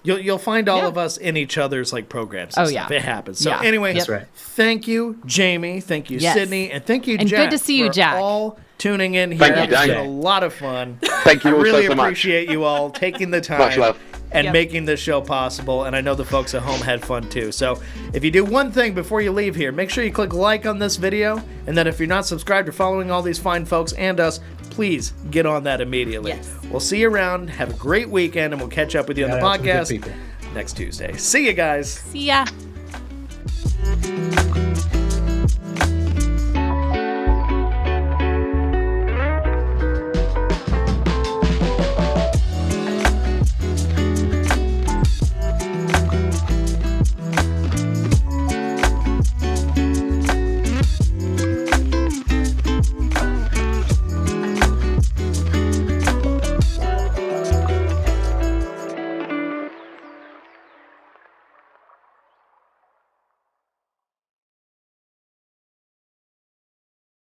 You'll find all of us in each other's programs and stuff. It happens. So anyway, That's right. Thank you, Jamie. Thank you, Sydney. And thank you, And Jack. good to see you, for Jack. all tuning in here. Thank you, It's been Dane. a lot of fun. Thank you I all really so much. appreciate you all taking the time Much love. and making this show possible. And I know the folks at home had fun too. So if you do one thing before you leave here, make sure you click like on this video. And then if you're not subscribed or following all these fine folks and us, please get on that immediately. Yes. We'll see you around. Have a great weekend, and we'll catch up with you on the Shout out to the good podcast people. next Tuesday. See you guys. see ya.